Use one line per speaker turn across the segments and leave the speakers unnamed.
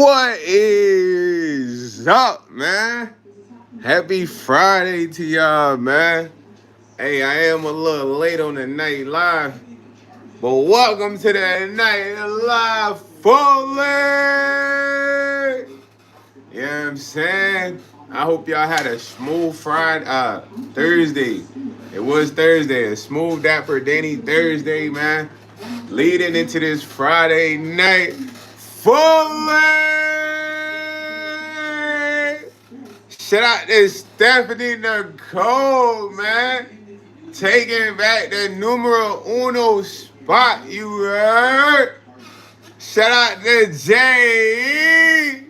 What is up, man? Happy Friday to y'all, man. Hey, I am a little late on the night live, but welcome to the night live fully. You know what I'm saying? I hope y'all had a smooth Friday, Thursday. It was Thursday, a smooth dapper Danny Thursday, man. Leading into this Friday night fully. Shout out to Stephanie Nicole, man. Taking back the numero uno spot, you heard? Shout out to Jay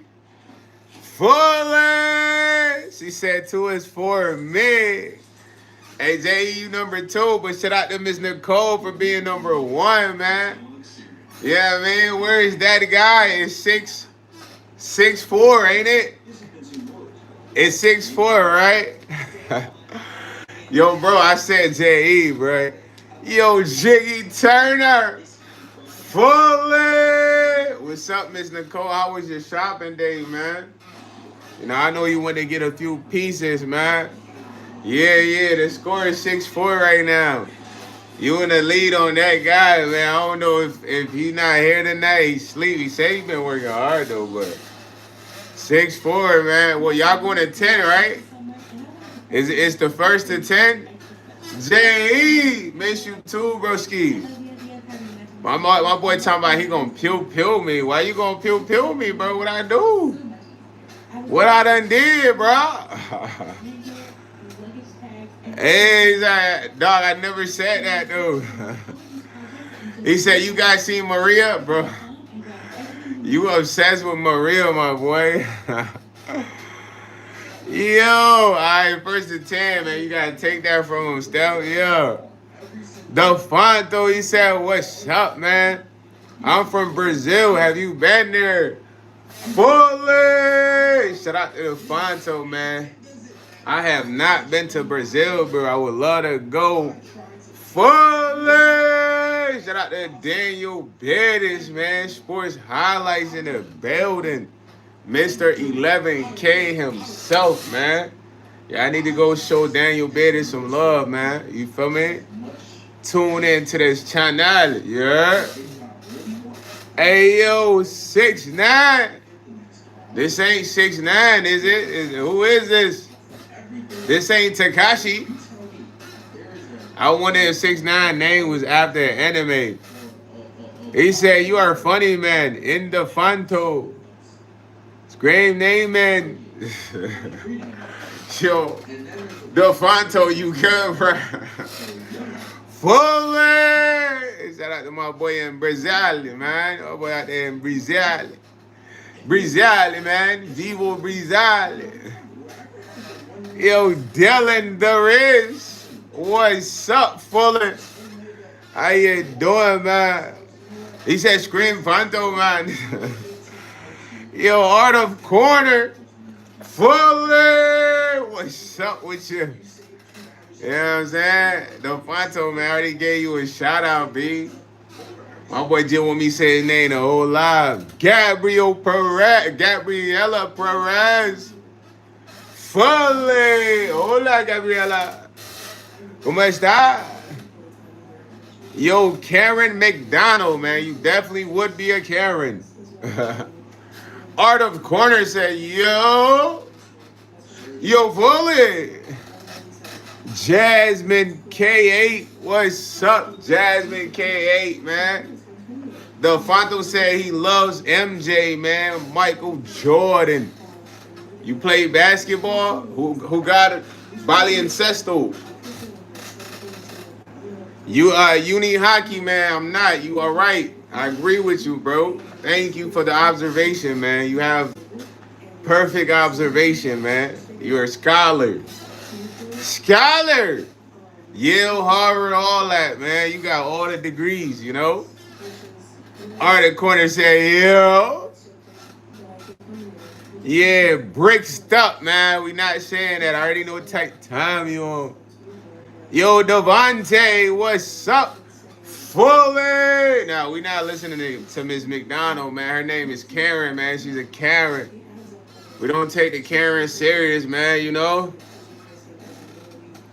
Fuller. She said 2 is for me. Hey, Jay, you number 2, but shout out to Miss Nicole for being number 1, man. Yeah, man, where is that guy? It's 6'4", ain't it? It's 6'4", right? Yo, bro, I said J.E., bro. Yo, Jiggy Turner. Fully. What's up, Miss Nicole? How was your shopping day, man? You know, I know you went to get a few pieces, man. Yeah, the score is 6-4 right now. You in the lead on that guy, man. I don't know if he's not here tonight. He's sleep. He said he's been working hard, though, but 6-4, man. Well, y'all going to 10, right? It's the first to 10? J.E., miss you too, broski. My boy talking about he gonna pill me. Why you gonna pill me, bro? What I do? What I done did, bro? Hey, he's like, dog, I never said that, dude. He said, you guys seen Maria, bro? You obsessed with Maria, my boy. Yo, all right, first to 10, man. You gotta take that from him, Steph. Yo. The Fonto, he said, what's up, man? I'm from Brazil. Have you been there? Fully. Shout out to the Fonto, man. I have not been to Brazil, bro. I would love to go. Fully. Shout out to Daniel Bettis, man. Sports highlights in the building. Mr. 11K himself, man. Yeah, I need to go show Daniel Bettis some love, man. You feel me? Tune in to this channel, yeah? Hey, yo, 6ix9ine. This ain't 6ix9ine, is it? Who is this? This ain't Takashi. I wonder if 6ix9ine name was after an anime. He said, you are funny, man. In the Fanto. It's great name, man. Yo, the Fanto, you good, bro? Fully. Shout out to my boy in Brazil, man. Oh, boy out there in Brazil. Brazil, man. Vivo Brazil. Yo, Dylan the Riz. What's up, Fuller? How you doing, man? He said scream Fanto, man. Yo, Art of Corner. Fuller. What's up with you? You know what I'm saying? The Fonto, man, I already gave you a shout out, B. My boy did want me to say his name the whole live. Gabriela Perez. Fully. Hola, Gabriela. ¿Cómo está? Yo, Karen McDonald, man. You definitely would be a Karen. Art of Corner said, yo, Fully. Jasmine K8, what's up, Jasmine K8, man? The Fonto said he loves MJ, man. Michael Jordan. You play basketball? Who got it? Baloncesto. You uni hockey, man. I'm not. You are right. I agree with you, bro. Thank you for the observation, man. You have perfect observation, man. You're a scholar. Scholar. Yale, Harvard, all that, man. You got all the degrees, you know? Art Corner said, yo. Yeah, bricked up, man. We not saying that. I already know what type of time you on. Yo, Devontae, what's up? Fully. Now, we not listening to Miss McDonald, man. Her name is Karen, man. She's a Karen. We don't take the Karen serious, man, you know?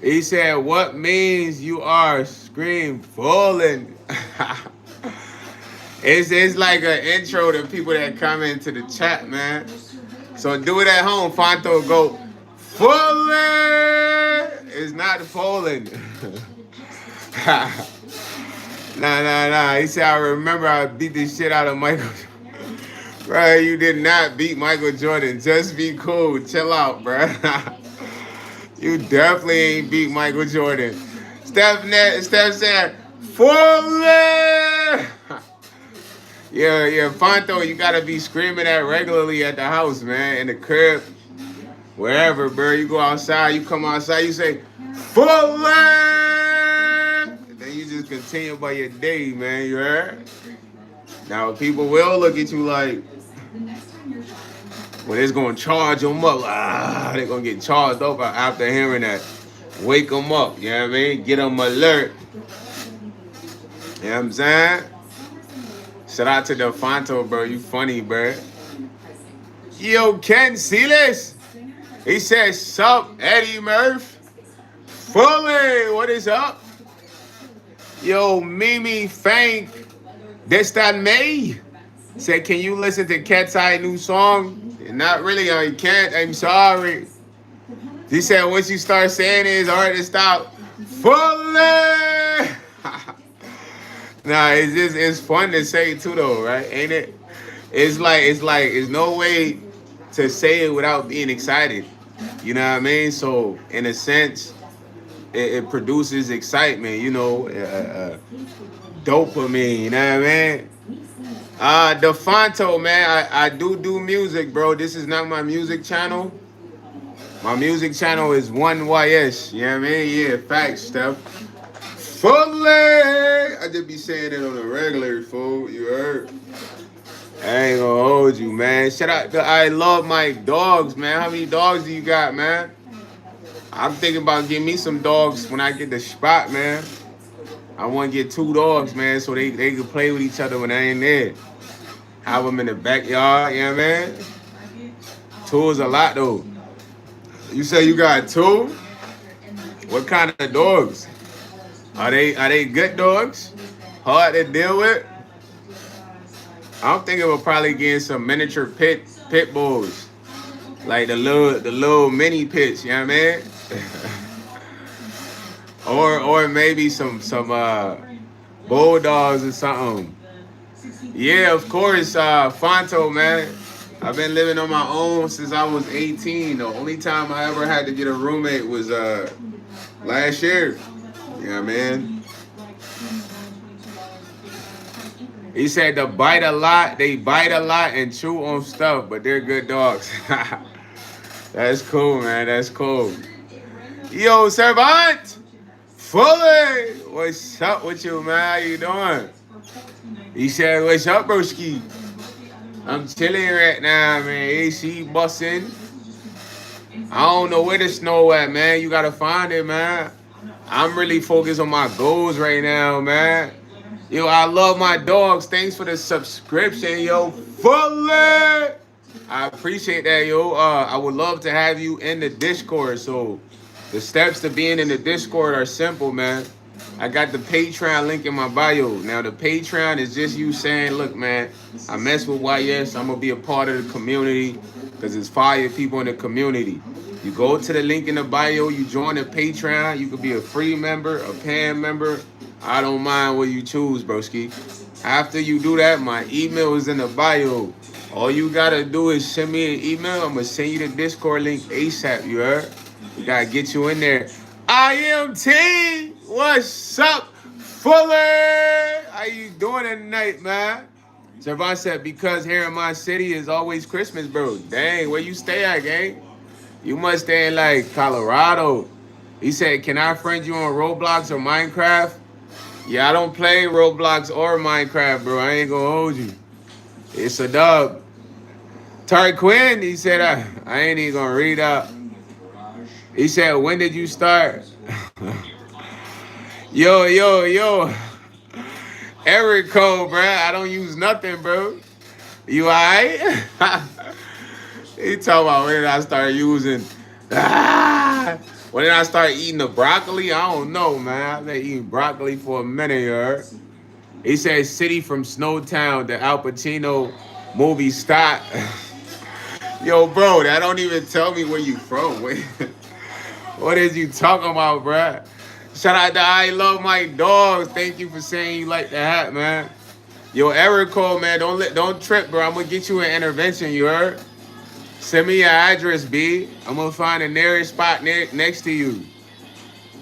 He said, what means you are scream falling? It's like an intro to people that come into the chat, man. So do it at home. Fonto, go, falling. It's not falling. Nah. He said, I remember I beat the shit out of Michael. Bro, you did not beat Michael Jordan. Just be cool. Chill out, bro. You definitely ain't beat Michael Jordan. Steph said, falling. Yeah, Fonto, you gotta be screaming that regularly at the house, man. In the crib, wherever, bro. You go outside, you come outside, you say, falling. Then you just continue by your day, man. You heard? Now people will look at you like, well, it's gonna charge them up. They're gonna get charged up after hearing that. Wake them up, you know what I mean? Get them alert. You know what I'm saying? Shout out to Delfonto, bro. You funny, bro. Yo, Ken Silas. He says, sup, Eddie Murph. Fully, what is up? Yo, Mimi Fank. This that May. Said, can you listen to Cat's Eye new song? Not really, I can't. I'm sorry. He said, once you start saying it, it's hard to stop. Fully. Nah, it's fun to say too though, right? Ain't it? It's no way to say it without being excited. You know what I mean? So in a sense, it produces excitement, you know, dopamine, you know what I mean? Defonto, man, I do music, bro. This is not my music channel. My music channel is 1YS, you know what I mean? Yeah, facts, Steph. Fully! I just be saying it on a regular, fool. You heard? I ain't gonna hold you, man. Shout out to I Love My Dogs, man. How many dogs do you got, man? I'm thinking about getting me some dogs when I get the spot, man. I want to get 2 dogs, man, so they can play with each other when I ain't there. Have them in the backyard, you know what I mean? 2 is a lot, though. You say you got 2? What kind of dogs? Are they good dogs? Hard to deal with? I'm thinking we're probably getting some miniature pit bulls. Like the little mini pits, you know what I mean? or maybe some bulldogs or something. Yeah, of course, Fonto, man. I've been living on my own since I was 18. The only time I ever had to get a roommate was last year. You know what I mean? He said they bite a lot and chew on stuff, but they're good dogs. That's cool, man. That's cool. Yo, Servant! Fully! What's up with you, man? How you doing? He said, what's up, broski? I'm chilling right now, man. AC busting. I don't know where the snow at, man. You gotta find it, man. I'm really focused on my goals right now, man. Yo, I love my dogs. Thanks for the subscription, yo. Fully! I appreciate that, yo. I would love to have you in the Discord. So the steps to being in the Discord are simple, man. I got the Patreon link in my bio. Now, the Patreon is just you saying, look, man, I mess with YS. I'm going to be a part of the community because it's fire people in the community. You go to the link in the bio, you join the Patreon. You could be a free member, a paying member. I don't mind what you choose, broski. After you do that, my email is in the bio. All you got to do is send me an email. I'm going to send you the Discord link ASAP, you heard? We got to get you in there. IMT, what's up, Fuller? How you doing tonight, man? Servant said, because here in my city is always Christmas, bro. Dang, where you stay at, gang? You must stay in, like, Colorado. He said, can I friend you on Roblox or Minecraft? Yeah, I don't play Roblox or Minecraft, bro. I ain't gonna hold you. It's a dub. Tari Quinn, he said, I ain't even gonna read out. He said, when did you start? Yo. Eric Cole, bro. I don't use nothing, bro. You alright? He talking about when did I start using when did I start eating the broccoli? I don't know, man. I've been eating broccoli for a minute, you heard? He said city from Snowtown, the Al Pacino movie stop. Yo, bro, that don't even tell me where you from. Wait, what is you talking about, bruh? Shout out to I Love My Dogs. Thank you for saying you like the hat, man. Yo, Eric Cole, man, don't trip, bro. I'm gonna get you an intervention, you heard? Send me your address, B. I'm gonna find the nearest spot next to you.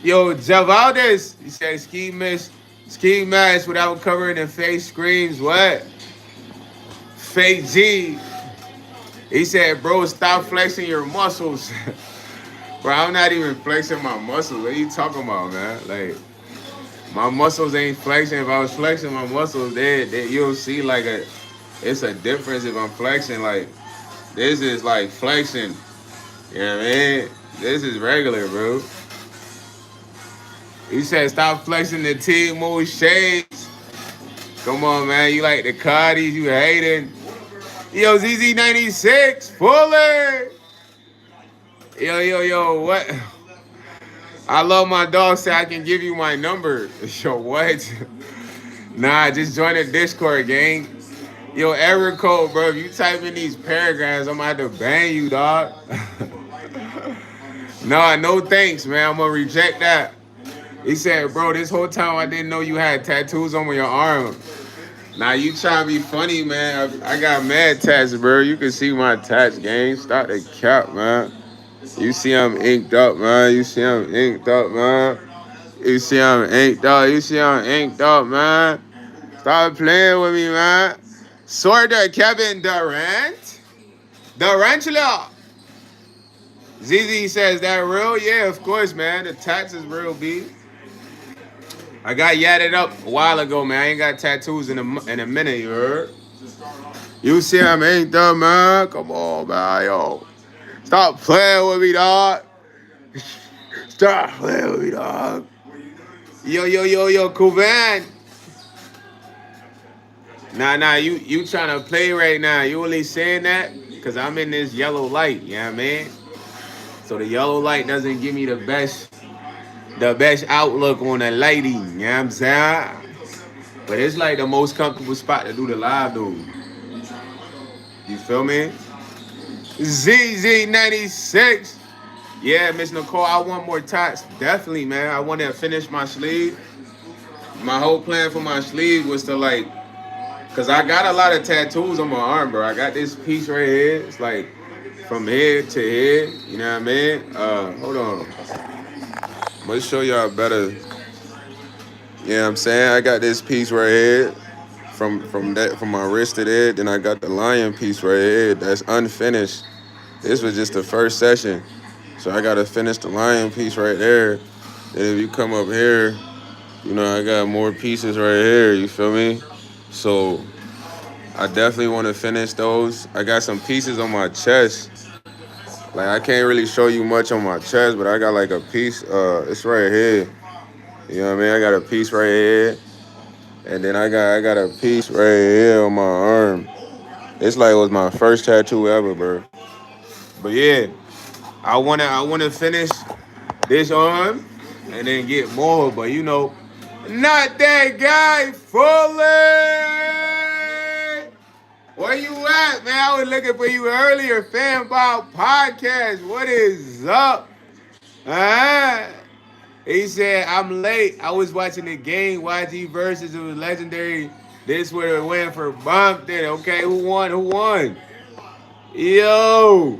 Yo, Javaldez, he said ski mask without covering the face screams what? Fake G. He said, bro, stop flexing your muscles. Bro, I'm not even flexing my muscles. What are you talking about, man? Like, my muscles ain't flexing. If I was flexing my muscles, you'll see it's a difference if I'm flexing. Like, this is like flexing. You know what I mean? This is regular, bro. He said, stop flexing the T-Move shades. Come on, man. You like the Cardis, you hating. Yo, ZZ96, fully. Yo, what? I love my dog. Say I can give you my number. Yo, what? Nah, just join the Discord, gang. Yo, Eric Cole, bro. If you type in these paragraphs, I'm gonna have to ban you, dog. Nah, no thanks, man. I'm gonna reject that. He said, bro, this whole time I didn't know you had tattoos on your arm. Now you trying to be funny, man. I got mad tats, bro. You can see my tats, gang. Stop the cap, man. You see I'm inked up, man. You see I'm inked up, man. You see I'm inked up. You see I'm inked up, man. Stop playing with me, man. Sorter Kevin Durant. Durantula. ZZ says, that real? Yeah, of course, man. The tats is real, B. I got yadded up a while ago, man. I ain't got tattoos in a minute, you heard? You see I'm inked up, man. Come on, man, yo. Stop playing with me, dog. Stop playing with me, dog. Yo, Kuvan. Nah, you trying to play right now. You only saying that because I'm in this yellow light, you know what I mean? So the yellow light doesn't give me the best outlook on the lighting, you know what I'm saying? But it's like the most comfortable spot to do the live, dude. You feel me? ZZ96. Yeah, Miss Nicole, I want more tats. Definitely, man. I want to finish my sleeve. My whole plan for my sleeve was to because I got a lot of tattoos on my arm, bro. I got this piece right here. It's like from here to here. You know what I mean? Hold on. I'm going to show y'all better. You know what I'm saying? I got this piece right here from my wrist to there. Then I got the lion piece right here that's unfinished. This was just the first session. So I got to finish the lion piece right there. Then if you come up here, you know, I got more pieces right here. You feel me? So I definitely want to finish those. I got some pieces on my chest. Like, I can't really show you much on my chest, but I got like a piece. It's right here. You know what I mean? I got a piece right here. And then I got a piece right here on my arm. It's like it was my first tattoo ever, bro. But yeah, I wanna finish this arm and then get more. But you know, not that guy fully. Where you at, man? I was looking for you earlier. Fanbob Podcast. What is up? He said, I'm late. I was watching the game. YG versus it was legendary. This would have went for Bumpton. Okay, who won? Yo,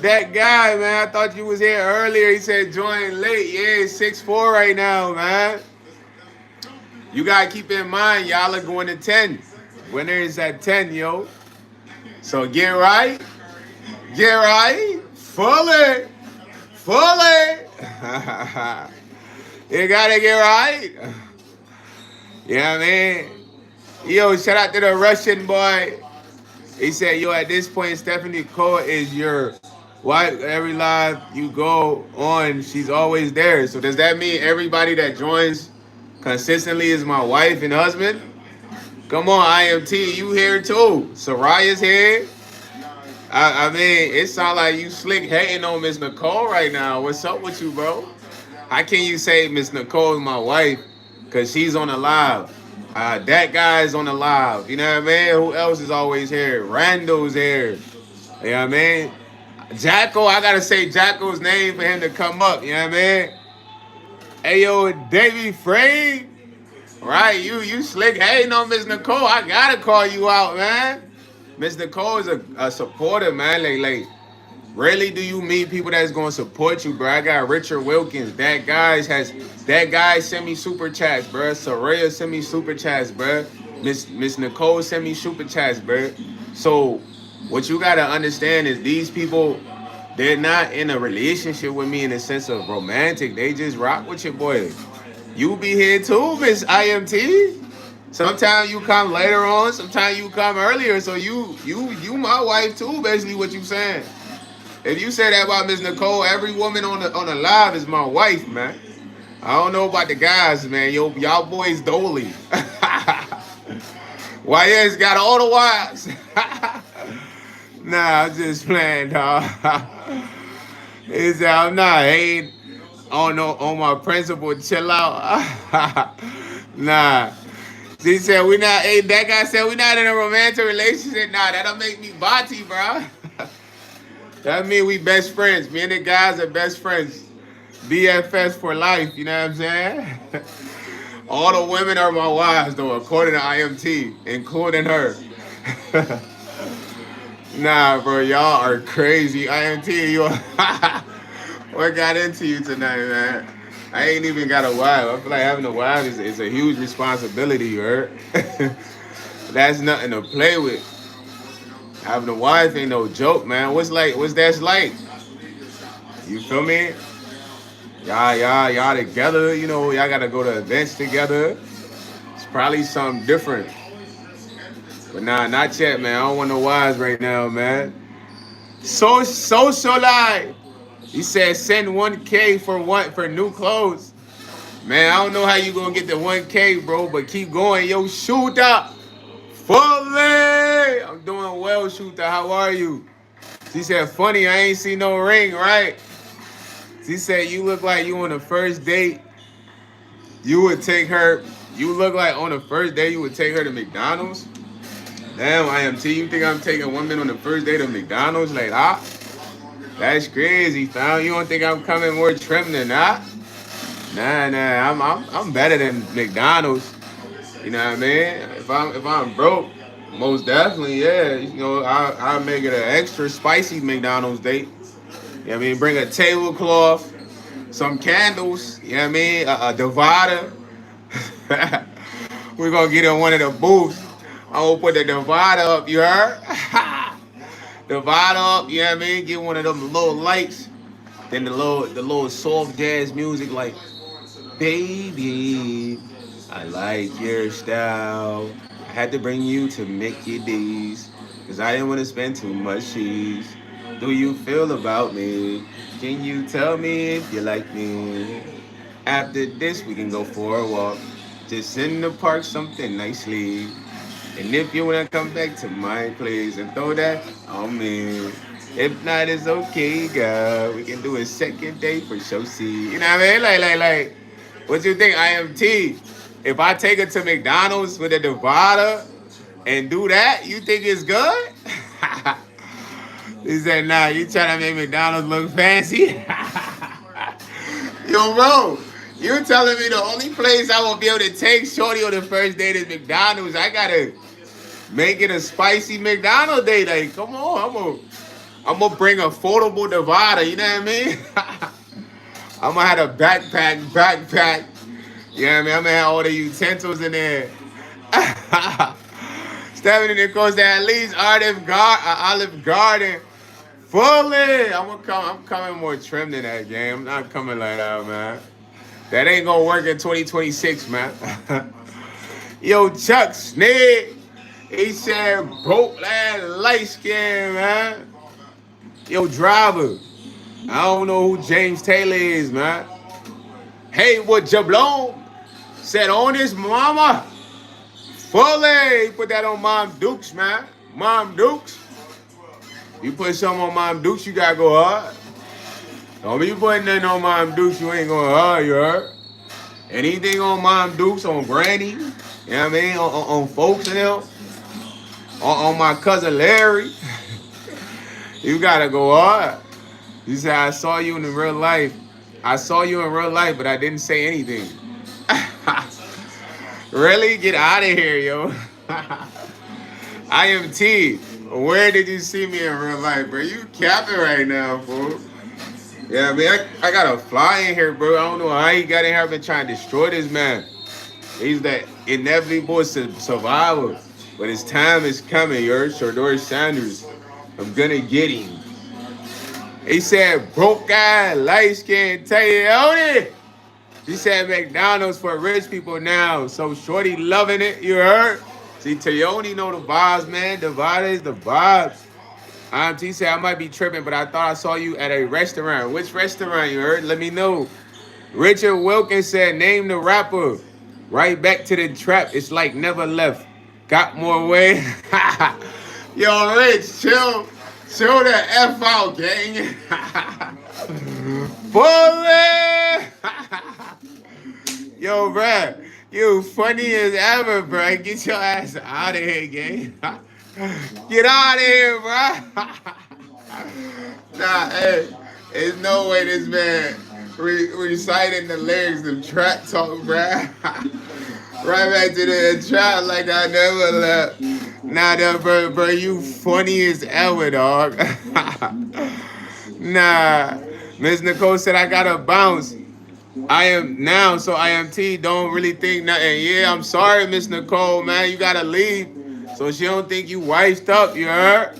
that guy, man. I thought you was here earlier. He said join late. Yeah, it's 6-4 right now, man. You got to keep in mind, y'all are going to 10. Winner is at 10, yo. So get right. Fully. You got to get right. You know what I mean? Yo, shout out to the Russian boy. He said, yo, at this point, Stephanie Cole is your wife. Every live you go on, she's always there. So does that mean everybody that joins consistently is my wife and husband? Come on, IMT, you here too. Soraya's here. I mean, it sounds like you slick hating on Miss Nicole right now. What's up with you, bro? How can you say Miss Nicole is my wife? Cause she's on the live. That guy's on the live. You know what I mean? Who else is always here? Randall's here. You know what I mean? Jacko, I gotta say Jacko's name for him to come up. You know what I mean? Hey yo, Davey Frey. Right, you slick hating on Miss Nicole. I gotta call you out, man. Miss Nicole is a supporter, man. Rarely do you meet people that's gonna support you, bro. I got Richard Wilkins. That guy sent me super chats, bro. Soraya sent me super chats, bro. Miss Nicole sent me super chats, bro. So what you gotta understand is these people, they're not in a relationship with me in the sense of romantic. They just rock with your boy. You be here too, Miss IMT. Sometimes you come later on, sometimes you come earlier. So you my wife too, basically what you saying. If you say that about Miss Nicole, every woman on the live is my wife, man. I don't know about the guys, man. Y'all boys dolly. YS got all the wives. Nah, I'm just playing, dog. I'm not hating on my principal. Chill out. Nah. She said we not. Hey, that guy said we not in a romantic relationship. Nah, that'll make me body, bro. That mean we best friends. Me and the guys are best friends. BFS for life. You know what I'm saying? All the women are my wives, though, according to IMT, including her. Nah, bro, y'all are crazy. IMT, what got into you tonight, man? I ain't even got a wife. I feel like having a wife is a huge responsibility, you heard? That's nothing to play with. Having a wife ain't no joke, man. What's that like? You feel me? Y'all together, you know, y'all gotta go to events together. It's probably something different. But nah, not yet, man. I don't want no wives right now, man. Socialite. He said send 1K for new clothes. Man, I don't know how you gonna get the 1K, bro, but keep going. Yo, shooter. Fully. I'm doing well, shooter. How are you? She said, funny, I ain't see no ring, right? She said, you look like you on the first date. You would take her. You look like on the first date you would take her to McDonald's. Damn, IMT, you think I'm taking women on the first date to McDonald's? Like, that's crazy, fam. You don't think I'm coming more trim than that? Nah, I'm better than McDonald's. You know what I mean? If I'm broke, most definitely, yeah. You know, I'll make it an extra spicy McDonald's date. You know what I mean? Bring a tablecloth, some candles, you know what I mean? A divider. We're gonna get in one of the booths. I'm gonna put the divider up, you heard? Divider up, you know what I mean? Get one of them little lights. Then the little soft jazz music like, baby, I like your style. I had to bring you to Mickey D's, cause I didn't want to spend too much cheese. Do you feel about me? Can you tell me if you like me? After this, we can go for a walk. Just in the park, something nicely. And if you wanna come back to my place and throw that on me. If not, it's okay, girl. We can do a second date for sure. See, you know what I mean? Like, what you think, IMT? If I take her to McDonald's with a divider and do that, you think it's good? He said, nah, you trying to make McDonald's look fancy? Yo, bro, you telling me the only place I will be able to take Shorty on the first date is McDonald's? I gotta make it a spicy McDonald's date. Like, come on, I'm gonna bring a foldable divider. You know what I mean? I'm gonna have a backpack. You know what I mean? I'm gonna have all the utensils in there. Stepping in the coast at least Olive Garden. Fully. I'm coming more trim than that, game. I'm not coming like that, man. That ain't gonna work in 2026, man. Yo, Chuck Snake. He said broke that light skin, man. Yo, driver. I don't know who James Taylor is, man. Hey, what Jablon said on his mama. Fully. Put that on Mom Dukes, man. Mom Dukes. You put something on Mom Dukes, you gotta go hard. Don't be putting nothing on Mom Dukes, you ain't going hard, you heard? Anything on Mom Dukes, on Granny, you know what I mean? On folks and them, on my cousin Larry, you gotta go hard. You say, I saw you in real life. I saw you in real life, but I didn't say anything. Really? Get out of here, yo. I am T. Where did you see me in real life, bro? You capping right now, fool. Yeah, man, I got a fly in here, bro. I don't know how he got in here. I've been trying to destroy this man. He's that inevitable survivor. But his time is coming, you heard? Shardor Sanders. I'm gonna get him. He said, broke guy, light skin, Tayoni. He said McDonald's for rich people now. So Shorty loving it, you heard? See, Tayoni know the vibes, man. The vibe is the vibes. He said, I might be tripping, but I thought I saw you at a restaurant. Which restaurant, you heard? Let me know. Richard Wilkins said, name the rapper. Right back to the trap. It's like never left. Got more way. Yo, Rich, chill. Chill the F out, gang. Bullet! Yo, bruh. You funny as ever, bruh. Get your ass out of here, gang. Get out of here, bro. Nah, hey, there's no way this man reciting the lyrics of trap talk, bro. Right back to the trap like I never left. Nah, bro, you funny as ever, dog. Nah, Miss Nicole said I gotta bounce. I am now, so IMT don't really think nothing. Yeah, I'm sorry, Miss Nicole, man. You gotta leave. So she don't think you wised up, you heard?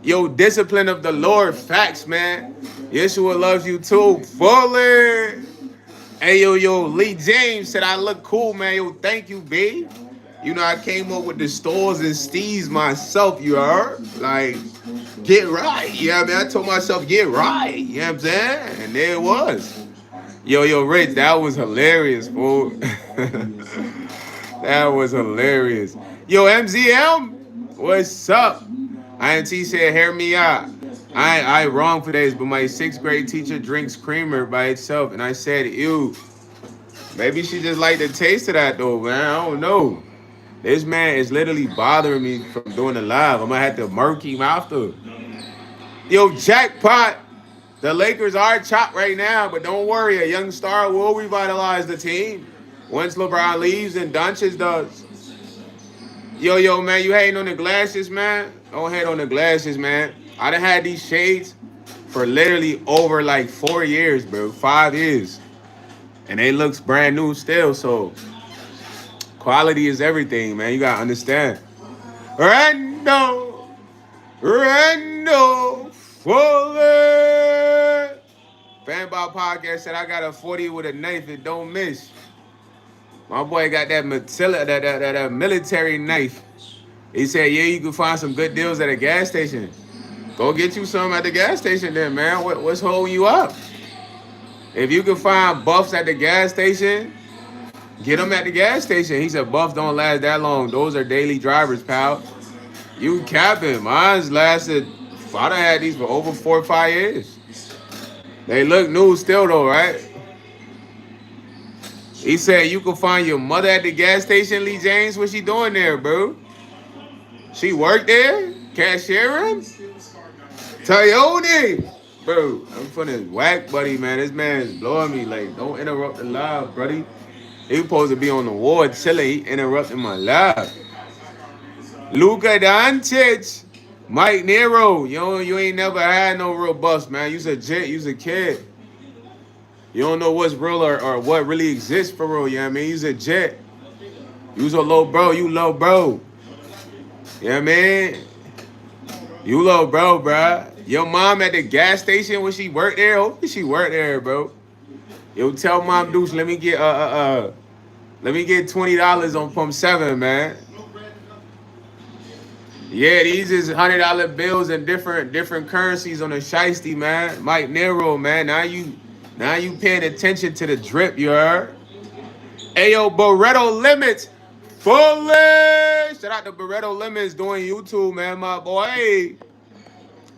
Yo, discipline of the Lord, facts, man. Yeshua loves you too, fully. Hey, yo, Lee James said I look cool, man. Yo, thank you, B. You know, I came up with the stores and steez myself, you heard? Like, get right. Yeah, I mean, I told myself, get right. You know what I'm saying? And there it was. Yo, Rich, that was hilarious, fool. That was hilarious. Yo, MZM, what's up? INT said, hear me out. I wrong for this, but my 6th grade teacher drinks creamer by itself. And I said, ew. Maybe she just like the taste of that, though, man. I don't know. This man is literally bothering me from doing the live. I'm going to have to murk him after. Yo, jackpot. The Lakers are chopped right now, but don't worry. A young star will revitalize the team once LeBron leaves and Doncic does. Yo, man, you hating on the glasses, man? Don't hate on the glasses, man. I done had these shades for literally over like 4 years, bro. 5 years. And they looks brand new still, so quality is everything, man. You gotta understand. Rando, Fuller. Fanball Podcast said I got a 40 with a knife. It don't miss. My boy got that military knife. He said, yeah, you can find some good deals at a gas station. Go get you some at the gas station then, man. What's holding you up? If you can find buffs at the gas station, get them at the gas station. He said, buffs don't last that long. Those are daily drivers, pal. You capping. Mine's lasted, I done had these for over 4 or 5 years. They look new still, though, right? He said, you can find your mother at the gas station, Lee James. What's she doing there, bro? She worked there? Cashiering? Toyota. Bro, I'm from this whack, buddy, man. This man is blowing me. Like, don't interrupt the live, buddy. He supposed to be on the ward chilling. He interrupting my live. Luka Doncic. Mike Nero. You ain't never had no real buffs, man. You's a jet. You's a kid. You don't know what's real or what really exists for real, you know what I mean? You's a jet. You's a low bro. You low bro. You know what I mean? You low bro, bruh. Your mom at the gas station when she worked there? Hopefully she worked there, bro. Yo, tell Mom Deuce, let me get $20 on Pump 7, man. Yeah, these is $100 bills and different currencies on the shiesty, man. Mike Nero, man. Now you paying attention to the drip, you heard? Ayo, Barreto Limits. Fully. Shout out to Barreto Lemons doing YouTube, man, my boy.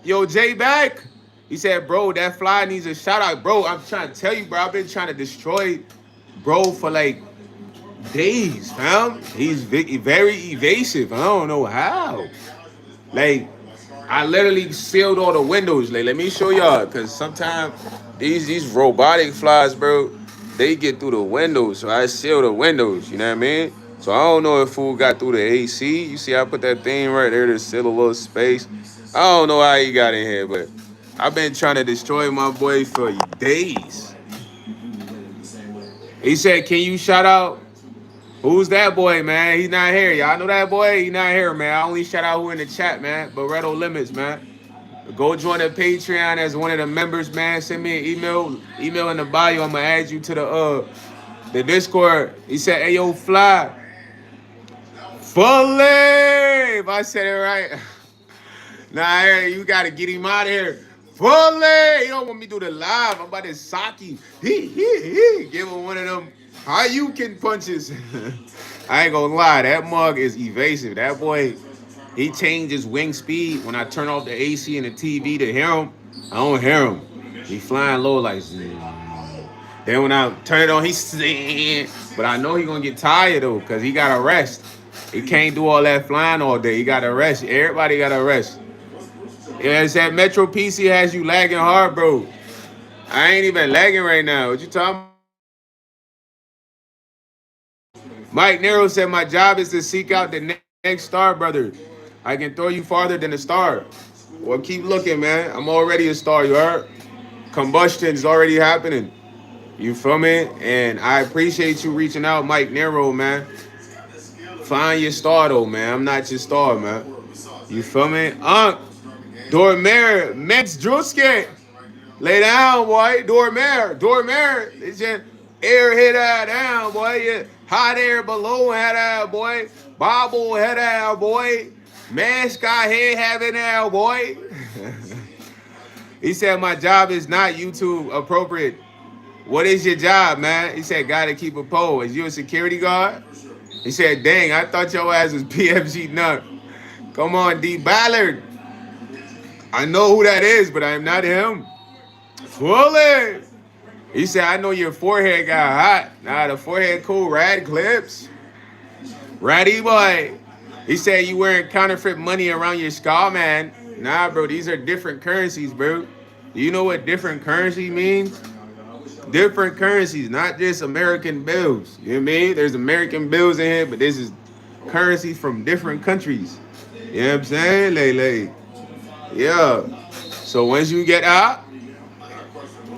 Yo, Jay back. He said, bro, that fly needs a shout out. Bro, I'm trying to tell you, bro, I've been trying to destroy bro for like days, fam. He's very evasive. I don't know how. Like, I literally sealed all the windows. Like, let me show y'all, cause sometimes these robotic flies, bro, they get through the windows. So I seal the windows. You know what I mean? So I don't know if fool got through the AC. You see, I put that thing right there to seal a little space. I don't know how he got in here, but I've been trying to destroy my boy for days. He said, "Can you shout out who's that boy, man? He's not here. Y'all know that boy? He not here, man. I only shout out who in the chat, man. Barreto Limits, man. Go join the Patreon as one of the members, man. Send me an email. Email in the bio. I'm gonna add you to the Discord." He said, "Hey yo, fly. Fully." If I said it right. Nah, you gotta get him out of here. Fully. You don't want me to do the live. I'm about to sock him. Give him one of them how you can punches. I ain't gonna lie, that mug is evasive. That boy, he changes wing speed. When I turn off the AC and the TV to hear him, I don't hear him. He flying low like zzz. Then when I turn it on, he's singing. But I know he gonna get tired though, cause he gotta rest. He can't do all that flying all day. He gotta rest. Everybody gotta rest. Yeah, it's that Metro PC has you lagging hard, bro. I ain't even lagging right now. What you talking about? Mike Nero said, my job is to seek out the next star, brother. I can throw you farther than a star. Well, keep looking, man. I'm already a star, you heard? Combustion's already happening. You feel me? And I appreciate you reaching out, Mike Nero, man. Find your star, though, man. I'm not your star, man. You feel me? Dormer, Max Drusky. Lay down, boy. Dormer. It's just air head down, boy. Yeah. Hot air below head out, boy. Bobble head out, boy. Mascot head having out, boy. He said, my job is not YouTube appropriate. What is your job, man? He said, gotta keep a pole. Is you a security guard? He said, dang, I thought your ass was PFG Nut. Come on, D Ballard. I know who that is, but I am not him. Fully. He said, I know your forehead got hot. Nah, the forehead cool. Rad clips. Ratty boy. He said, you wearing counterfeit money around your skull, man. Nah, bro, these are different currencies, bro. Do you know what different currency means? Different currencies, not just American bills. You know what I mean? There's American bills in here, but this is currency from different countries. You know what I'm saying? Yeah. So once you get out,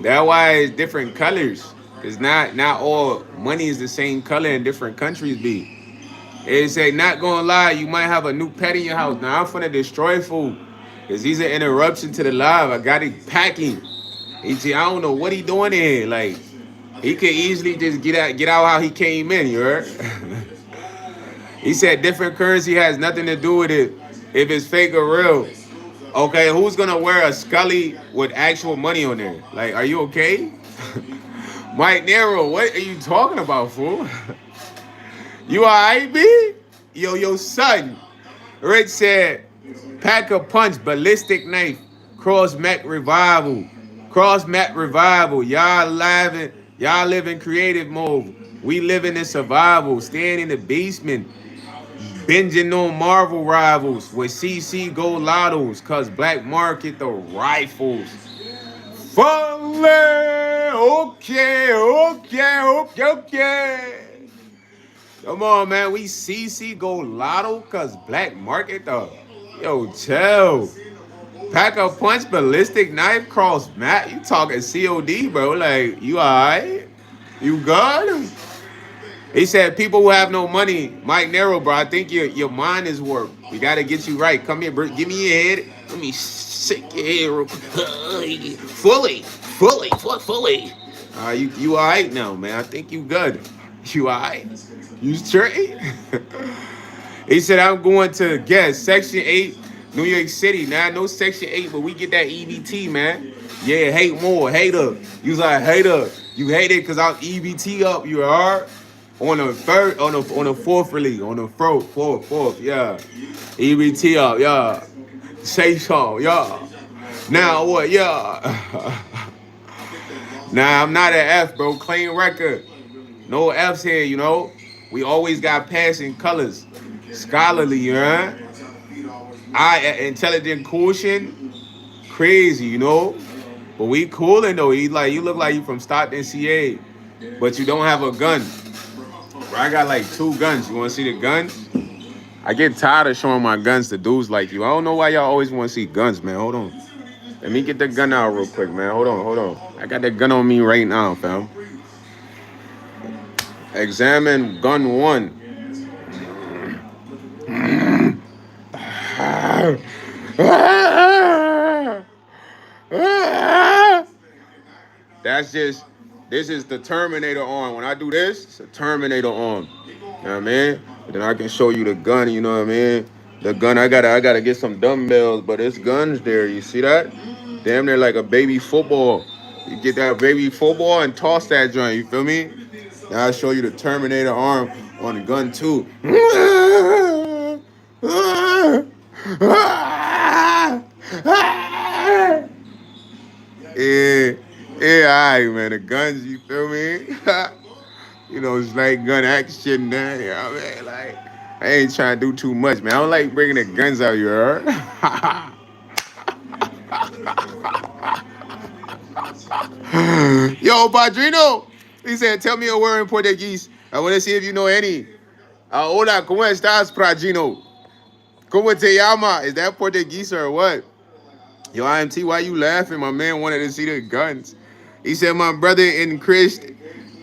that's why it's different colors. Cause not all money is the same color in different countries be. They say, not gonna lie, you might have a new pet in your house. Now I'm finna destroy food. Cause he's an interruption to the live. I got it packing. I don't know what he doing in here. Like, he could easily just get out how he came in, you heard? He said different currency has nothing to do with it if it's fake or real. Okay, who's gonna wear a Scully with actual money on there? Like, are you okay? Mike Nero, what are you talking about, fool? You alright, B? Yo, son. Rich said, pack a punch, ballistic knife, cross mat revival. Y'all live in creative mode. We living in survival. Staying in the basement. Binging on Marvel rivals with CC Gold Lottos. Cause black market the rifles. Fully. Okay. Come on, man. We CC Gold Lotto cause black market the. Yo, chill. Pack a punch, ballistic knife, cross mat. You talking COD, bro. Like, you alright? You good? He said, people who have no money, Mike Nero, bro, I think your mind is warped. We got to get you right. Come here, bro. Give me your head. Let me shake your head real quick. Fully. You alright now, man. I think you good. You alright? You straight? He said, I'm going to guess Section 8, New York City. Nah, no Section 8, but we get that EBT, man. Yeah, hate more. Hater. You was like, hater. You hate it because I'm EBT up. You heard? On the third, on the fourth release, on the fourth, yeah. EBT up, yeah. Say so, yeah. Now what, yeah. Nah, I'm not an F, bro. Clean record. No F's here, you know. We always got passing colors. Scholarly, you know. Intelligent quotient, crazy, you know. But we coolin' though. You look like you from Stockton, CA, but you don't have a gun. Bro, I got like 2 guns. You wanna see the guns? I get tired of showing my guns to dudes like you. I don't know why y'all always want to see guns, man. Hold on. Let me get the gun out real quick, man. Hold on. I got that gun on me right now, fam. Examine gun 1. This is the Terminator arm. When I do this, it's a Terminator arm. You know what I mean? And then I can show you the gun, you know what I mean? The gun, I gotta get some dumbbells, but it's guns there. You see that? Damn, they're like a baby football. You get that baby football and toss that joint, you feel me? Now I'll show you the Terminator arm on the gun too. Yeah, yeah, all right, man. The guns, you feel me? You know, it's like gun action there. You know what I mean? Like, I ain't trying to do too much, man. I don't like bringing the guns out, you heard? Yo, Padrino, he said, tell me a word in Portuguese. I want to see if you know any. Hola, ¿cómo estás, Padrino? ¿Cómo te llama? Is that Portuguese or what? Yo, IMT, why you laughing? My man wanted to see the guns. He said, my brother in Christ,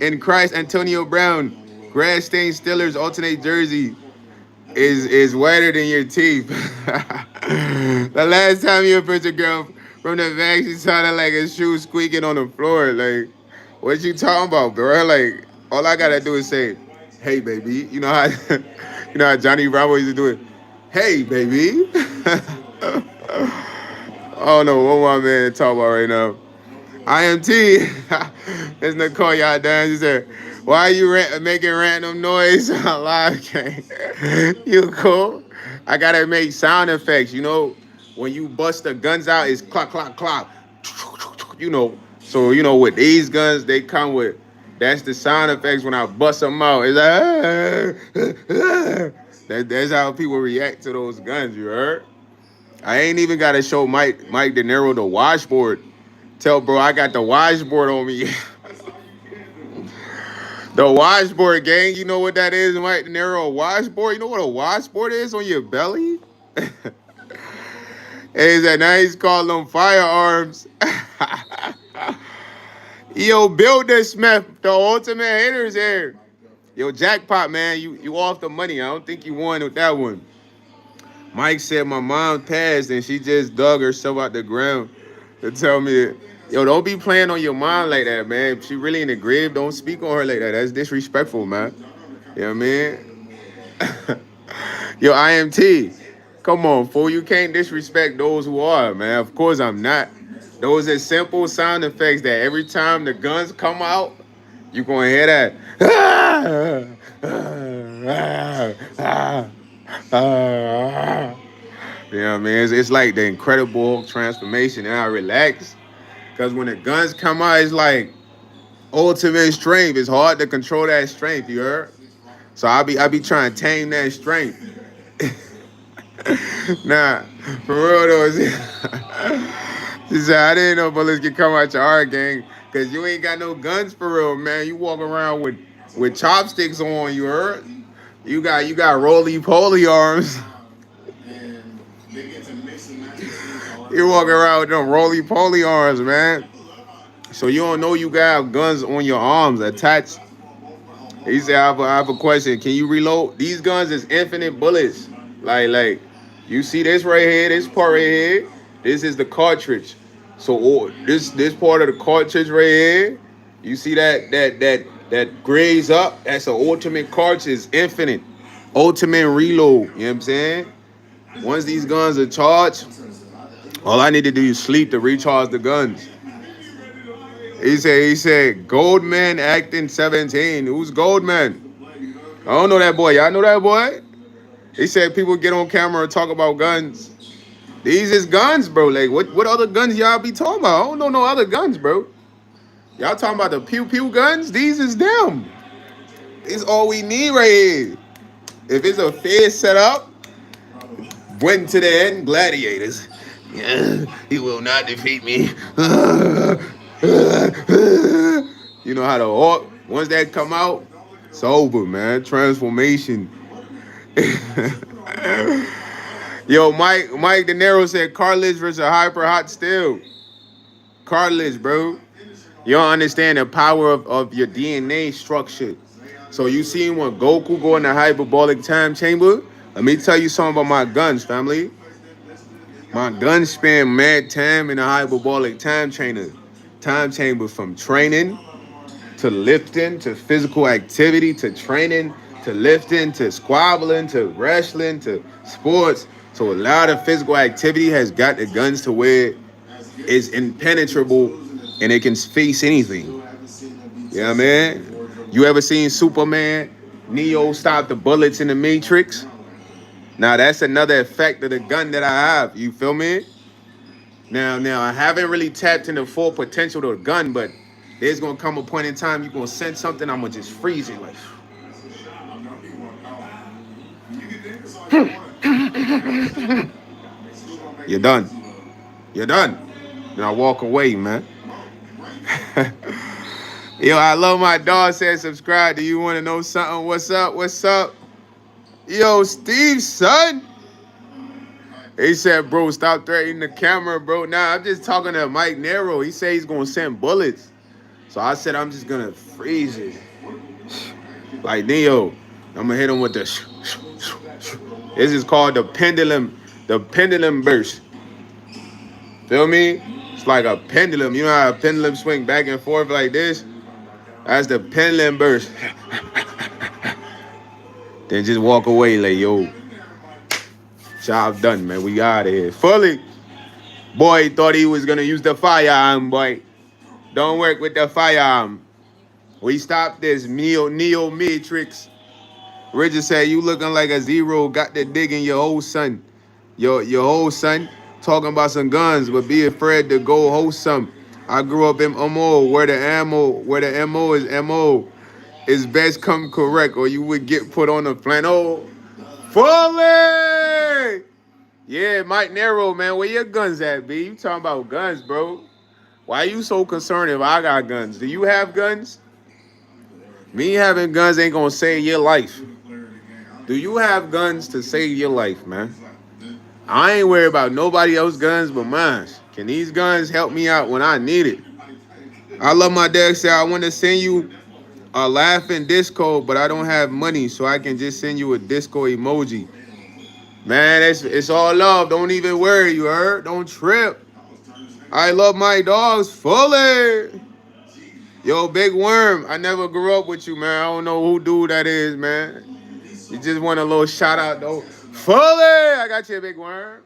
Antonio Brown, grass stained Steelers alternate jersey is whiter than your teeth. The last time you approached a girl from the back, she sounded like a shoe squeaking on the floor. Like, what you talking about, bro? Like, all I gotta do is say, hey, baby. You know how you know how Johnny Bravo used to do it? Hey, baby. I don't know what my man talking about right now. IMT, it's Nicole, y'all done. She said, why are you making random noise on live game? You cool? I gotta make sound effects, you know? When you bust the guns out, it's clock, clock, clock. You know, so, you know, with these guns, they come with, that's the sound effects when I bust them out. It's like, that's how people react to those guns, you heard? I ain't even got to show Mike De Niro the washboard. Tell bro I got the washboard on me. The washboard, gang. You know what that is, Mike De Niro? A washboard. You know what a washboard is on your belly? Hey, that now he's calling them firearms. Yo, Builder Smith, the ultimate haters here. Yo, jackpot, man. You off the money. I don't think you won with that one. Mike said my mom passed and she just dug herself out the ground to tell me, yo, don't be playing on your mom like that, man. If she really in the grave, don't speak on her like that. That's disrespectful, man. You know what I mean? Yo, IMT, come on, fool. You can't disrespect those who are, man. Of course I'm not. Those are simple sound effects that every time the guns come out, you're going to hear that. You know what I mean? It's like the incredible transformation, and I relax. Because when the guns come out, it's like ultimate strength. It's hard to control that strength, you heard? So I be trying to tame that strength. Nah, for real though. She said, I didn't know bullets could come out your art gang. Because you ain't got no guns for real, man. You walk around with chopsticks on, you heard? You got roly-poly arms. You walk around with them roly-poly arms, man. So you don't know you got guns on your arms attached. He said, I have a question. Can you reload? These guns is infinite bullets. Like, you see this right here, this part right here? This is the cartridge. So this part of the cartridge right here, you see that grays up? That's an ultimate cartridge, infinite. Ultimate reload. You know what I'm saying? Once these guns are charged, all I need to do is sleep to recharge the guns. He said, Goldman acting 17. Who's Goldman? I don't know that boy. Y'all know that boy? He said people get on camera and talk about guns. These is guns, bro. Like, what other guns y'all be talking about? I don't know no other guns, bro. Y'all talking about the pew pew guns? These is them. It's all we need right here. If it's a fair setup, went to the end, gladiators. Yeah, he will not defeat me. You know how to walk. Once that come out, it's over, man. Transformation. Yo, Mike De Niro said cartilage versus hyper hot steel. Cartilage, bro. You don't understand the power of your DNA structure. So you seen when Goku go in the hyperbolic time chamber? Let me tell you something about my guns, family. My guns span mad time in the hyperbolic time chamber from training to lifting to physical activity to training to lifting to squabbling to wrestling to sports. So a lot of physical activity has got the guns to where it's impenetrable and it can face anything. You know what I mean? You ever seen Superman? Neo stop the bullets in the Matrix? Now that's another effect of the gun that I have. You feel me? Now I haven't really tapped into full potential of the gun, but there's gonna come a point in time you're gonna sense something, I'm gonna just freeze it like you're done. You're done. And I walk away, man. Yo, I love my dog said subscribe. Do you want to know something? What's up? What's up? Yo, Steve, son. He said, bro, stop threatening the camera, bro. Nah, I'm just talking to Mike Nero. He said he's gonna send bullets. So I said I'm just gonna freeze it. Like Neo, I'm gonna hit him with the this is called the pendulum burst. Feel me? It's like a pendulum. You know how a pendulum swing back and forth like this? That's the pendulum burst. Then just walk away like, yo, job done, man. We out of here. Fully. Boy thought he was gonna use the firearm, boy. Don't work with the firearm. We stopped this Neo Matrix. Richard said, you looking like a zero, got the dig in your whole son. Your whole son talking about some guns, but be afraid to go wholesome. I grew up in MO, where the MO is MO. It's best come correct, or you would get put on the flannel. Fully! Yeah, Mike Nero, man, where your guns at, B? You talking about guns, bro. Why you so concerned if I got guns? Do you have guns? Me having guns ain't gonna save your life. Do you have guns to save your life, man? I ain't worried about nobody else's guns but mine. Can these guns help me out when I need it? I love my dad said, I want to send you a laughing disco, but I don't have money, so I can just send you a disco emoji. Man, it's all love. Don't even worry, you heard? Don't trip. I love my dogs fully. Yo, Big Worm, I never grew up with you, man. I don't know who dude that is, man. You just want a little shout out, though. Fully, I got you, Big Worm.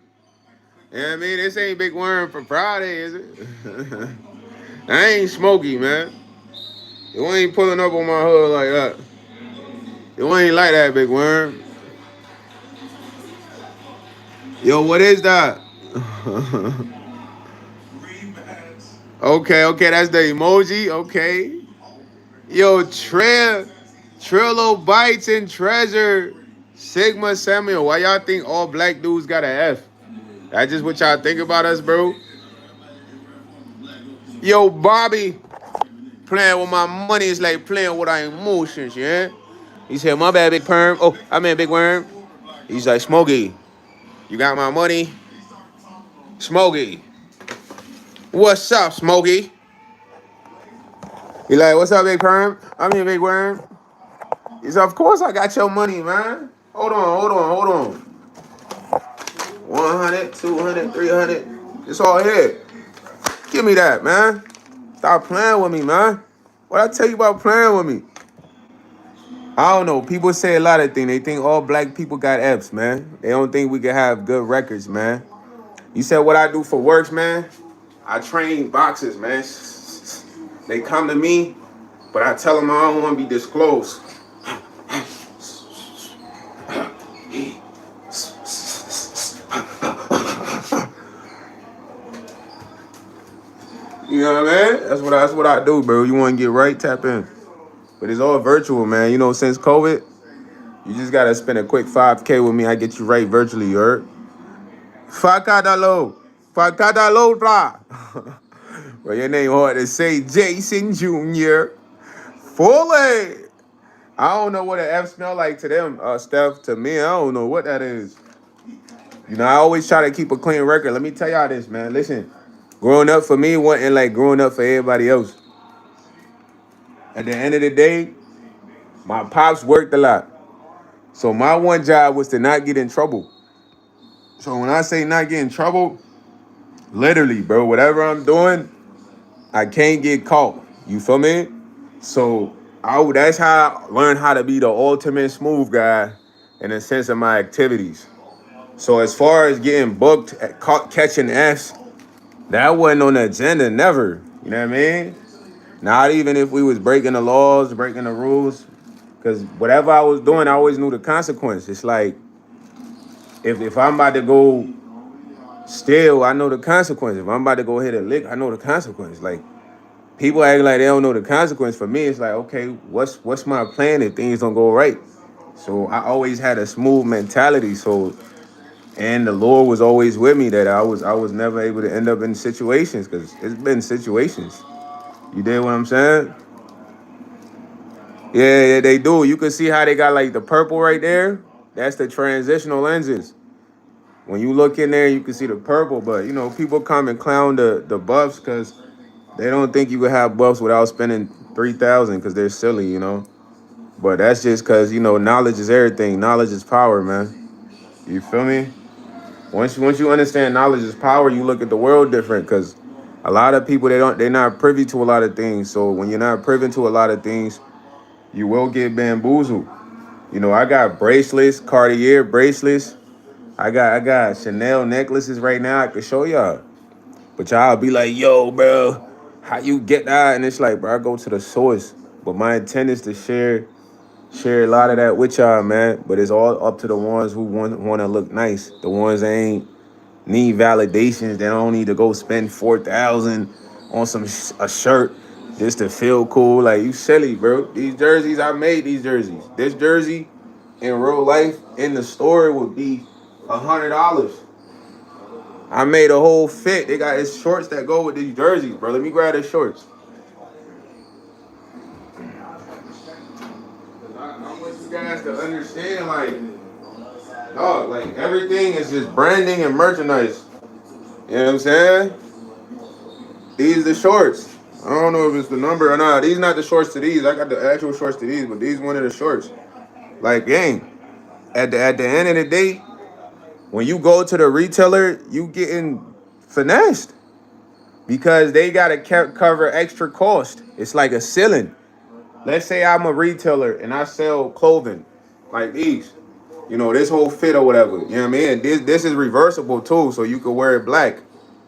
You know what I mean? This ain't Big Worm for Friday, is it? I ain't Smokey, man. You ain't pulling up on my hood like that. You ain't like that, Big Worm. Yo, what is that? Okay, that's the emoji. Okay. Yo, Trillo Bites and Treasure. Sigma Samuel. Why y'all think all black dudes got an F? That's just what y'all think about us, bro? Yo, Bobby. Playing with my money is like playing with our emotions, yeah? He said, my bad, Big Perm. Oh, I mean, Big Worm. He's like, Smokey, you got my money? Smokey. What's up, Smokey? He like, what's up, Big Perm? I mean, Big Worm. He said, of course I got your money, man. Hold on. 100, 200, 300. It's all here. Give me that, man. Stop playing with me, man. What I tell you about playing with me? I don't know. People say a lot of things. They think all black people got F's, man. They don't think we can have good records, man. You said what I do for works, man? I train boxers, man. They come to me, but I tell them I don't want to be disclosed. You know what I mean? That's what I do, bro. You want to get right, tap in. But it's all virtual, man. You know, since COVID, you just gotta spend a quick 5K with me. I get you right virtually, you heard? Facadalo. Facadalo, blah. Well, your name hard to say, Jason Jr. Foley. I don't know what an F smell like to them, Steph. To me, I don't know what that is. You know, I always try to keep a clean record. Let me tell y'all this, man. Listen, growing up for me wasn't like growing up for everybody else. At the end of the day, my pops worked a lot. So my one job was to not get in trouble. So when I say not get in trouble, literally, bro, whatever I'm doing, I can't get caught. You feel me? So that's how I learned how to be the ultimate smooth guy in the sense of my activities. So as far as getting booked, caught catching Fs, that wasn't on the agenda, never. You know what I mean? Not even if we was breaking the laws, breaking the rules. Because whatever I was doing, I always knew the consequence. It's like, if I'm about to go steal, I know the consequence. If I'm about to go hit a lick, I know the consequence. Like, people act like they don't know the consequence. For me, it's like, okay, what's my plan if things don't go right? So I always had a smooth mentality. So, and the Lord was always with me that I was never able to end up in situations, because it's been situations. You did what I'm saying? Yeah, they do. You can see how they got like the purple right there. That's the transitional lenses. When you look in there, you can see the purple. But you know, people come and clown the buffs because they don't think you could have buffs without spending 3,000 because they're silly, you know. But that's just because you know knowledge is everything. Knowledge is power, man. You feel me? Once you understand knowledge is power, you look at the world different. Because a lot of people they're not privy to a lot of things. So when you're not privy to a lot of things, you will get bamboozled. You know, I got bracelets, Cartier bracelets. I got Chanel necklaces right now. I could show y'all. But y'all be like, yo, bro, how you get that? And it's like, bro, I go to the source. But my intent is to share a lot of that with y'all, man. But it's all up to the ones who want to look nice. The ones that ain't need validations. They don't need to go spend 4,000 on a shirt just to feel cool. Like, you silly, bro. These jerseys, I made these jerseys. This jersey in real life in the store would be $100. I made a whole fit. They got his shorts that go with these jerseys, bro. Let me grab the shorts. I want you guys to understand, like, dog, like everything is just branding and merchandise. You know what I'm saying? These are the shorts. I don't know if it's the number or not. These not the shorts to these. I got the actual shorts to these, but these one of the shorts. Like, gang, at the end of the day, when you go to the retailer, you getting finessed because they gotta cover extra cost. It's like a ceiling. Let's say I'm a retailer and I sell clothing like these. You know, this whole fit or whatever. You know what I mean? This is reversible too, so you can wear it black.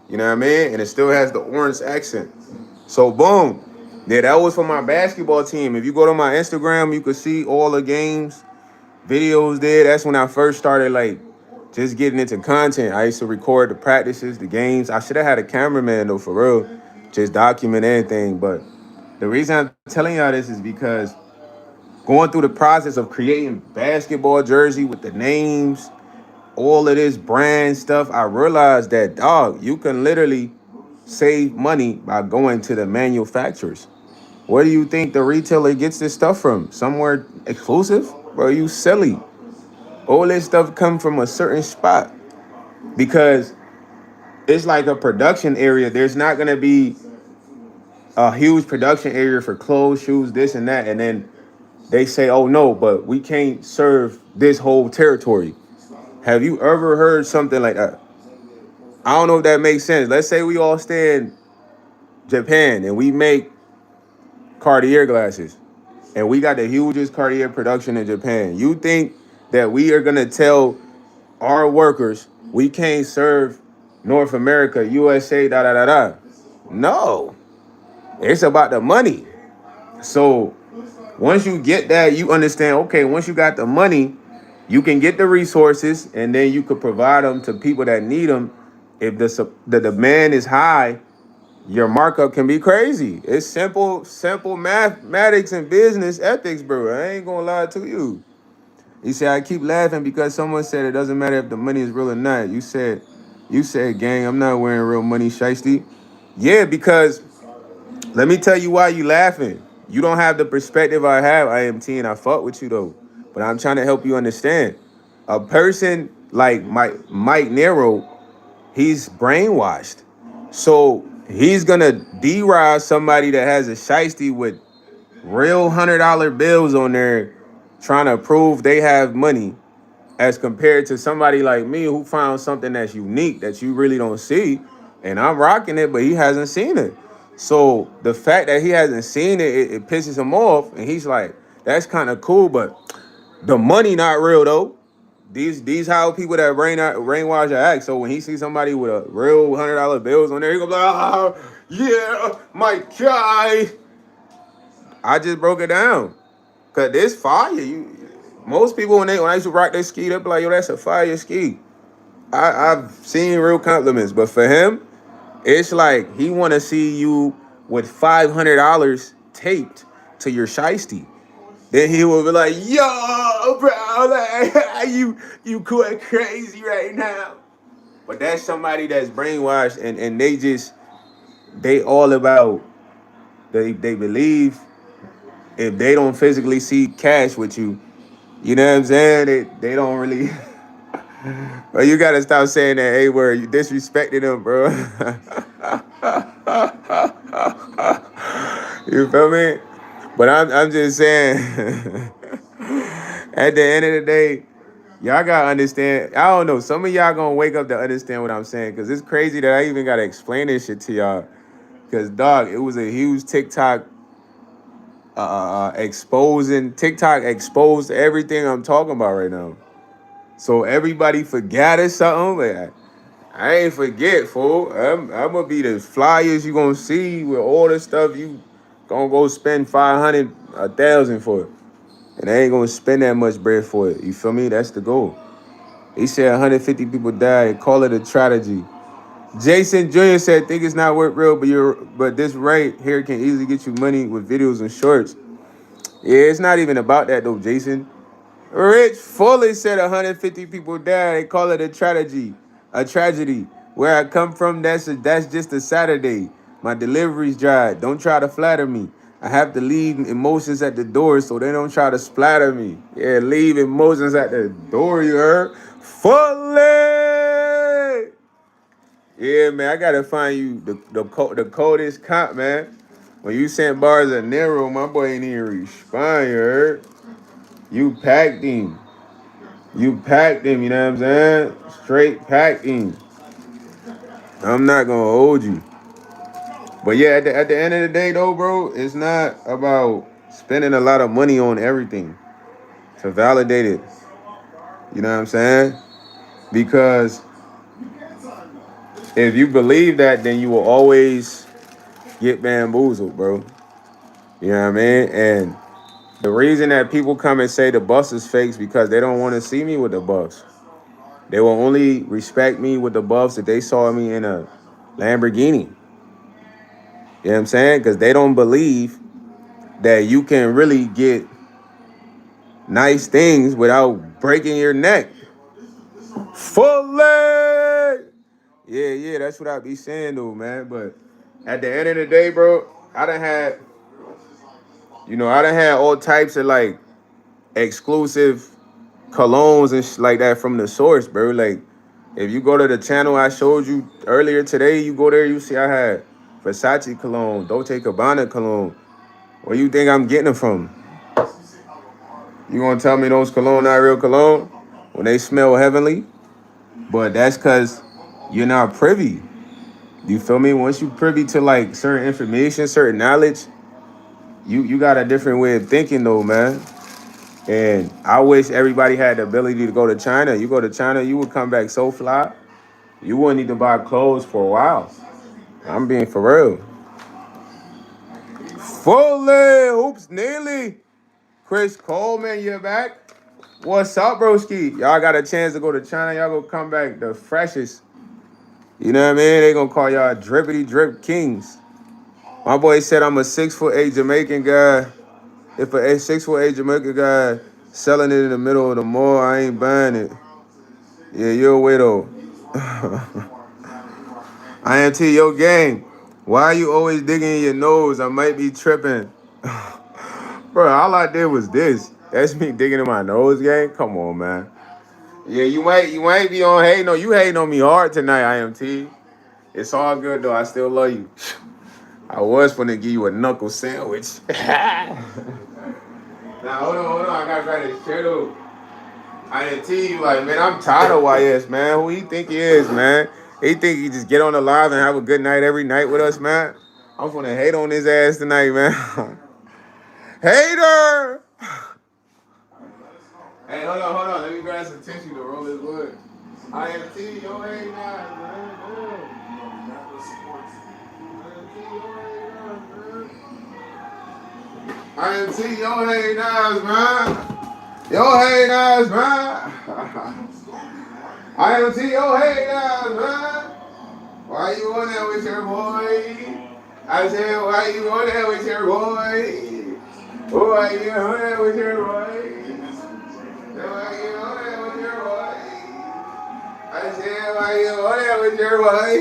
You know what I mean? And it still has the orange accent. So boom. Yeah, that was for my basketball team. If you go to my Instagram, you can see all the games, videos there. That's when I first started like just getting into content. I used to record the practices, the games. I should have had a cameraman though, for real. Just document anything. But the reason I'm telling y'all this is because going through the process of creating basketball jersey with the names, all of this brand stuff, I realized that, dog, you can literally save money by going to the manufacturers. Where do you think the retailer gets this stuff from? Somewhere exclusive? Bro, you silly. All this stuff come from a certain spot because it's like a production area. There's not going to be a huge production area for clothes, shoes, this and that. And then they say, oh no, but we can't serve this whole territory. Have you ever heard something like that? I don't know if that makes sense. Let's say we all stay in Japan and we make Cartier glasses and we got the hugest Cartier production in Japan. You think that we are going to tell our workers we can't serve North America, USA, da da da da? No, it's about the money. So once you get that, you understand, okay, once you got the money, you can get the resources and then you could provide them to people that need them. If the demand is high, your markup can be crazy. It's simple mathematics and business ethics, bro. I ain't gonna lie to you. He said, I keep laughing because someone said it doesn't matter if the money is real or not. You said, gang, I'm not wearing real money, shiesty. Yeah, because let me tell you why you laughing. You don't have the perspective I have, IMT, and I fuck with you though. But I'm trying to help you understand. A person like Mike Nero, he's brainwashed. So he's gonna deride somebody that has a shiesty with real $100 bills on there, trying to prove they have money, as compared to somebody like me who found something that's unique that you really don't see, and I'm rocking it, but he hasn't seen it. So the fact that he hasn't seen it, it pisses him off, and he's like, "That's kind of cool, but the money not real though." These how people that brainwash act. So when he sees somebody with a real $100 bills on there, he gonna be like, "Ah, yeah, my guy." I just broke it down. Cause this fire, most people when I used to rock their ski, they be like, "Yo, that's a fire ski." I've seen real compliments, but for him, it's like he want to see you with $500 taped to your shiesty. Then he will be like, "Yo, bro, like, you going crazy right now." But that's somebody that's brainwashed, and they all about, they believe if they don't physically see cash with you, you know what I'm saying? They don't really. But you gotta stop saying that A word. You disrespecting them, bro. You feel me? But I'm just saying. At the end of the day, y'all gotta understand. I don't know. Some of y'all gonna wake up to understand what I'm saying, because it's crazy that I even gotta explain this shit to y'all. Because dog, it was a huge TikTok exposing. TikTok exposed everything I'm talking about right now. So everybody forgot or something. But I ain't forget, fool. I'm gonna be the flyers you gonna see with all the stuff you gonna go spend 500, 1,000 for it, and I ain't gonna spend that much bread for it. You feel me? That's the goal. He said 150 people died. Call it a tragedy. Jason Jr. said, "Think it's not worth real, but this right here can easily get you money with videos and shorts." Yeah, it's not even about that though, Jason. Rich Foley said 150 people died. They call it a tragedy. A tragedy. Where I come from, that's just a Saturday. My deliveries dried. Don't try to flatter me. I have to leave emotions at the door so they don't try to splatter me. Yeah, leave emotions at the door, you heard? Foley! Yeah, man, I gotta find you the coldest comp, man. When you sent bars at Nero, my boy ain't even respond, you heard? You packed him. You packed him, you know what I'm saying? Straight packed him. I'm not gonna hold you. But yeah, at the end of the day though, bro, it's not about spending a lot of money on everything to validate it. You know what I'm saying? Because if you believe that, then you will always get bamboozled, bro. You know what I mean? And the reason that people come and say the bus is fake is because they don't want to see me with the bus. They will only respect me with the buffs if they saw me in a Lamborghini. You know what I'm saying? Because they don't believe that you can really get nice things without breaking your neck. Fully! Yeah, that's what I be saying though, man. But at the end of the day, bro, I done had all types of like exclusive colognes and like that from the source, bro. Like, if you go to the channel I showed you earlier today, you go there, you see I had Versace cologne, Dolce Gabbana cologne. Where you think I'm getting them from? You gonna tell me those cologne not real cologne when they smell heavenly? But that's cause you're not privy. You feel me? Once you privy to like certain information, certain knowledge, you got a different way of thinking though, man. And I wish everybody had the ability to go to China. You go to China, you would come back so fly. You wouldn't need to buy clothes for a while. I'm being for real. Fully, oops, nearly. Chris Coleman, you're back. What's up, broski? Y'all got a chance to go to China. Y'all go come back the freshest. You know what I mean? They gonna call y'all drippity drip kings. My boy said I'm a 6'8" Jamaican guy. If a 6'8" Jamaican guy selling it in the middle of the mall, I ain't buying it. Yeah, you're a widow. IMT, yo gang. Why are you always digging in your nose? I might be tripping. Bro, all I did was this. That's me digging in my nose, gang. Come on, man. Yeah, you might be on hating. No, you hating on me hard tonight, IMT. It's all good though. I still love you. I was gonna give you a knuckle sandwich. Now hold on. I gotta try this channel. IMT, you like, man, I'm tired of YS, man. Who he think he is, man? He think he just get on the live and have a good night every night with us, man. I'm gonna hate on his ass tonight, man. Hater! Hey, hold on. Let me grab some tissue to roll this wood. IMT, yo, hey, guys, man. IMT, yo, hey, guys, man. Yo, hey, guys, man. IMT, yo, hey, guys, man. Why you on there with your boy? I said, why you on there with your boy? Why you on there with your boy? Why you on there with your boy? I said, why you on there with your boy?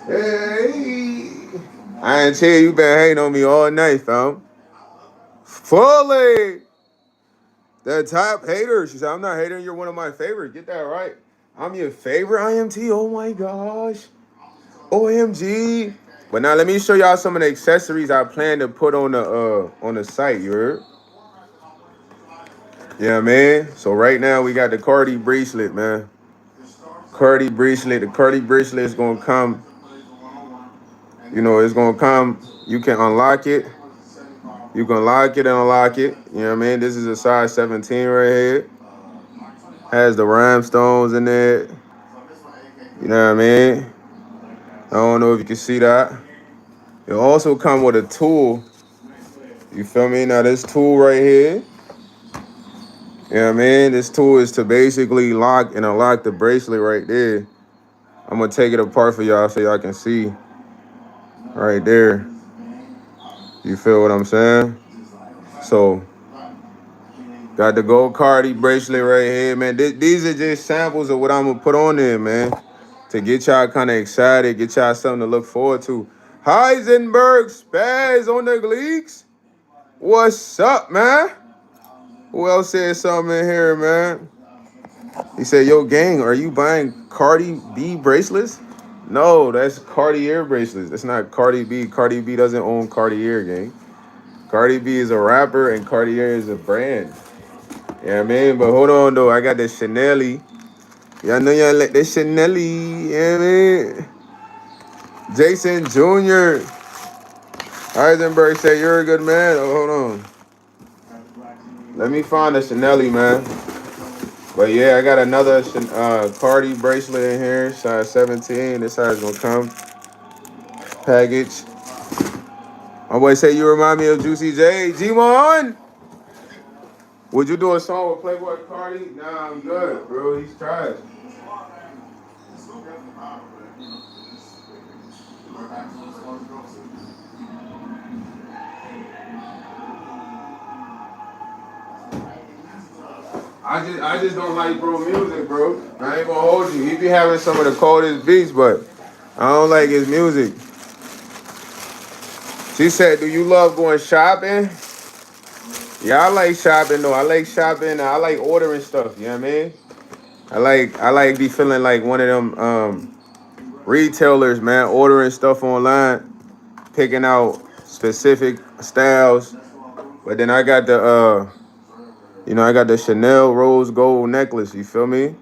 Hey. I ain't tell you been hating on me all night, fam. Fully. The top hater. She said, I'm not hating. You're one of my favorites. Get that right. I'm your favorite, IMT. Oh my gosh. OMG. But now let me show y'all some of the accessories I plan to put on the site, you heard? Yeah, man. So right now we got the Cardi bracelet, man. Cardi bracelet. The Cardi bracelet is gonna come. You know, it's gonna come. You can unlock it. You can lock it and unlock it. You know what I mean? This is a size 17 right here. Has the rhinestones in it. You know what I mean? I don't know if you can see that. It also come with a tool. You feel me? Now this tool right here. You know what I mean? This tool is to basically lock and unlock the bracelet right there. I'm gonna take it apart for y'all so y'all can see right there. You feel what I'm saying? So, got the gold Cardi bracelet right here, man. These are just samples of what I'm gonna put on there, man. To get y'all kind of excited, get y'all something to look forward to. Heisenberg Spaz on the leaks. What's up, man? Who else said something in here, man? He said, yo, gang, are you buying Cardi B bracelets? No, that's Cartier bracelets. That's not Cardi B. Cardi B doesn't own Cartier, gang. Cardi B is a rapper and Cartier is a brand. Yeah, what I mean? But hold on, though. I got the Chanel. Y'all know y'all like the Chanel. Yeah, man. Jason Jr. Heisenberg said, you're a good man. Oh, hold on. Let me find the Chanel, man. But yeah, I got another Cardi bracelet in here, size 17. This size gonna come. Package. My boy say you remind me of Juicy J. G-Mon! Would you do a song with Playboy Cardi? Nah, I'm good, bro. He's trash. I just don't like bro music, bro. I ain't gonna hold you. He be having some of the coldest beats, but I don't like his music. She said, do you love going shopping? Yeah, I like shopping though. I like shopping. I like ordering stuff, you know what I mean? I like be feeling like one of them retailers, man, ordering stuff online, picking out specific styles. But then I got I got the Chanel rose gold necklace, you feel me?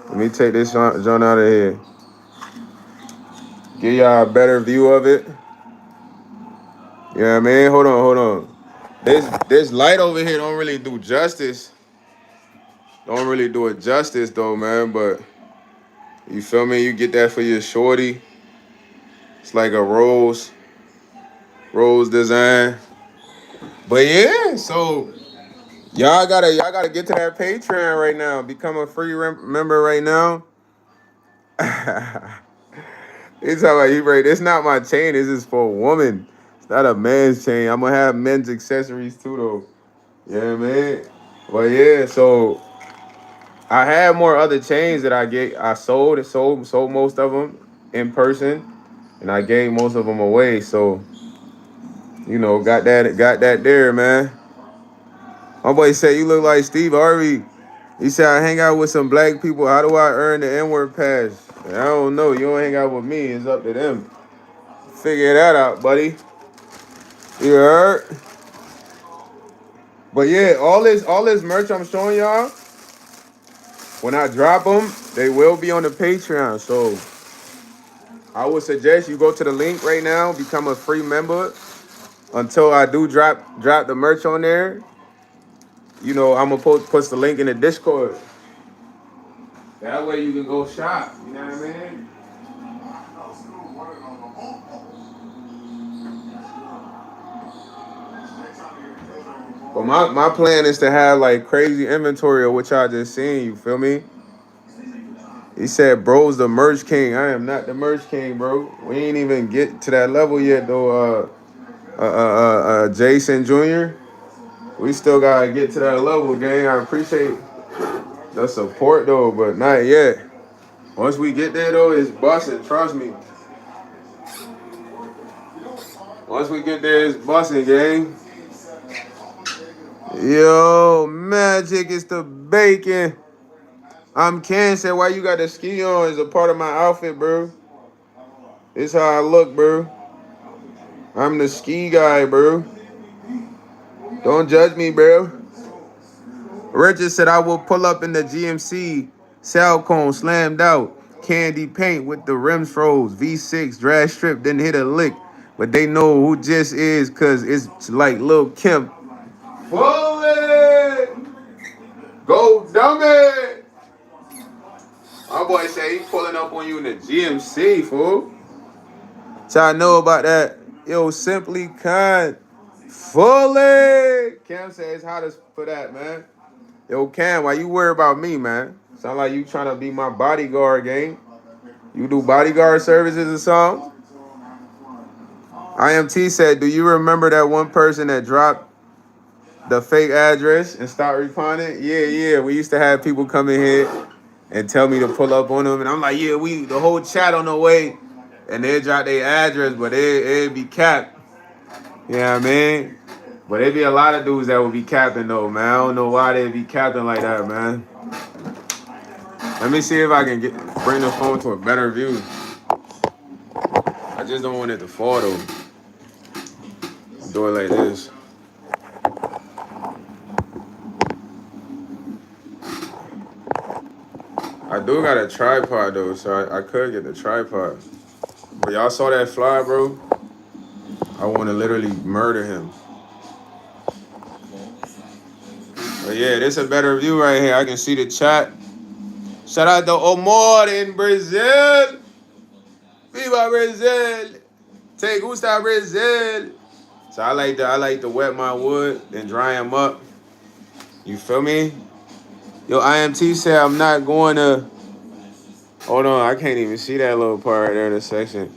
Let me take this joint out of here. Give y'all a better view of it. You know what I mean? Hold on. This light over here don't really do justice. Don't really do it justice though, man. But you feel me? You get that for your shorty. It's like a rose design. But yeah, so y'all gotta get to that Patreon right now. Become a free member right now. He's talking about you right. It's not my chain. This is for a woman. It's not a man's chain. I'm gonna have men's accessories too, though. Yeah, man. But yeah, so I had more other chains that I sold most of them in person, and I gave most of them away. So got that there, man. My boy said you look like Steve Harvey. He said I hang out with some black people. How do I earn the N-word pass? I don't know. You don't hang out with me. It's up to them. Figure that out, buddy. You heard? But yeah, all this merch I'm showing y'all, when I drop them, they will be on the Patreon. So I would suggest you go to the link right now, become a free member until I do drop the merch on there. I'm gonna post the link in the Discord. That way you can go shop. You know what I mean? But my plan is to have like crazy inventory of what y'all just seen. You feel me? He said, "Bro's the merch king." I am not the merch king, bro. We ain't even get to that level yet, though. Jason Jr. We still gotta get to that level, gang. I appreciate the support, though, but not yet. Once we get there, though, it's busting. Trust me. Once we get there, it's busting, gang. Yo, Magic is the bacon. I'm Cancer. Why you got the ski on? Is a part of my outfit, bro. It's how I look, bro. I'm the ski guy, bro. Don't judge me, bro. Richard said I will pull up in the GMC. Cell cone slammed out. Candy paint with the rims froze. V6 drag strip didn't hit a lick. But they know who just is because it's like Lil Kim. Bullet! Go dummy! My boy say he pulling up on you in the GMC, fool. Y'all know about that. Yo, Simply Kind. Fully. Cam says how to for that, man. Yo, Cam, why you worry about me, man? Sound like you trying to be my bodyguard, gang. You do bodyguard services or something? IMT said, do you remember that one person that dropped the fake address and start responding? Yeah. We used to have people come in here and tell me to pull up on them. And I'm like, yeah, the whole chat on the way. And they drop their address, but it'd be capped. You know what I mean? But it'd be a lot of dudes that would be capping, though, man. I don't know why they'd be capping like that, man. Let me see if I can bring the phone to a better view. I just don't want it to fall, though. Do it like this. I do got a tripod, though, so I could get the tripod. But y'all saw that fly, bro? I want to literally murder him. But yeah, this is a better view right here. I can see the chat. Shout out to Omar in Brazil. Viva Brazil. Te gusta Brazil. So I like to wet my wood, then dry them up. You feel me? Yo, IMT said I'm not going to. Hold on, I can't even see that little part right there in the section.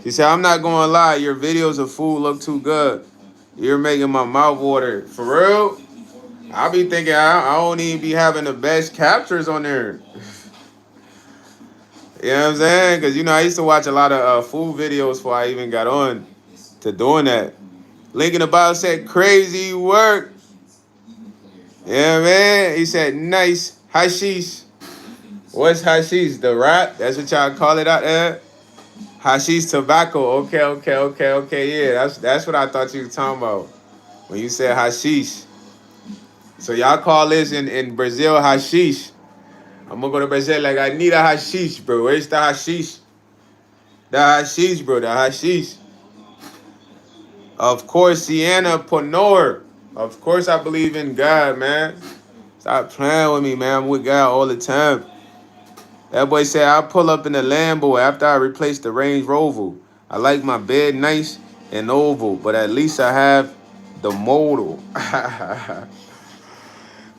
He said, I'm not going to lie. Your videos of food look too good. You're making my mouth water. For real? I be thinking I don't even be having the best captures on there. You know what I'm saying? Because, I used to watch a lot of food videos before I even got on to doing that. Link in the bio said, crazy work. Yeah, man. He said, nice. Hashish. What's hashish? The rap? That's what y'all call it out there? Hashish tobacco. Okay. Yeah, that's what I thought you were talking about when you said hashish. So y'all call this in Brazil hashish. I'm gonna go to Brazil like I need a hashish, bro. Where's the hashish? The hashish, bro. The hashish. Of course, Sienna Ponor. Of course, I believe in God, man. Stop playing with me, man. I'm with God all the time. That boy said, I'll pull up in the Lambo after I replace the Range Rover. I like my bed nice and oval, but at least I have the modal.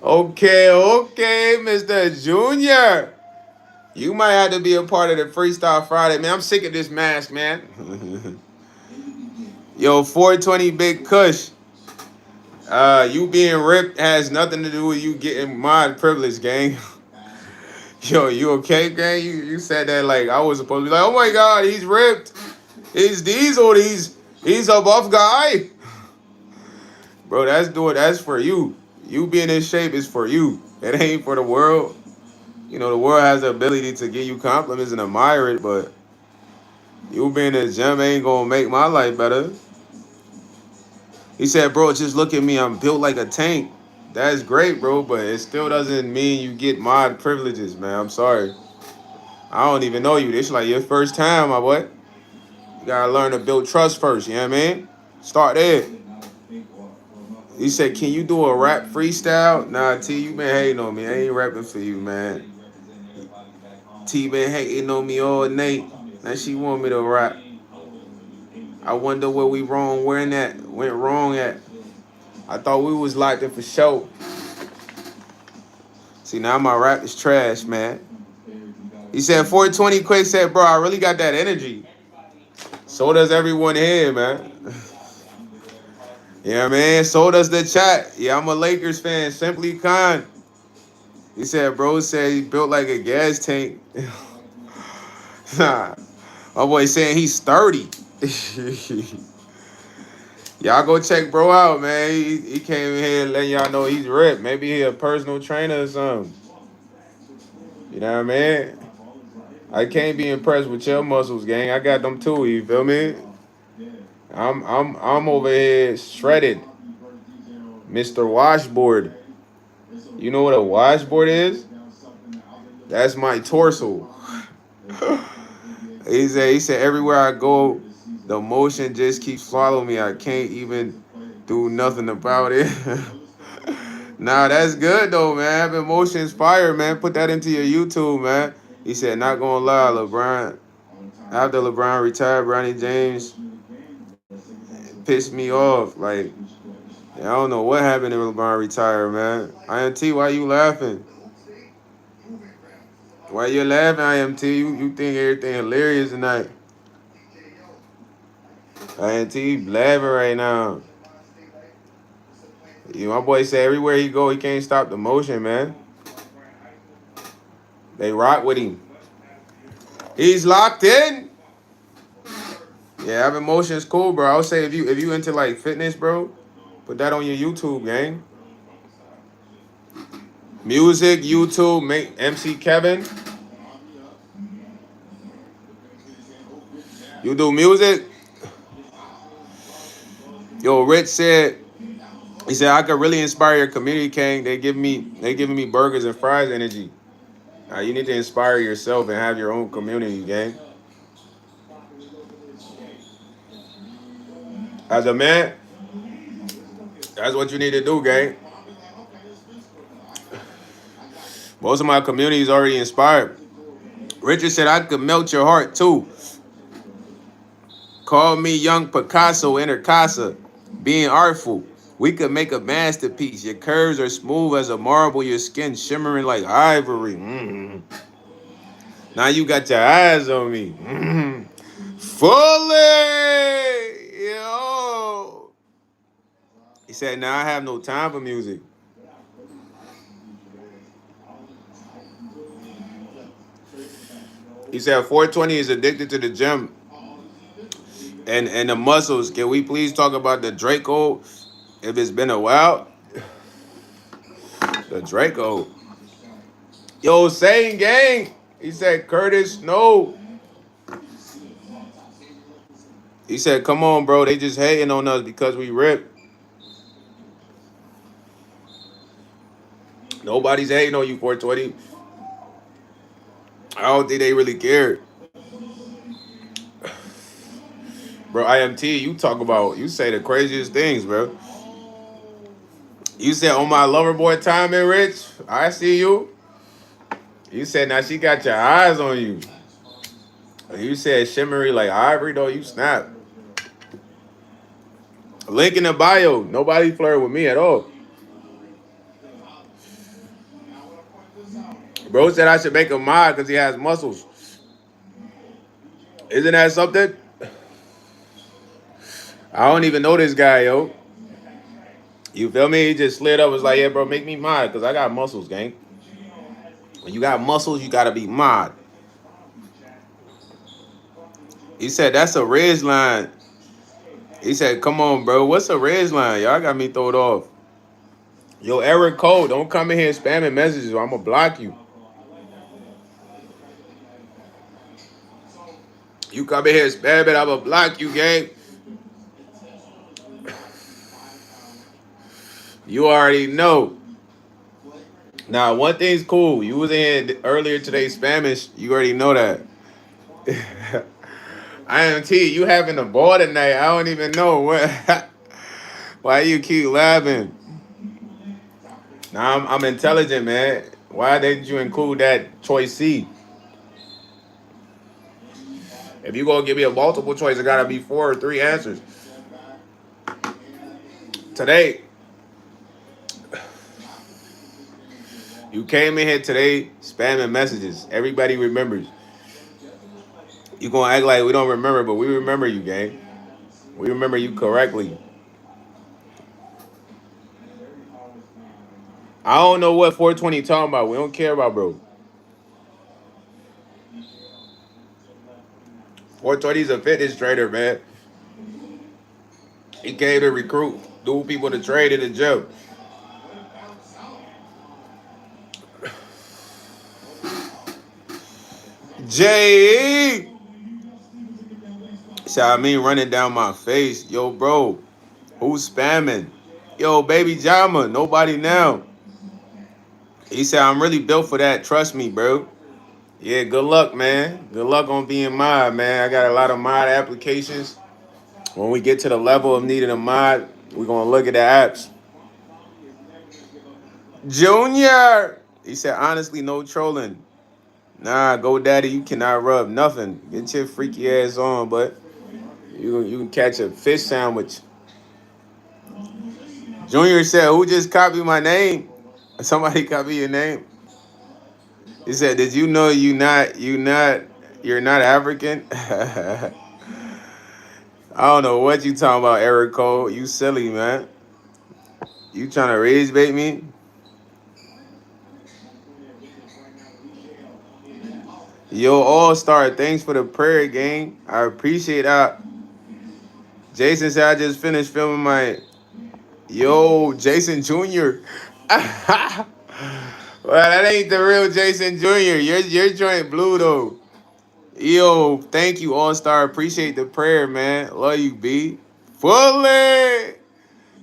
Okay, Mr. Junior. You might have to be a part of the Freestyle Friday, man. I'm sick of this mask, man. Yo, 420 Big Kush. You being ripped has nothing to do with you getting mod privilege, gang. Yo, you okay, gang? You said that like I was supposed to be like, oh my god, he's ripped. He's Diesel. He's a buff guy. Bro, that's for you. You being in shape is for you. It ain't for the world. You know, the world has the ability to give you compliments and admire it, but you being in the gym ain't gonna make my life better. He said, bro, just look at me. I'm built like a tank. That's great, bro, but it still doesn't mean you get mod privileges, man. I'm sorry. I don't even know you. This is like your first time, my boy. You gotta learn to build trust first, you know what I mean? Start there. He said, can you do a rap freestyle? Nah, T, you been hating on me. I ain't rapping for you, man. T been hating on me all night. Now she want me to rap. I wonder where we went wrong at. I thought we was locked in for show. See, now my rap is trash, man. He said 420 Quick said, bro, I really got that energy. So does everyone here, man. Yeah, man. So does the chat. Yeah, I'm a Lakers fan. Simply Khan. He said, bro said he built like a gas tank. Nah. My boy saying he's 30. Y'all go check bro out, man. He came in here and letting y'all know he's ripped. Maybe he a personal trainer or something. You know what I mean? I can't be impressed with your muscles, gang. I got them too. You feel me? I'm over here shredded, Mr. Washboard. You know what a washboard is? That's my torso. He said everywhere I go, the motion just keeps following me. I can't even do nothing about it. Nah, that's good though, man. Having motion inspired, man. Put that into your YouTube, man. He said, not gonna lie, LeBron. After LeBron retired, Bronny James pissed me off. Like, I don't know what happened to LeBron retired, man. IMT, why you laughing? Why you laughing, IMT? You think everything hilarious tonight? IMT laughing right now. My boy said everywhere he go, he can't stop the motion, man. They rock with him. He's locked in. Yeah, having motion is cool, bro. I would say if you into like fitness, bro, put that on your YouTube, gang. Music, YouTube, make MC Kevin. You do music? Yo, Rich said, he said I could really inspire your community, King. They giving me burgers and fries energy. You need to inspire yourself and have your own community, gang. As a man, that's what you need to do, gang. Most of my community is already inspired. Richard said I could melt your heart too. Call me young Picasso in her casa, being artful. We could make a masterpiece. Your curves are smooth as a marble, your skin shimmering like ivory. Now you got your eyes on me. Fully! Yo! He said, now I have no time for music. He said 420 is addicted to the gym and the muscles. Can we please talk about the Draco? If it's been a while. The Draco. Yo, saying gang. He said Curtis, no. He said, come on, bro. They just hating on us because we rip. Nobody's hating on you, 420. I don't think they really care. Bro, IMT, you say the craziest things, bro. You said, on my lover boy timing, Rich. I see you. You said, now she got your eyes on you. You said shimmery like ivory, though. You snap. Link in the bio. Nobody flirt with me at all. Bro said I should make him mod because he has muscles. Isn't that something? I don't even know this guy, yo. You feel me? He just slid up, was like, yeah, bro, make me mod because I got muscles, gang. When you got muscles, you gotta be mod. He said that's a Reds line. He said, come on, bro. What's a Reds line? Y'all got me thrown off. Yo, Eric Cole, don't come in here spamming messages or I'm gonna block you. You come in here spamming, I'm gonna block you, gang. You already know. Now, one thing's cool. You was in here earlier today spamming. You already know that. IMT, you having a ball tonight. I don't even know what. Why you keep laughing? Nah, I'm intelligent, man. Why did you include that choice C? If you gonna give me a multiple choice, it gotta be 4 or 3 answers. Today, you came in here today spamming messages. Everybody remembers. You gonna act like we don't remember, but we remember you, gang. We remember you correctly. I don't know what 420 talking about. We don't care about, bro. 420's a fitness trader, man. He came to recruit, do people to trade in the gym. J.E. So I mean running down my face. Yo, bro, who's spamming? Yo, baby Jama, nobody now. He said, I'm really built for that. Trust me, bro. Yeah, good luck, man. Good luck on being mod, man. I got a lot of mod applications. When we get to the level of needing a mod, we're going to look at the apps. Junior! He said, honestly, no trolling. Nah, GoDaddy, you cannot rub nothing. Get your freaky ass on, but you can catch a fish sandwich. Junior said, who just copied my name? Somebody copy your name. He said, did you know you're not African? I don't know what you talking about, Eric Cole. You silly, man. You trying to rage bait me? Yo, All-Star, thanks for the prayer, gang. I appreciate that. Jason said I just finished filming my... Yo, Jason Jr. Well, that ain't the real Jason Jr. Your joint blue, though. Yo, thank you, All-Star. Appreciate the prayer, man. Love you, B. Fully.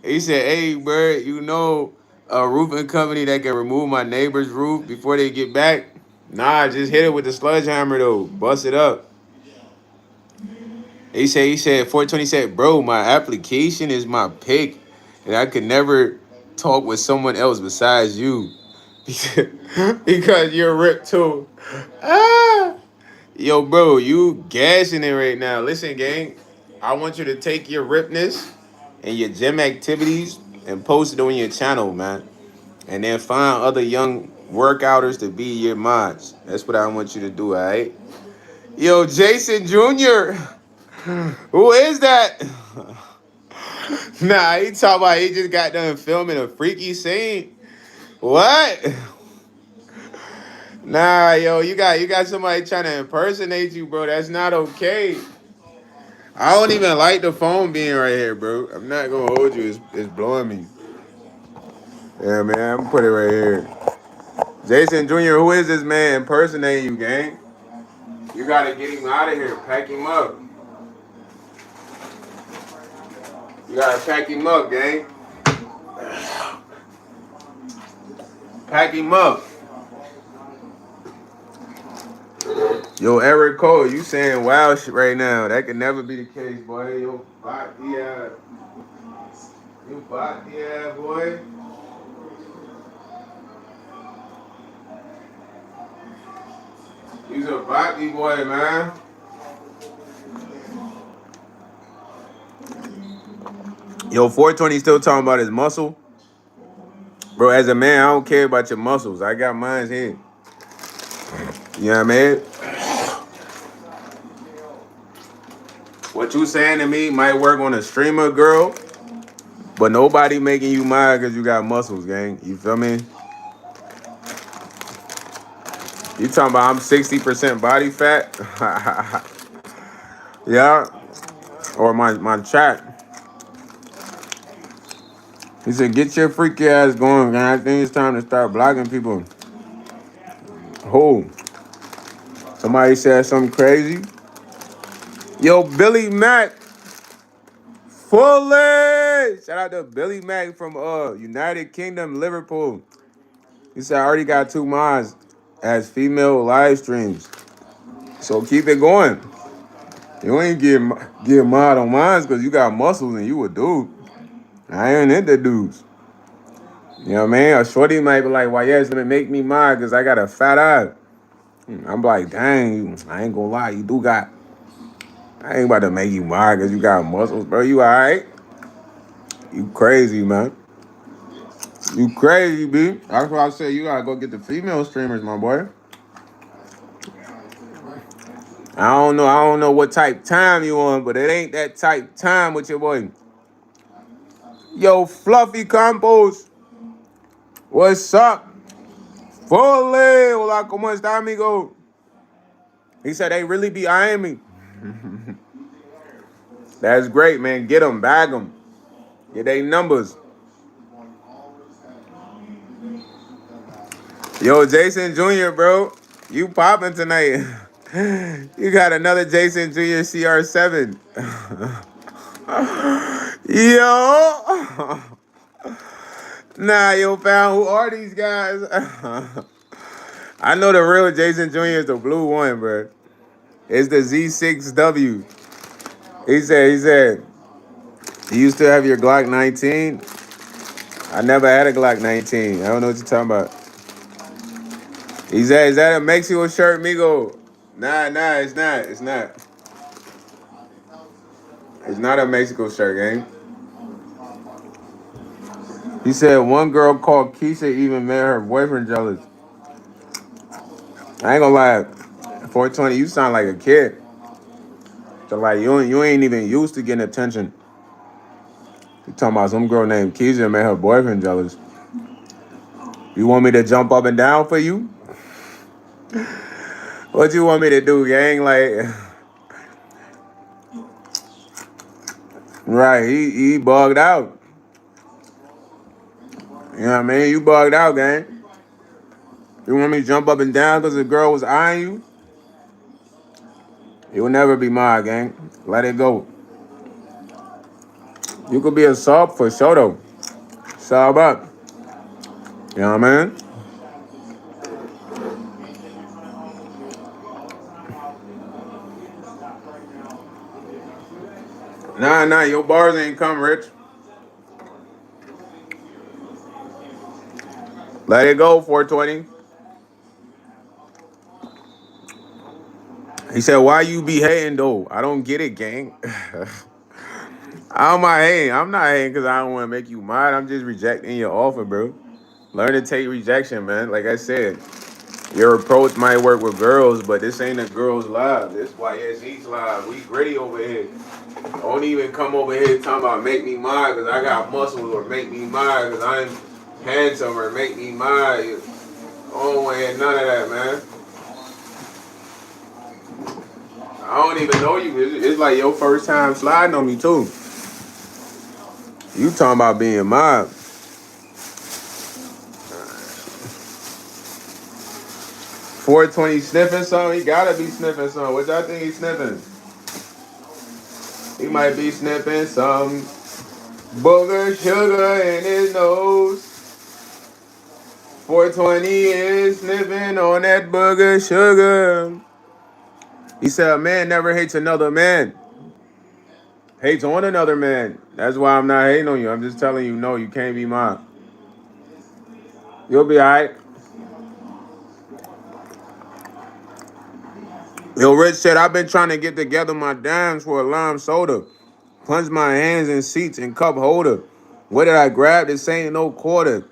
He said, hey, bro, you know a roofing company that can remove my neighbor's roof before they get back? Nah, just hit it with the sledgehammer, though. Bust it up. He said, 420 said, bro, my application is my pick, and I could never talk with someone else besides you. Because you're ripped, too. Ah! Yo, bro, you gassing it right now. Listen, gang, I want you to take your ripness and your gym activities and post it on your channel, man. And then find other young workouters to be your mods. That's what I want you to do, all right? Yo, Jason Jr., who is that? Nah, he talking about he just got done filming a freaky scene. What? Nah, yo, you got somebody trying to impersonate you, bro. That's not okay. I don't even like the phone being right here, bro. I'm not gonna hold you. It's blowing me. Yeah, man, I'm gonna put it right here. Jason Jr., who is this man impersonating you, gang? You gotta get him out of here. Pack him up. You gotta pack him up, gang. Pack him up. Yo, Eric Cole, you saying wild shit right now. That could never be the case, boy. Yo, bot the You bot the boy. He's a body boy, man. Yo, 420 still talking about his muscle. Bro, as a man, I don't care about your muscles. I got mine here. You know what I mean? What you saying to me might work on a streamer girl, but nobody making you mad because you got muscles, gang. You feel me? You talking about I'm 60% body fat? Yeah. Or my chat. He said, get your freaky ass going, man. I think it's time to start blocking people. Who? Somebody said something crazy? Yo, Billy Mack. Fully! Shout out to Billy Mack from United Kingdom, Liverpool. He said, I already got 2 mods as female live streams. So keep it going. You ain't get mod on mine because you got muscles and you a dude. I ain't into dudes. You know what I mean? A shorty might be like, why, yes, let me make me mod because I got a fat eye. I'm like, dang, I ain't gonna lie, you do got. I ain't about to make you mod because you got muscles, bro. You all right? You crazy, man. You crazy, B. That's why I said you gotta go get the female streamers, my boy. I don't know what type time you on, but it ain't that type time with your boy. Yo, Fluffy Campos. What's up? Fully. Hola, ¿cómo está, amigo? He said they really be eyeing me. That's great, man. Get them, bag them. Get they numbers. Yo, Jason Jr., bro. You popping tonight. You got another Jason Jr. CR7. Yo. Nah, yo, fam, who are these guys? I know the real Jason Jr. is the blue one, bro. It's the Z6W. He said, do you still have your Glock 19? I never had a Glock 19. I don't know what you're talking about. He said, is that a Mexico shirt, Migo? Nah, it's not. It's not. It's not a Mexico shirt, gang. He said one girl called Keisha even made her boyfriend jealous. I ain't gonna lie. 420, you sound like a kid. So like you ain't even used to getting attention. You talking about some girl named Keisha made her boyfriend jealous. You want me to jump up and down for you? What you want me to do, gang? Like, right? He bugged out. You know what I mean? You bugged out, gang. You want me to jump up and down because the girl was eyeing you? It will never be mine, gang. Let it go. You could be a sub for sure, though. Sub up. You know what I mean? Nah, your bars ain't come, Rich. Let it go, 420. He said, why you be hating, though? I don't get it, gang. I'm not hating. I'm not hating because I don't want to make you mad. I'm just rejecting your offer, bro. Learn to take rejection, man. Like I said, your approach might work with girls, but this ain't a girls' live. This YsEats live. We gritty over here. Don't even come over here talking about make me mad because I got muscles or make me mad because I'm handsome or make me mad. I don't want to hear none of that, man. I don't even know you. It's like your first time sliding on me, too. You talking about being mad. 420 sniffing something? He gotta be sniffing something. What y'all think he's sniffing? He might be sniffing some booger sugar in his nose. 420 is sniffing on that booger sugar. He said a man never hates another man. Hates on another man. That's why I'm not hating on you. I'm just telling you, no, you can't be mine. You'll be alright. Yo, Rich said, I've been trying to get together my dimes for a lime soda. Punch my hands in seats and cup holder. What did I grab? This ain't no quarter.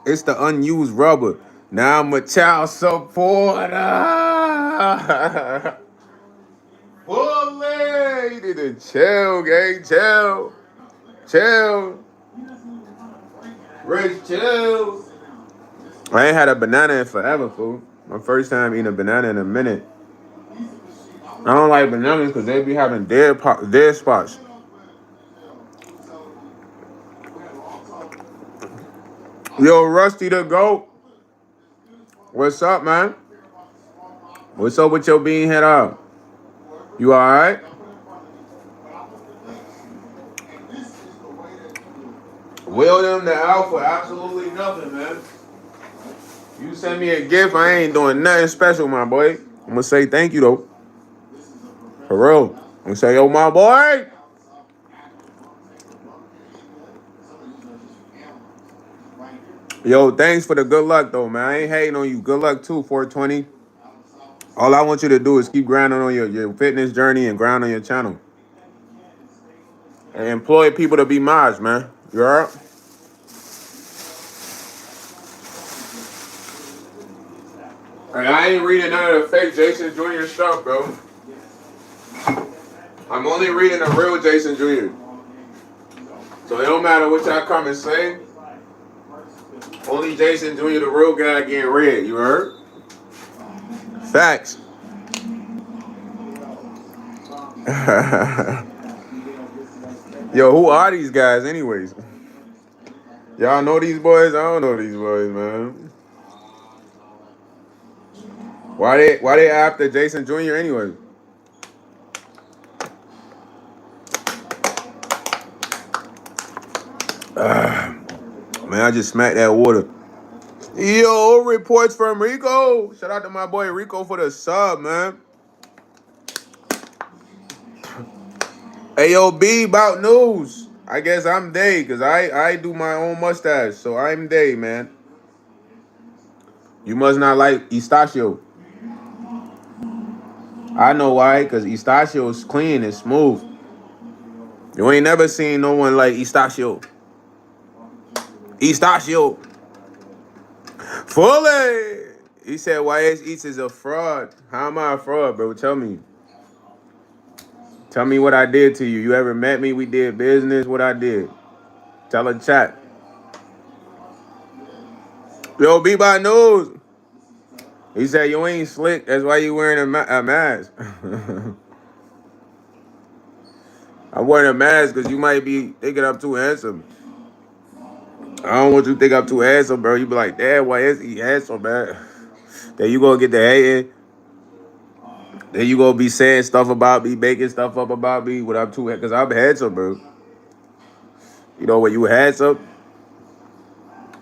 It's the unused rubber. Now I'm a child supporter. Bully, you need to chill, gang, chill. Chill. Rich, chill. I ain't had a banana in forever, fool. My first time eating a banana in a minute. I don't like bananas because they be having dead spots. Yo, Rusty the GOAT. What's up, man? What's up with your bean head up? You alright? William the Alpha, absolutely nothing, man. You send me a gift, I ain't doing nothing special, my boy. I'm gonna say thank you, though. For real. I'm gonna say, yo, my boy. Yo, thanks for the good luck, though, man. I ain't hating on you. Good luck, too, 420. All I want you to do is keep grinding on your fitness journey and grind on your channel. And employ people to be mods, man. You heard? And I ain't reading none of the fake Jason Jr. stuff, bro. I'm only reading the real Jason Jr. So it don't matter what y'all come and say. Only Jason Jr., the real guy, getting read. You heard? Facts. Yo, who are these guys anyways? Y'all know these boys? I don't know these boys, man. Why they after Jason Jr. anyway? Man, I just smacked that water. Yo, reports from Rico. Shout out to my boy Rico for the sub, man. Hey, yo, B, about news. I guess I'm Day, because I do my own mustache, so I'm Day, man. You must not like Pistachio. I know why, because Pistachio is clean and smooth. You ain't never seen no one like Pistachio. Pistachio. Fully. He said YsEats is a fraud. How am I a fraud, bro? Tell me. Tell me what I did to you. You ever met me? We did business. What I did. Tell a chat. Yo, be by news. He said you ain't slick. That's why you wearing a mask. I'm wearing a mask because you might be thinking I'm too handsome. I don't want you to think I'm too handsome, bro. You be like, damn, why is he handsome, man? Then you gonna get the hating. Then you gonna be saying stuff about me, making stuff up about me when I'm too, because I'm handsome, bro. You know, when you handsome,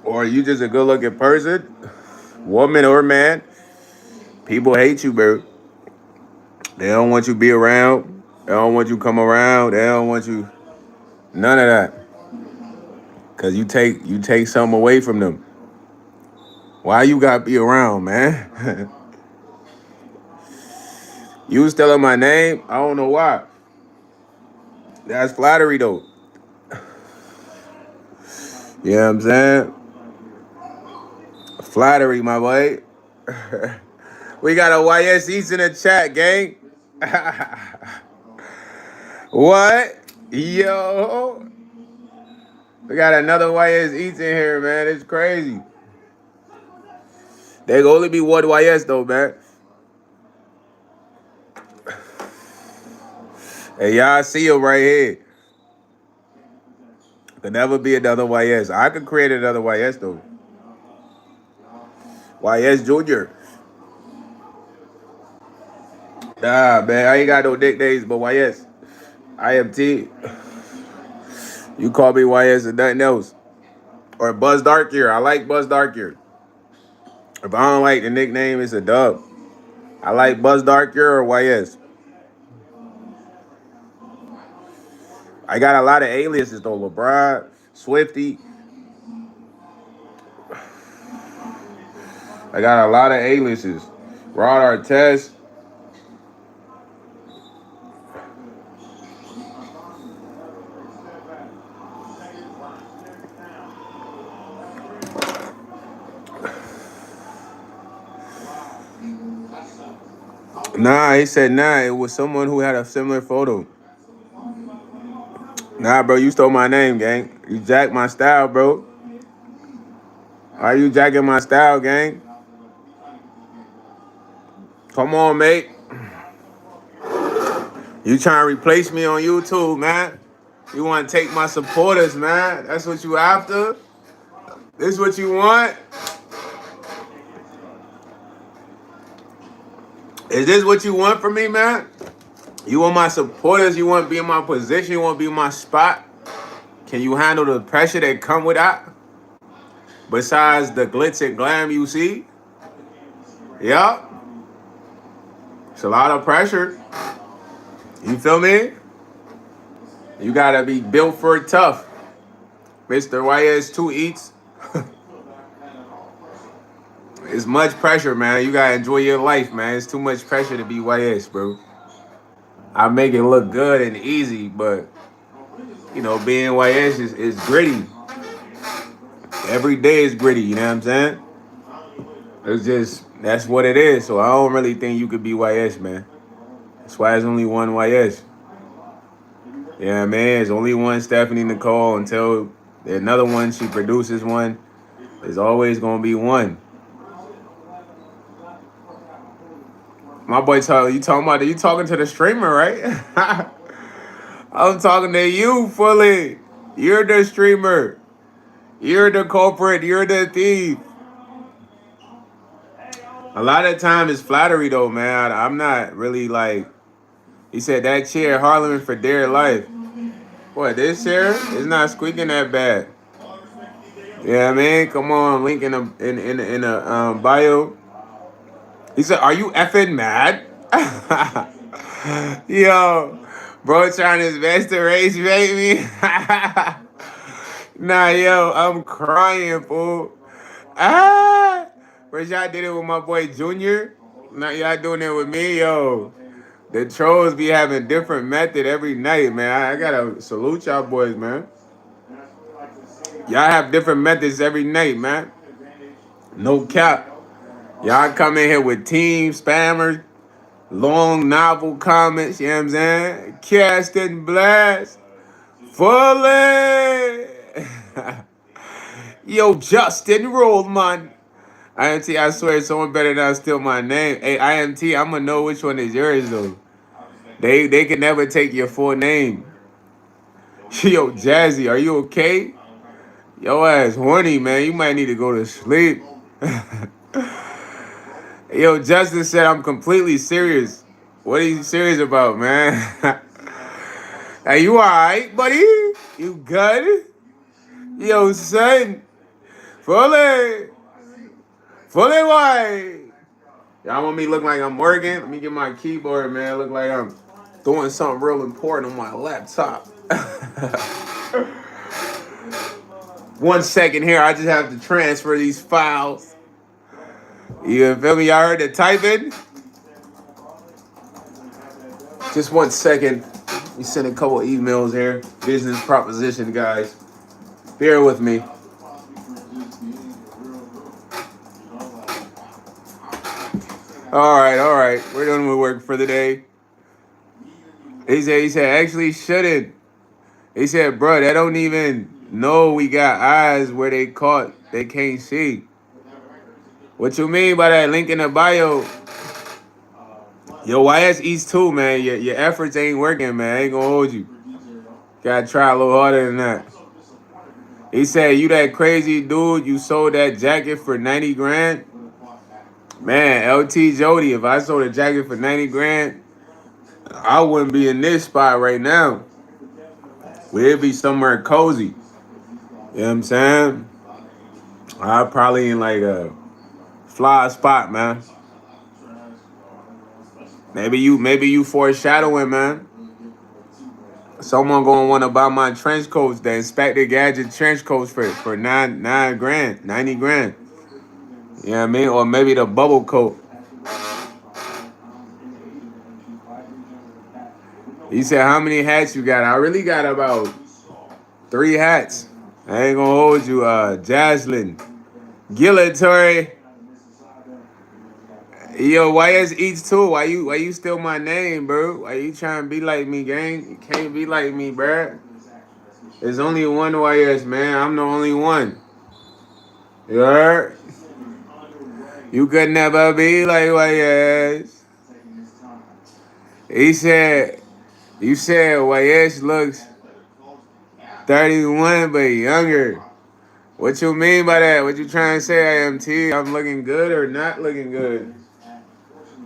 or you just a good looking person, woman or man, people hate you, bro. They don't want you to be around. They don't want you to come around. They don't want you, none of that. Cause you take something away from them. Why you gotta be around, man? You was telling my name. I don't know why. That's flattery though. You know what I'm saying? Flattery, my boy. We got a YsEats in the chat, gang. What? Yo. We got another YsEats in here, man. It's crazy. There can only be one YS though, man. Hey, y'all see him right here. Could never be another YS. I could create another YS though. YS Junior. Nah, man, I ain't got no nicknames but YS. IMT. You call me YS and nothing else. Or Buzz Darkier. I like Buzz Darkier. If I don't like the nickname, it's a dub. I like Buzz Darkier or YS. I got a lot of aliases though. LeBron, Swifty. I got a lot of aliases. Rod Artest. Nah, he said nah. It was someone who had a similar photo. Nah, bro, you stole my name, gang. You jacked my style, bro. Are you jacking my style, gang? Come on, mate. You trying to replace me on YouTube, man? You want to take my supporters, man? That's what you after? This what you want? Is this what you want from me, man? You want my supporters? You want to be in my position? You want to be in my spot? Can you handle the pressure that come with that? Besides the glitz and glam you see? Yup. It's a lot of pressure. You feel me? You gotta be built for it tough. Mr. YsEats. It's much pressure, man. You gotta enjoy your life, man. It's too much pressure to be YS, bro. I make it look good and easy, but you know, being YS is gritty. Every day is gritty, you know what I'm saying? It's just that's what it is. So I don't really think you could be YS, man. That's why there's only one YS. Yeah, man. There's only one Stephanie Nicole until another one she produces one. There's always gonna be one. My boy you talking to the streamer, right? I'm talking to you fully. You're the streamer. You're the culprit. You're the thief. A lot of time is flattery though, man. I'm not really like he said that chair Harlem for dear life. What, this chair? It's not squeaking that bad. Yeah, man. Come on, link in the bio. He said, "Are you effing mad?" Yo, bro, trying his best to race bait me. Nah, yo, I'm crying, fool. Ah, first y'all did it with my boy Junior. Now y'all doing it with me, yo. The trolls be having different method every night, man. I gotta salute y'all boys, man. Y'all have different methods every night, man. No cap. Y'all come in here with team spammers, long novel comments, you know what I'm saying? Cast and blast. Fully. Yo, Justin Rollman. IMT, I swear someone better not steal my name. Hey, IMT, I'm gonna know which one is yours though. They can never take your full name. Yo, Jazzy, are you okay? Yo ass horny, man. You might need to go to sleep. Yo, Justin said I'm completely serious. What are you serious about, man? Hey, you alright, buddy? You good? Yo, son. Fully. Fully white. Y'all want me to look like I'm working? Let me get my keyboard, man. Look like I'm doing something real important on my laptop. 1 second here. I just have to transfer these files. You feel me? Y'all heard the typing? Just 1 second. We sent a couple emails here. Business proposition, guys. Bear with me. All right. We're done with work for the day. He said, actually shouldn't. He said, bro, they don't even know we got eyes where they caught. They can't see. What you mean by that link in the bio? Yo, YsEats too, man. Your efforts ain't working, man. I ain't gonna hold you. Gotta try a little harder than that. He said, you that crazy dude, you sold that jacket for 90 grand? Man, LT Jody, if I sold a jacket for 90 grand, I wouldn't be in this spot right now. We'd be somewhere cozy. You know what I'm saying? I'd probably in like a fly spot, man. Maybe you foreshadowing, man. Someone gonna want to buy my trench coats, the Inspector Gadget trench coats for nine grand, 90 grand. You know what I mean? Or maybe the bubble coat. He said, how many hats you got? I really got about 3 hats. I ain't gonna hold you, Jaslyn. Gillatory. Yo, YsEats too. Why you steal my name, bro? Why you trying to be like me, gang? You can't be like me, bro. There's only one YS, man. I'm the only one. You heard? You could never be like YS. He said, you said YS looks 31 but younger. What you mean by that? What you trying to say, IMT? I'm looking good or not looking good?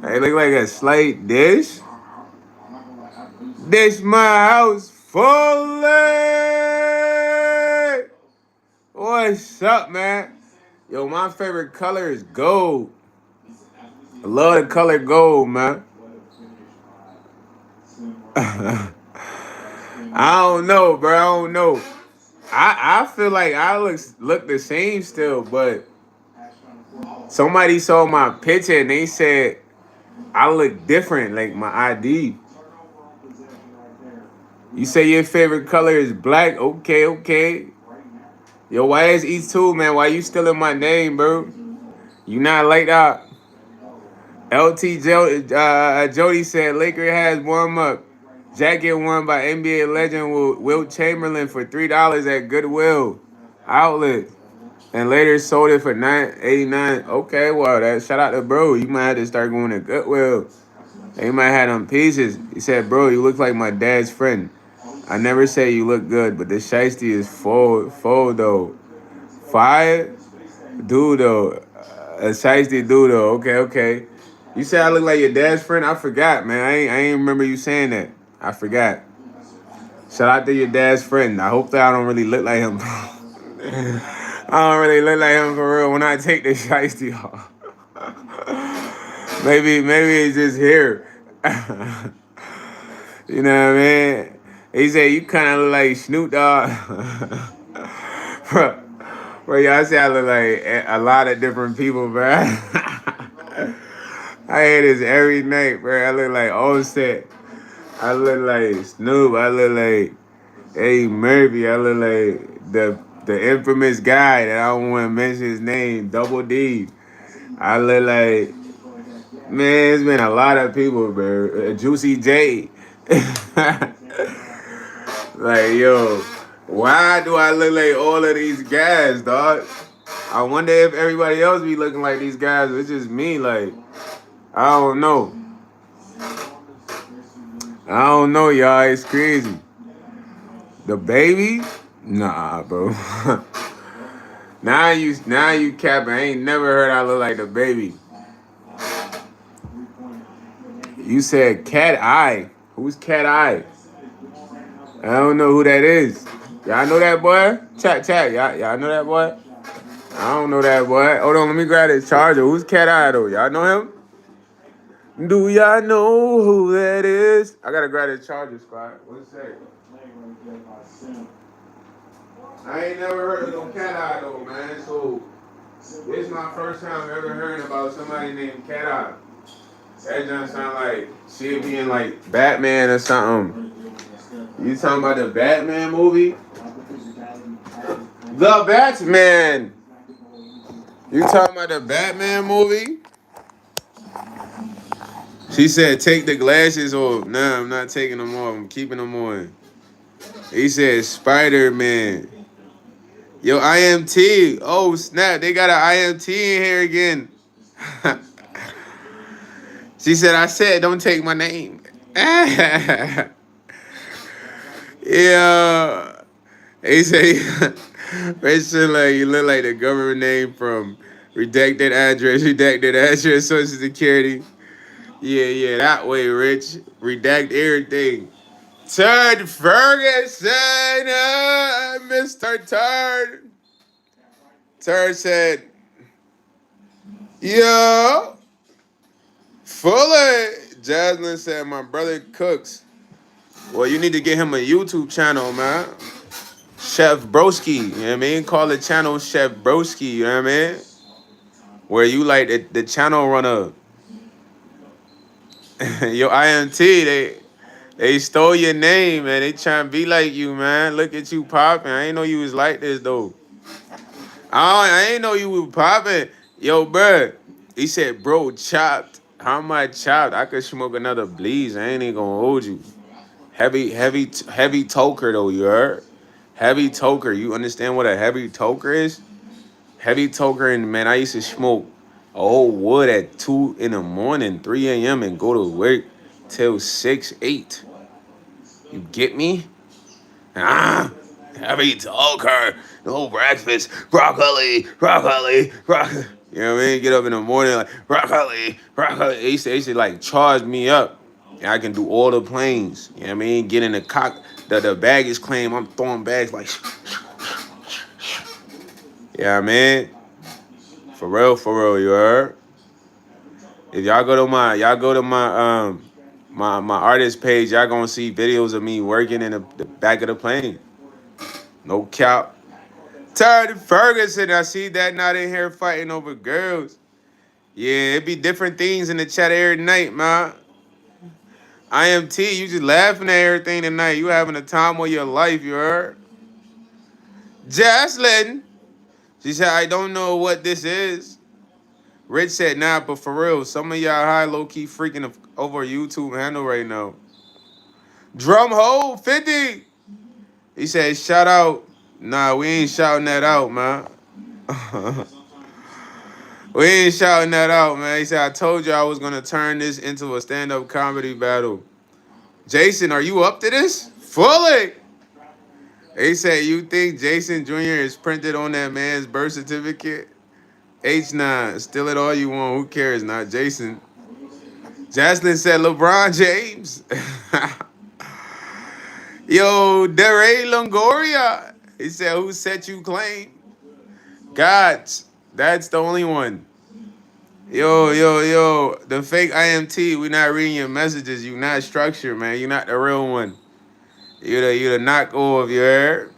I look like a slight dish. Dish my house fully. What's up, man? Yo, my favorite color is gold. I love the color gold, man. I don't know, bro. I don't know. I feel like I look the same still, but somebody saw my picture and they said I look different, like my ID. You say your favorite color is black? Okay, okay. Yo, why is E2, man? Why you still in my name, bro? You not like that? Jody said Laker has warm up jacket worn by NBA legend Wilt Chamberlain for $3 at Goodwill outlet, and later sold it for $9.89. Okay, well, that shout out to bro. You might have to start going to Goodwill. They might have them pieces. He said, bro, you look like my dad's friend. I never say you look good, but this shiesty is full though. Fire? Dude though. A shiesty dude though. Okay, okay. You said I look like your dad's friend? I forgot, man. I ain't remember you saying that. I forgot. Shout out to your dad's friend. I hope that I don't really look like him. I don't really look like him for real when I take the shiesty off. maybe it's just here. You know what I mean? He said you kind of look like Snoop Dogg. Bro, y'all say I look like a lot of different people, bro. I hear this every night, bro. I look like Offset. I look like Snoop. I look like Eddie Murphy. I look like the infamous guy that I don't want to mention his name, Double D. I look like, man, it's been a lot of people, bro. Juicy J. Like, yo, why do I look like all of these guys, dog? I wonder if everybody else be looking like these guys. It's just me, like, I don't know. I don't know, y'all. It's crazy. The baby? Nah, bro. now you capping. I ain't never heard I look like the baby. You said Cat Eye. Who's Cat Eye? I don't know who that is. Y'all know that boy? Chat. Y'all know that boy? I don't know that boy. Hold on, let me grab his charger. Who's Cat Eye though? Y'all know him? Do y'all know who that is? I gotta grab his charger, squad. One sec. I ain't never heard of no Cat Eye though, man. So this is my first time ever hearing about somebody named Cat Eye. That just sound like she being like Batman or something. You talking about the Batman movie? The Batman. You talking about the Batman movie? She said, take the glasses off. Nah, I'm not taking them off. I'm keeping them on. He said, Spider-Man. Yo, IMT. Oh, snap. They got an IMT in here again. She said, I said, don't take my name. Yeah. He said, Rachel, like, you look like the government name from redacted address, social security. Yeah, that way, Rich. Redact everything. Turd Ferguson, Mr. Turd. Turd said, yo, fully. Jasmine said, my brother cooks. Well, you need to get him a YouTube channel, man. Chef Broski, you know what I mean? Call the channel Chef Broski, you know what I mean? Where you like the channel runner. Yo, IMT, they stole your name, man. They trying to be like you, man. Look at you popping. I ain't know you was like this, though. I ain't know you was popping. Yo, bruh. He said, bro, chopped. How am I chopped? I could smoke another bleeze. I ain't even gonna hold you. Heavy toker though, you heard? Heavy toker. You understand what a heavy toker is? Heavy toker, and man, I used to smoke a whole wood at 2 in the morning, 3 a.m. and go to work till 6, 8. You get me? Ah, heavy talker. No breakfast. Broccoli. You know what I mean? Get up in the morning like broccoli. They used to like charge me up. And I can do all the planes. You know what I mean? Get in the baggage claim. I'm throwing bags like yeah, man. For real, you heard? If y'all go to my artist page, y'all gonna see videos of me working in the back of the plane. No cap. Tired Ferguson, I see that not in here fighting over girls. Yeah, it be different things in the chat every night, man. IMT, you just laughing at everything tonight. You having the time of your life, you heard? Jaslyn, she said, I don't know what this is. Rich said, nah, but for real, some of y'all high low-key freaking over YouTube handle right now. Drumhole 50. He said, shout out. Nah, we ain't shouting that out, man. We ain't shouting that out, man. He said, I told you I was going to turn this into a stand-up comedy battle. Jason, are you up to this? Fully. He said, you think Jason Jr. is printed on that man's birth certificate? H9, steal it all you want. Who cares? Not Jason. Jaslyn said, LeBron James. Yo, DeRay Longoria. He said, who set you claim? God, that's the only one. Yo. The fake IMT, we not reading your messages. You not structured, man. You not the real one. You the knockoff, you heard?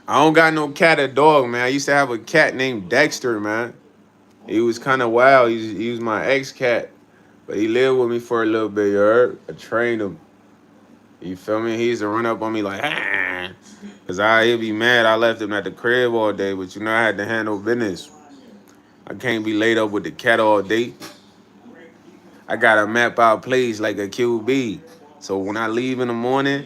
I don't got no cat or dog, man. I used to have a cat named Dexter, man. He was kind of wild. He was my ex-cat. But he lived with me for a little bit, you heard? I trained him. You feel me? He used to run up on me like, ah. Because he'd be mad I left him at the crib all day. But you know I had to handle business. I can't be laid up with the cat all day. I got to map out plays like a QB. So when I leave in the morning,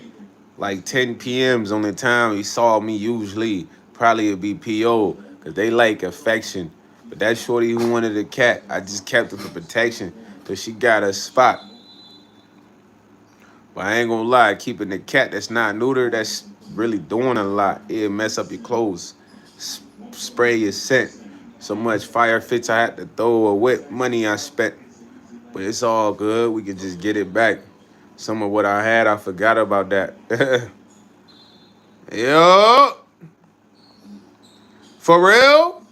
like 10 p.m.'s on the time he saw me usually. Probably it'd be PO. Because they like affection. But that shorty who wanted a cat, I just kept her for protection. Because she got a spot. But I ain't gonna lie, keeping the cat that's not neuter, that's really doing a lot. It'll mess up your clothes. Spray your scent. So much fire fits I had to throw away money I spent. But it's all good. We can just get it back. Some of what I had, I forgot about that. Yo! For real?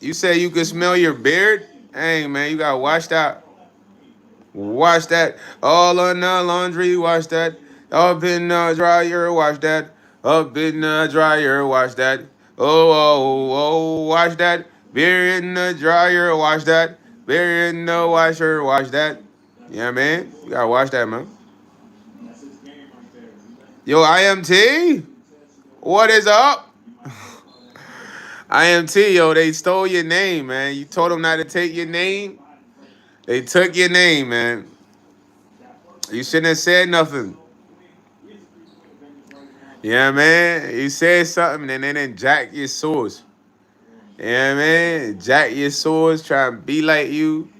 You say you can smell your beard? Hey, man, you gotta wash that. Wash that. All on the laundry, wash that. Up in the dryer, wash that. Up in the dryer, wash that. Wash that. Beer in the dryer, wash that. Beer in the washer, wash that. Yeah, man. You gotta wash that, man. Yo, IMT? What is up? IMT, yo, they stole your name, man. You told them not to take your name. They took your name, man. You shouldn't have said nothing. Yeah, man. You said something and then jack your source. Yeah, man. Jack your source, try and be like you.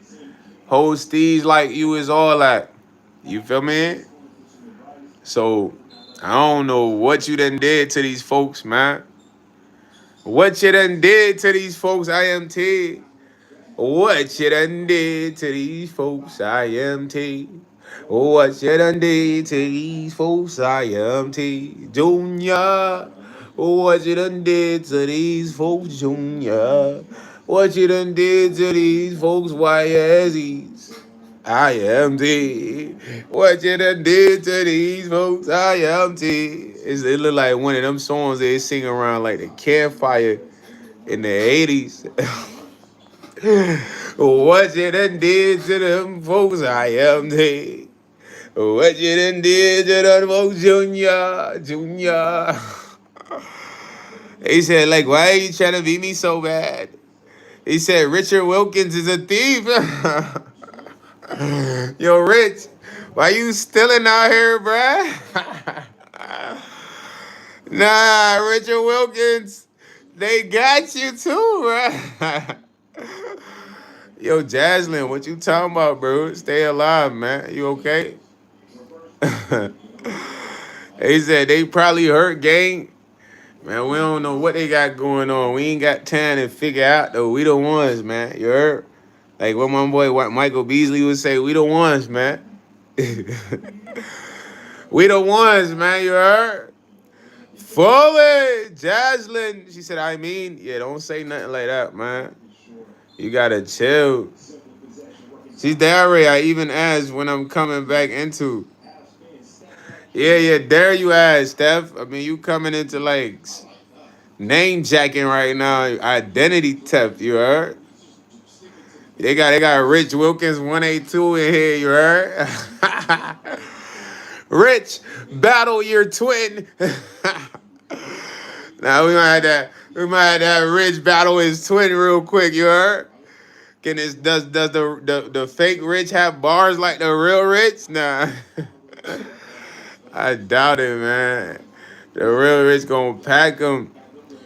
Hold steez like you is all that. You feel me? So, I don't know what you done did to these folks, man. What you done did to these folks, IMT? What you done did to these folks, IMT? What you done did to these folks, IMT? Junior. What you done did to these folks, Junior? What you done did to these folks, YsEats? IMT. What you done did to these folks, IMT? It look like one of them songs they sing around like the campfire in the 80s. What you done did to them folks, IMT? What you done did to them folks, Junior? He said, like, why are you trying to beat me so bad? He said, Richard Wilkins is a thief. Yo, Rich, why you stealing out here, bruh? Nah, Richard Wilkins, they got you too, bruh. Yo, Jaslyn, what you talking about, bro? Stay alive, man. You okay? He said they probably hurt, gang. Man, we don't know what they got going on. We ain't got time to figure out, though. We the ones, man. You heard? Like what my boy Michael Beasley would say, we the ones, man. We the ones, man. You heard? Fully, Jaslyn. She said, I mean, yeah, don't say nothing like that, man. You gotta chill. She's there. I even asked when I'm coming back into. Yeah, there you ask, Steph. I mean, you coming into like name jacking right now, identity theft. You heard? They got Rich Wilkins 182 in here. You heard? Rich, battle your twin. Now we might have that Rich battle his twin real quick. You heard? Does the fake Rich have bars like the real Rich? Nah. I doubt it, man. The real Rich gonna pack him.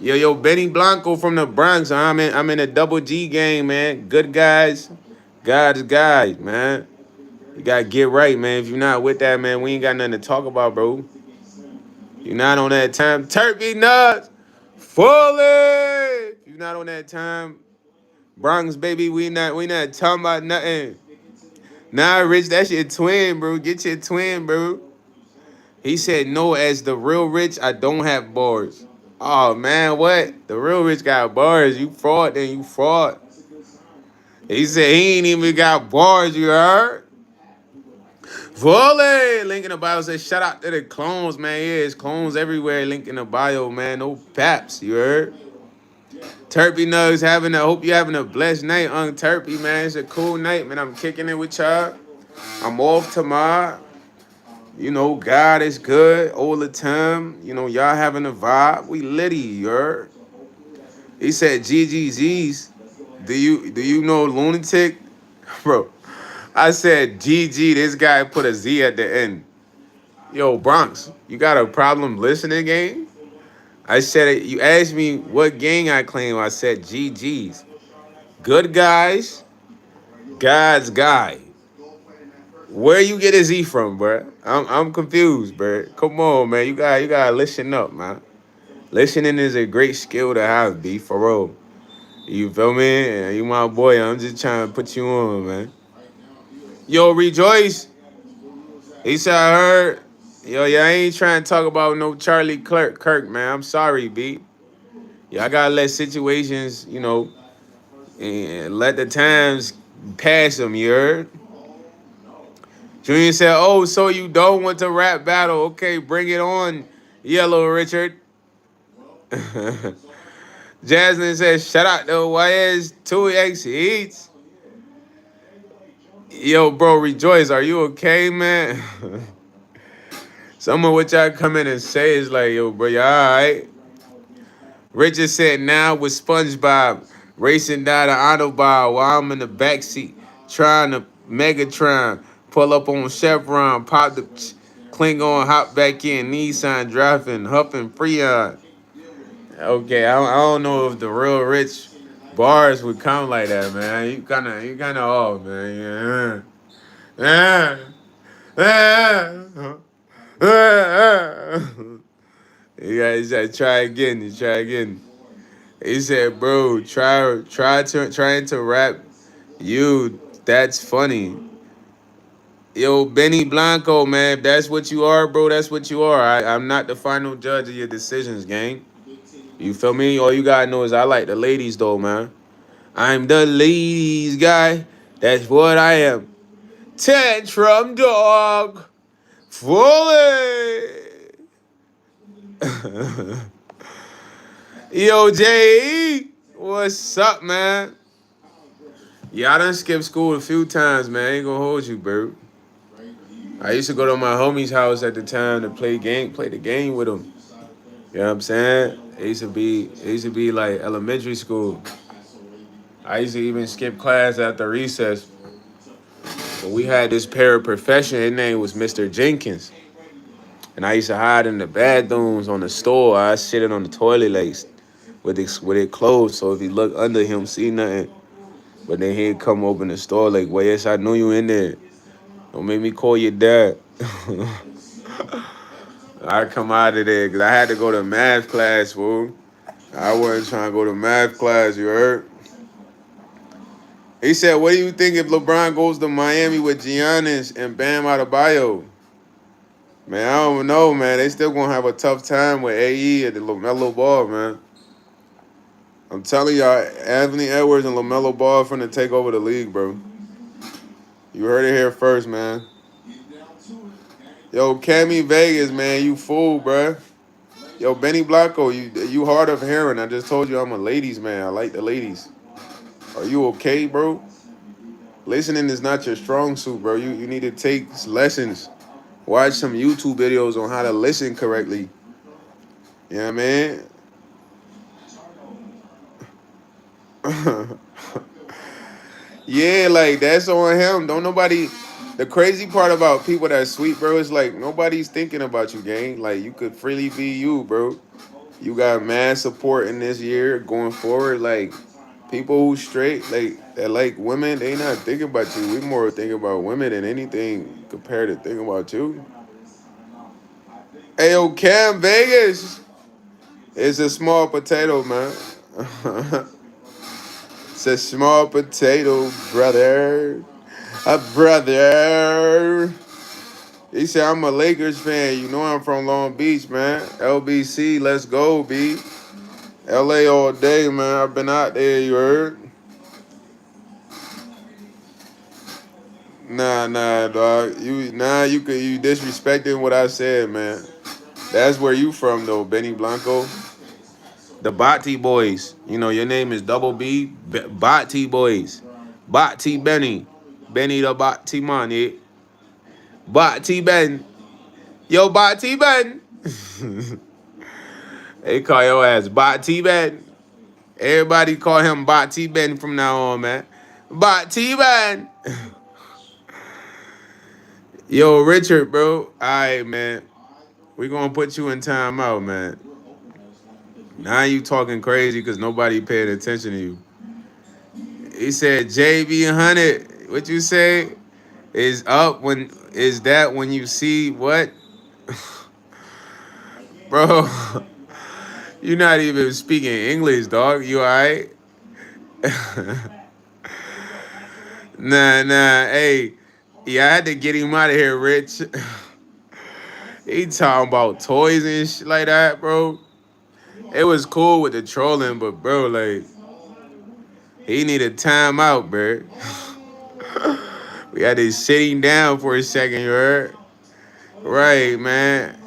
Yo, Benny Blanco from the Bronx. I'm in a double G game, man. Good guys, God's guys, man. You gotta get right, man. If you're not with that, man, we ain't got nothing to talk about, bro. You're not on that time. Turkey nuts, fully. If you're not on that time, Bronx, baby, we not talking about nothing. Nah, Rich, that's your twin, bro. Get your twin, bro. He said, no, as the real Rich, I don't have bars. Oh, man, what? The real Rich got bars. You fraud, then you fraud. He said he ain't even got bars, you heard? Volley! Link in the bio says, shout out to the clones, man. Yeah, it's clones everywhere. Link in the bio, man. No paps, you heard? Turpy Nugs hope you having a blessed night, Turpy, man. It's a cool night, man. I'm kicking it with y'all. I'm off tomorrow. You know, God is good all the time. You know, y'all having a vibe. We litty, you heard? He said GGG's. Do you know lunatic? Bro, I said GG. This guy put a Z at the end. Yo, Bronx, you got a problem listening, gang? I said it. You asked me what gang I claim. I said GG's. Good guys, God's guy. Where you get a Z from, bruh? I'm confused, bruh. Come on, man. You gotta listen up, man. Listening is a great skill to have, B, for real. You feel me? You my boy. I'm just trying to put you on, man. Yo, Rejoice. He said, I heard. Yo, yeah, I ain't trying to talk about no Charlie Kirk, man. I'm sorry, B. Yeah, I gotta let situations, and let the times pass them, you heard? Junior said, oh, so you don't want to rap battle. Okay, bring it on, Yellow Richard. Jasmine says, shout out to YsEats. Yo, bro, Rejoice, are you okay, man? Some of what y'all come in and say is like, yo, bro, you all right? Richard said, now with SpongeBob racing down the Autobahn while I'm in the backseat trying to Megatron, pull up on Chevron, pop the Klingon, hop back in, Nissan driving, huffing Freon. Okay, I don't know if the real Rich bars would come like that, man. You kind of off, man. Yeah. You gotta try again. You try again. He said, "Bro, trying to rap you. That's funny." Yo, Benny Blanco, man. If that's what you are, bro. That's what you are. I'm not the final judge of your decisions, gang. You feel me? All you gotta know is I like the ladies, though, man. I'm the ladies guy. That's what I am. Tantrum dog. Fully. Yo, J.E. What's up, man? Yeah, I done skipped school a few times, man. I ain't gonna hold you, bro. I used to go to my homie's house at the time to play the game with him. You know what I'm saying? It used to be like elementary school. I used to even skip class after recess. When we had this paraprofession, his name was Mr. Jenkins. And I used to hide in the bathrooms on the store. I sit it on the toilet like with it closed. So if he look under him, see nothing. But then he'd come open the store like, well, yes, I knew you in there. Don't make me call your dad. I come out of there because I had to go to math class, fool. I wasn't trying to go to math class, you heard? He said, what do you think if LeBron goes to Miami with Giannis and Bam Adebayo? Man, I don't know, man. They still going to have a tough time with AE and the LaMelo Ball, man. I'm telling y'all, Anthony Edwards and LaMelo Ball finna take over the league, bro. You heard it here first, man. Yo, Cammy Vegas, man, you fool, bro. Yo, Benny Blanco, you hard of hearing. I just told you I'm a ladies man. I like the ladies. Are you okay, bro? Listening is not your strong suit, bro. You need to take lessons. Watch some YouTube videos on how to listen correctly. You know what I mean? Yeah, like that's on him. Don't nobody. The crazy part about people that sweet, bro, is like nobody's thinking about you, gang. Like you could freely be you, bro. You got mad support in this year going forward. Like people who straight, like that like women, they not thinking about you. We more thinking about women than anything compared to thinking about you. Hey, yo, Cam Vegas is a small potato, man. It's a small potato, brother. A brother. He said, I'm a Lakers fan. You know I'm from Long Beach, man. LBC, let's go, B. LA all day, man. I've been out there, you heard? Nah, dog. You disrespecting what I said, man. That's where you from, though, Benny Blanco. The Bati Boys. You know, your name is Double B. Bati Boys. Bati Benny. Benny the Bati Money. Bati Ben. Yo, Bati Ben. They call your ass Bati Ben. Everybody call him Bati Ben from now on, man. Bati Ben. Yo, Richard, bro. All right, man. We gonna put you in timeout, man. Now you talking crazy because nobody paying attention to you. He said JB100. What you say? Is that when you see what? Bro, you're not even speaking English, dog. You alright? Nah. Hey, yeah, I had to get him out of here, Rich. He talking about toys and shit like that, bro. It was cool with the trolling, but bro, like, he needed time out, bro. We had to sit him down for a second, you heard? Right, man.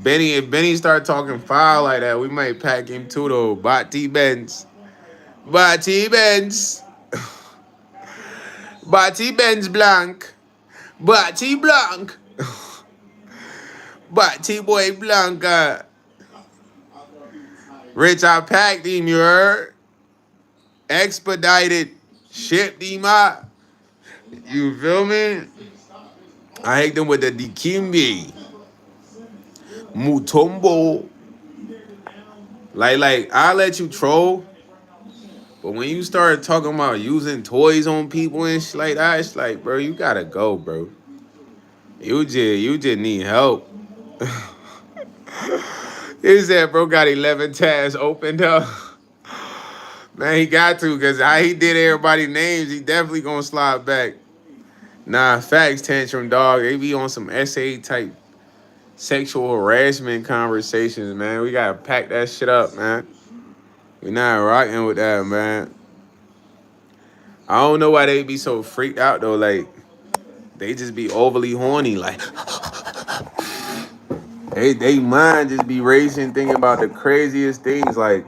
If Benny start talking foul like that, we might pack him too, though. Bati Benz. Bati Benz. Bati Benz Blanc. Bati Blanc. Bati Boy Blanca. Rich, I packed him, you heard? Expedited. Shipped him out. You feel me? I hate them with the Dikimbi. Mutombo. Like, I'll let you troll. But when you start talking about using toys on people and shit like that, it's like, bro, you gotta go, bro. You just need help. He said, bro, got 11 tabs opened up. Man, he got to, because how he did everybody's names, he definitely gonna slide back. Nah, facts, Tantrum Dog. They be on some SA type sexual harassment conversations, man. We gotta pack that shit up, man. We not rocking with that, man. I don't know why they be so freaked out, though. Like, they just be overly horny. Like, they mind just be racing, thinking about the craziest things. Like,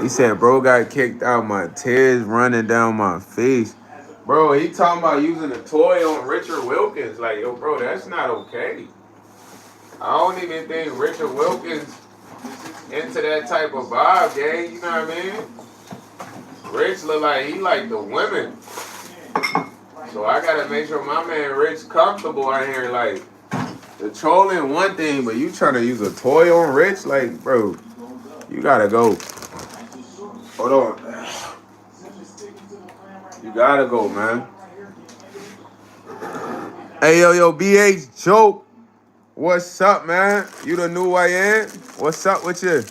he said, bro got kicked out, my tears running down my face. Bro, he talking about using a toy on Richard Wilkins. Like, yo, bro, that's not okay. I don't even think Richard Wilkins into that type of vibe, gang. You know what I mean? Rich look like he like the women. So I gotta make sure my man Rich comfortable out here. Like, the trolling one thing, but you trying to use a toy on Rich? Like, bro, you gotta go. Hold on. You gotta go, man. Hey, yo, BH Joke. What's up, man? You the new YN? What's up with you?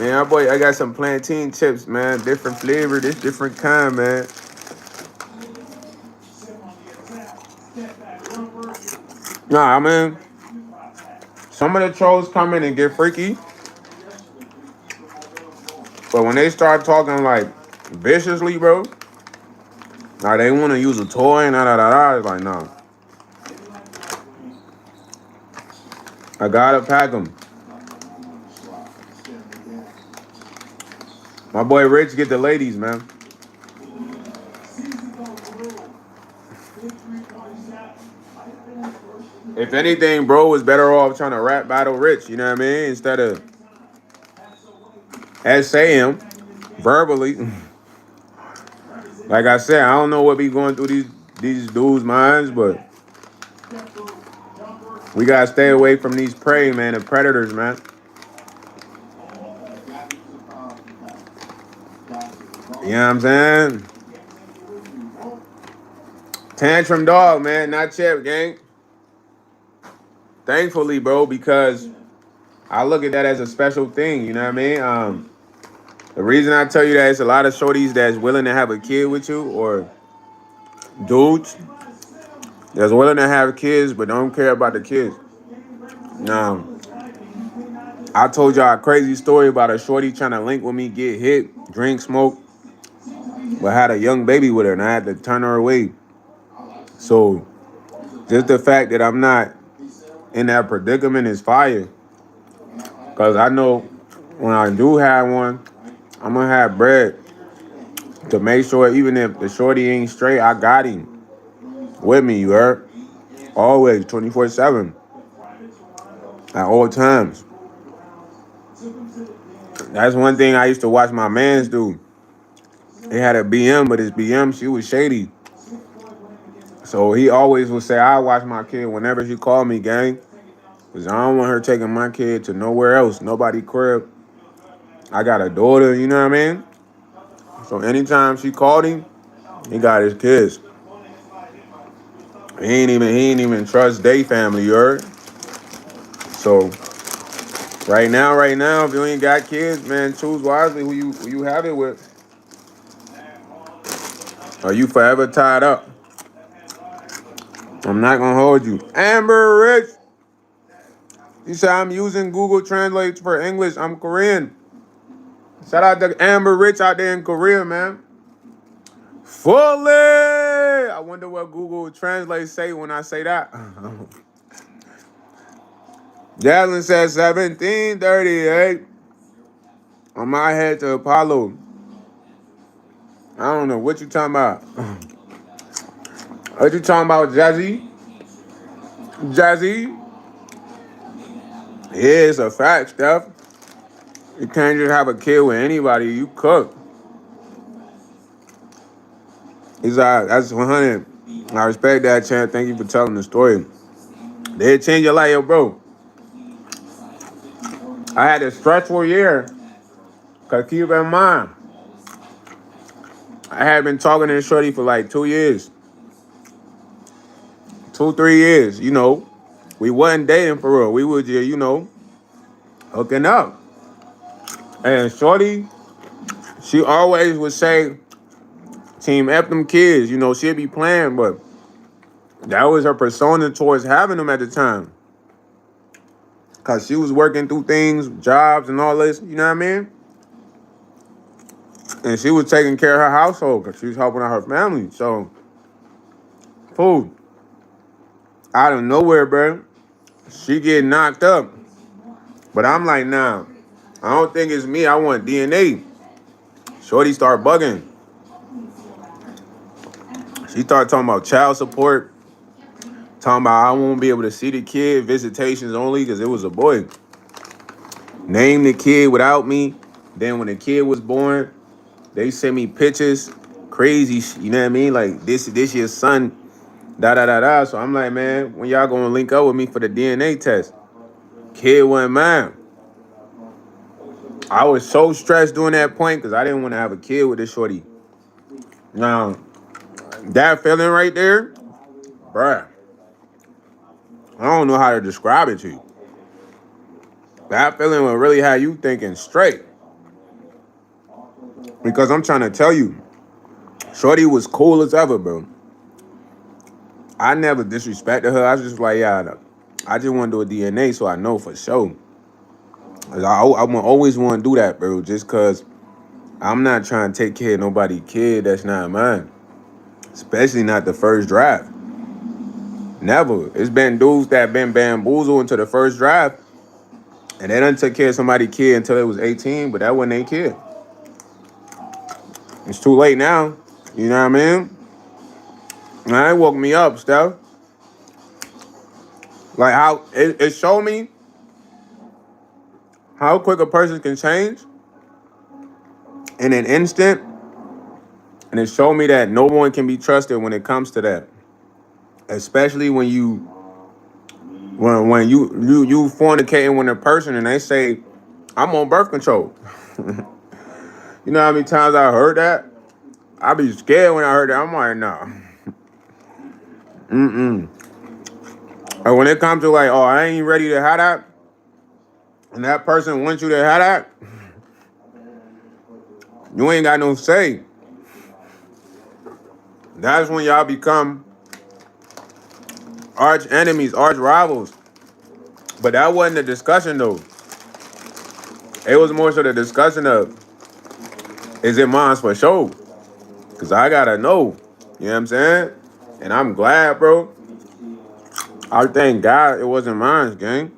Man, boy, I got some plantain chips, man. Different flavor, this different kind, man. Nah, I mean, some of the trolls come in and get freaky. But when they start talking, like, viciously, bro, like, they want to use a toy and da-da-da-da, it's like, nah. I gotta pack them. My boy Rich get the ladies, man. If anything, bro was better off trying to rap battle Rich, you know what I mean? Instead of essay him verbally. Like I said, I don't know what be going through these dudes' minds, but we gotta stay away from these prey, man, the predators, man. You know what I'm saying? Tantrum dog, man, not Chip, gang. Thankfully, bro, because I look at that as a special thing, you know what I mean? The reason I tell you that it's a lot of shorties that's willing to have a kid with you, or dudes that's willing to have kids but don't care about the kids. Now, I told y'all a crazy story about a shorty trying to link with me, get hit, drink, smoke, but had a young baby with her, and I had to turn her away. So, just the fact that I'm not in that predicament is fire. Because I know when I do have one, I'm going to have bread to make sure even if the shorty ain't straight, I got him with me, you heard? Always, 24/7, at all times. That's one thing I used to watch my mans do. They had a BM, but his BM, she was shady. So he always would say, I watch my kid whenever she called me, gang. Because I don't want her taking my kid to nowhere else, nobody crib. I got a daughter, you know what I mean? So anytime she called him, he got his kids. He ain't even trust they family, you heard? So right now, if you ain't got kids, man, choose wisely who you have it with. Or you forever tied up. I'm not gonna hold you. Amber Rich. He said I'm using Google Translate for English. I'm Korean. Shout out to Amber Rich out there in Korea, man. Fully. I wonder what Google Translate say when I say that. Jaslyn says 1738. On my head to Apollo. I don't know what you talking about. What you talking about, Jazzy? Jazzy? Yeah, it's a fact, Steph. You can't just have a kid with anybody. You cook. He's that's 100. I respect that, Chan. Thank you for telling the story. They change your life, yo, bro. I had a stressful year. Cause keep in mind, I had been talking to Shorty for like 2 years. 2, 3 years, you know. We wasn't dating for real. We were just, hooking up. And Shorty, she always would say, Team F them kids, she'd be playing, but that was her persona towards having them at the time. Cause she was working through things, jobs and all this, you know what I mean? And she was taking care of her household because she was helping out her family. So, food. Out of nowhere, bro. She get knocked up. But I'm like, nah. I don't think it's me. I want DNA. Shorty start bugging. She started talking about child support. Talking about I won't be able to see the kid. Visitations only because it was a boy. Name the kid without me. Then when the kid was born, they sent me pictures crazy. You know what I mean? Like this your son. Da da da da. So I'm like, man, when y'all gonna link up with me for the DNA test? Kid wasn't mine. I was so stressed doing that point because I didn't want to have a kid with this shorty. Now, that feeling right there, bruh, I don't know how to describe it to you. That feeling will really have you thinking straight. Because I'm trying to tell you, shorty was cool as ever, bro. I never disrespected her. I was just like, yeah, I just want to do a DNA so I know for sure. 'Cause I always want to do that, bro, just because I'm not trying to take care of nobody's kid that's not mine. Especially not the first drive. Never. It's been dudes that been bamboozled into the first drive, and they done took care of somebody's kid until they was 18, but that wasn't their kid. It's too late now. You know what I mean? That ain't woke me up, Steph. Like how it showed me how quick a person can change in an instant, and it showed me that no one can be trusted when it comes to that. Especially when you fornicating with a person and they say, I'm on birth control. You know how many times I heard that? I be scared when I heard that. I'm like, nah. Mm-mm. And when it comes to like, oh, I ain't ready to have that, and that person wants you to have that, you ain't got no say. That's when y'all become arch enemies, arch rivals. But that wasn't the discussion though. It was more so the discussion of, is it mine for sure? Cause I gotta know. You know what I'm saying? And I'm glad, bro. I thank God it wasn't mine, gang.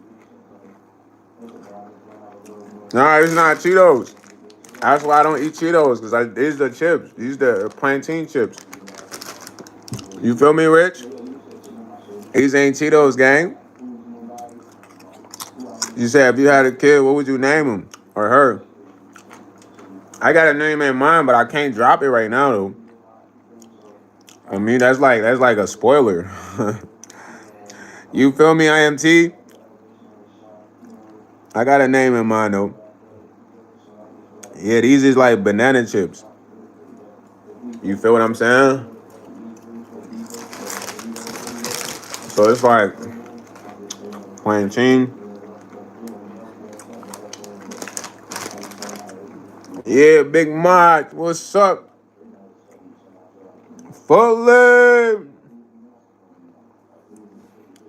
Nah, it's not Cheetos. That's why I don't eat Cheetos, because these the chips. These the plantain chips. You feel me, Rich? These ain't Cheetos, gang. You said if you had a kid, what would you name him or her? I got a name in mind, but I can't drop it right now, though. I mean, that's like a spoiler. You feel me, IMT? I got a name in mind, though. Yeah, these is like banana chips. You feel what I'm saying? So it's like plantain. Yeah, Big Mike, what's up? Fully.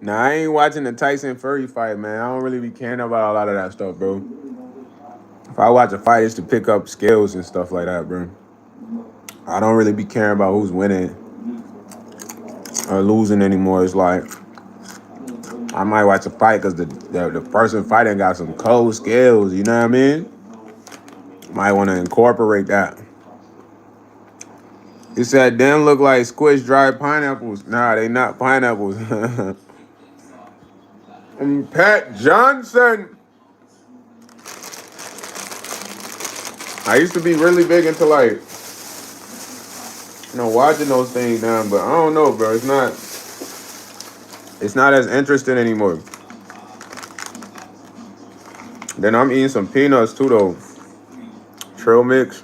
Nah, I ain't watching the Tyson Fury fight, man. I don't really be caring about a lot of that stuff, bro. If I watch a fight, it's to pick up skills and stuff like that, bro. I don't really be caring about who's winning or losing anymore. It's like I might watch a fight because the person fighting got some cold skills. You know what I mean? Might want to incorporate that. He said, "Them look like squished dried pineapples." Nah, they not pineapples. And Pat Johnson. I used to be really big into like, watching those things down, but I don't know, bro. It's not as interesting anymore. Then I'm eating some peanuts too, though. Trail mix.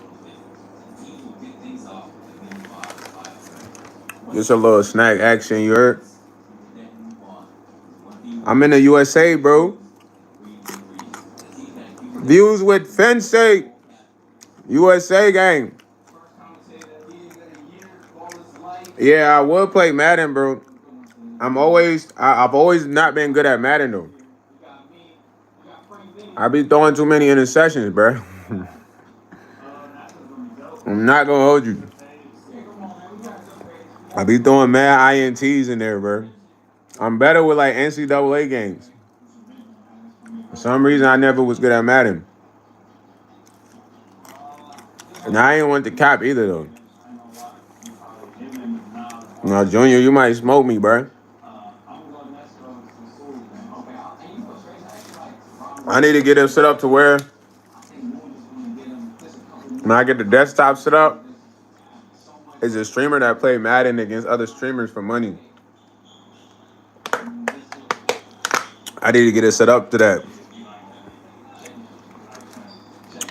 Just a little snack action, you heard? I'm in the USA, bro. Views with Fensei. USA gang. Yeah, I would play Madden, bro. I've always not been good at Madden, though. I be throwing too many interceptions, bro. I'm not gonna hold you. I be throwing mad INTs in there, bro. I'm better with like NCAA games. For some reason, I never was good at Madden. And I ain't want the cap either, though. Now, Junior, you might smoke me, bro. I need to get it set up to where when I get the desktop set up, is a streamer that play Madden against other streamers for money. I need to get it set up to that.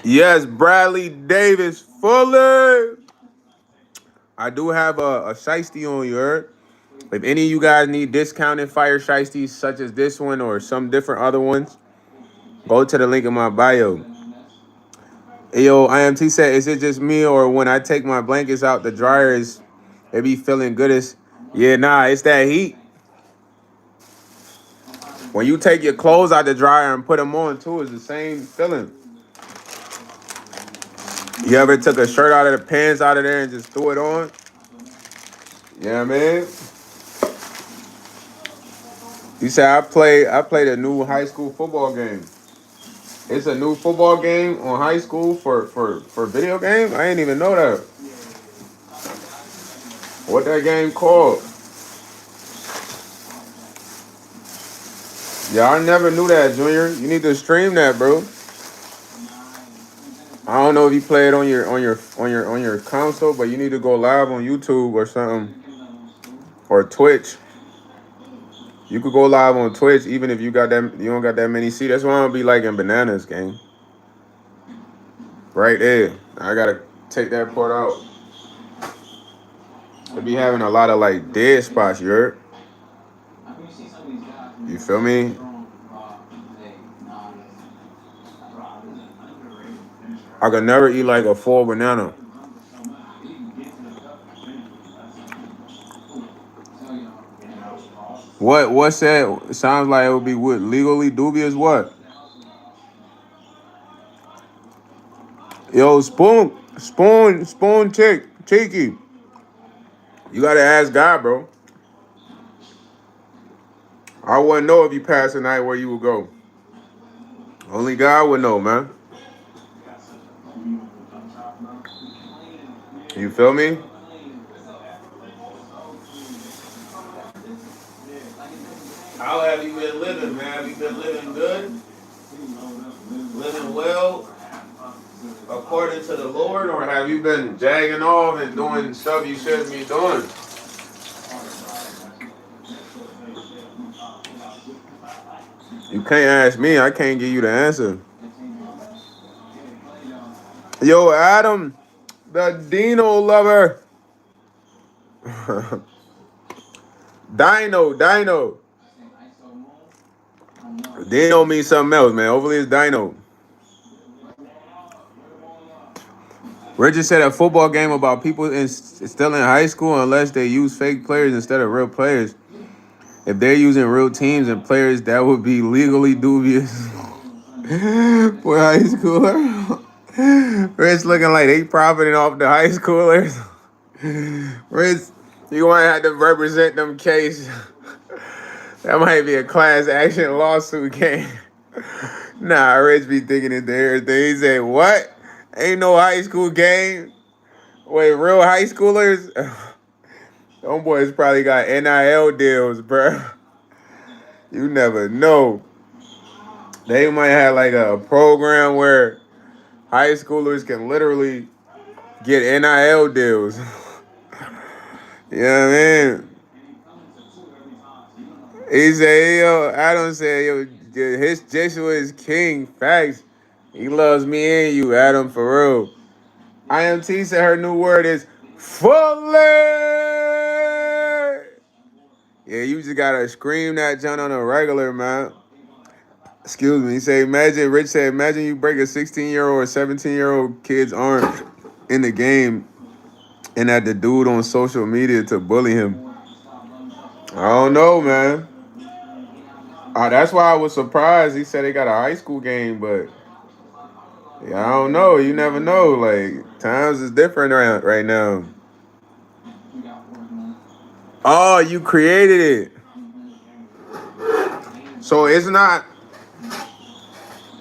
Yes, Bradley Davis Fuller. I do have a shiesty on you, heard? If any of you guys need discounted fire shiesties such as this one or some different other ones, go to the link in my bio. Hey, yo, IMT said, is it just me or when I take my blankets out the dryers, they be feeling goodest? Yeah, nah, it's that heat. When you take your clothes out the dryer and put them on too, it's the same feeling. You ever took a shirt out of the pants out of there and just threw it on? Yeah, man. You said I played a new high school football game. It's a new football game on high school for video game? I didn't even know that. What that game called? Yeah, I never knew that, Junior. You need to stream that, bro. I don't know if you play it on your console, but you need to go live on YouTube or something. Or Twitch. You could go live on Twitch even if you don't got that many seats. That's what I'm gonna be like in Bananas game. Right there. I gotta take that part out. They be having a lot of like dead spots, you heard? You feel me? I could never eat like a full banana. What's that? Sounds like it would be what, legally dubious what? Yo, spoon cheeky. You gotta ask God, bro. I wouldn't know if you passed the night where you would go. Only God would know, man. You feel me? How have you been living, man? Have you been living good? Living well according to the Lord? Or have you been jagging off and doing stuff you shouldn't be doing? You can't ask me. I can't give you the answer. Yo, Adam, the Dino lover. Dino. Dino means something else, man. Hopefully it's Dino. Richard said a football game about people still in high school unless they use fake players instead of real players. If they're using real teams and players, that would be legally dubious for high schooler. Rich looking like they profiting off the high schoolers. Rich, you might have to represent them case. That might be a class action lawsuit game. Nah, Rich be thinking it there. He said, what? Ain't no high school game? Wait, real high schoolers? Them boys probably got NIL deals, bro. You never know. They might have like a program where high schoolers can literally get NIL deals. You know what I mean? He said, yo, Adam said, yo, his Joshua is king. Facts. He loves me and you, Adam, for real. IMT said her new word is fully. Yeah, you just gotta scream that junk on a regular, man. Excuse me. He said, Rich said, imagine you break a 16-year-old or 17-year-old kid's arm in the game and at the dude on social media to bully him. I don't know, man. That's why I was surprised. He said they got a high school game, but yeah, I don't know. You never know. Like, times is different right now. Oh, you created it. So it's not.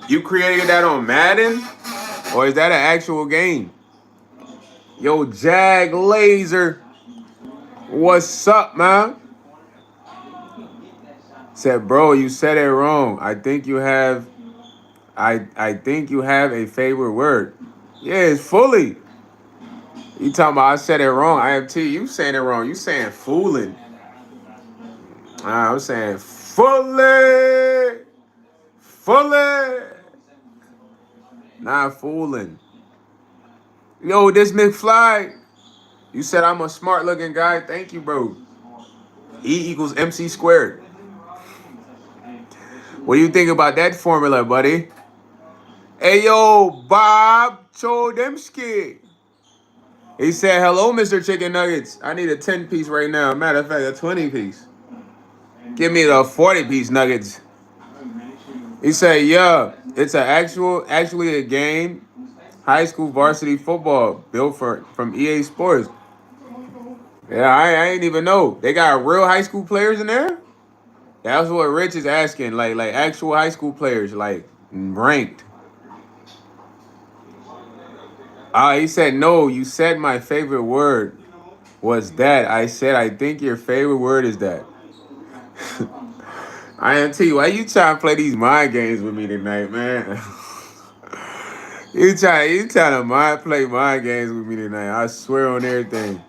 You created that on Madden? Or is that an actual game? Yo, Jag Laser. What's up, man? Said, bro, you said it wrong. I think you have a favorite word. Yeah, it's fully. You talking about I said it wrong. IMT, you saying it wrong. You saying fooling. I'm saying fully. Fully. Not fooling. Yo, this McFly. You said I'm a smart looking guy. Thank you, bro. E equals MC squared. What do you think about that formula, buddy? Hey, yo, Bob Chodemski. He said, hello, Mr. Chicken Nuggets. I need a 10-piece right now. Matter of fact, a 20-piece. Give me the 40-piece nuggets. He said, yeah, it's actually a game, high school varsity football built from EA Sports. Yeah, I ain't even know. They got real high school players in there? That's what Rich is asking. Like actual high school players, like ranked. He said, no, you said my favorite word was that. I said, I think your favorite word is that. IMT, why you trying to play these mind games with me tonight, man? you trying to play mind games with me tonight. I swear on everything.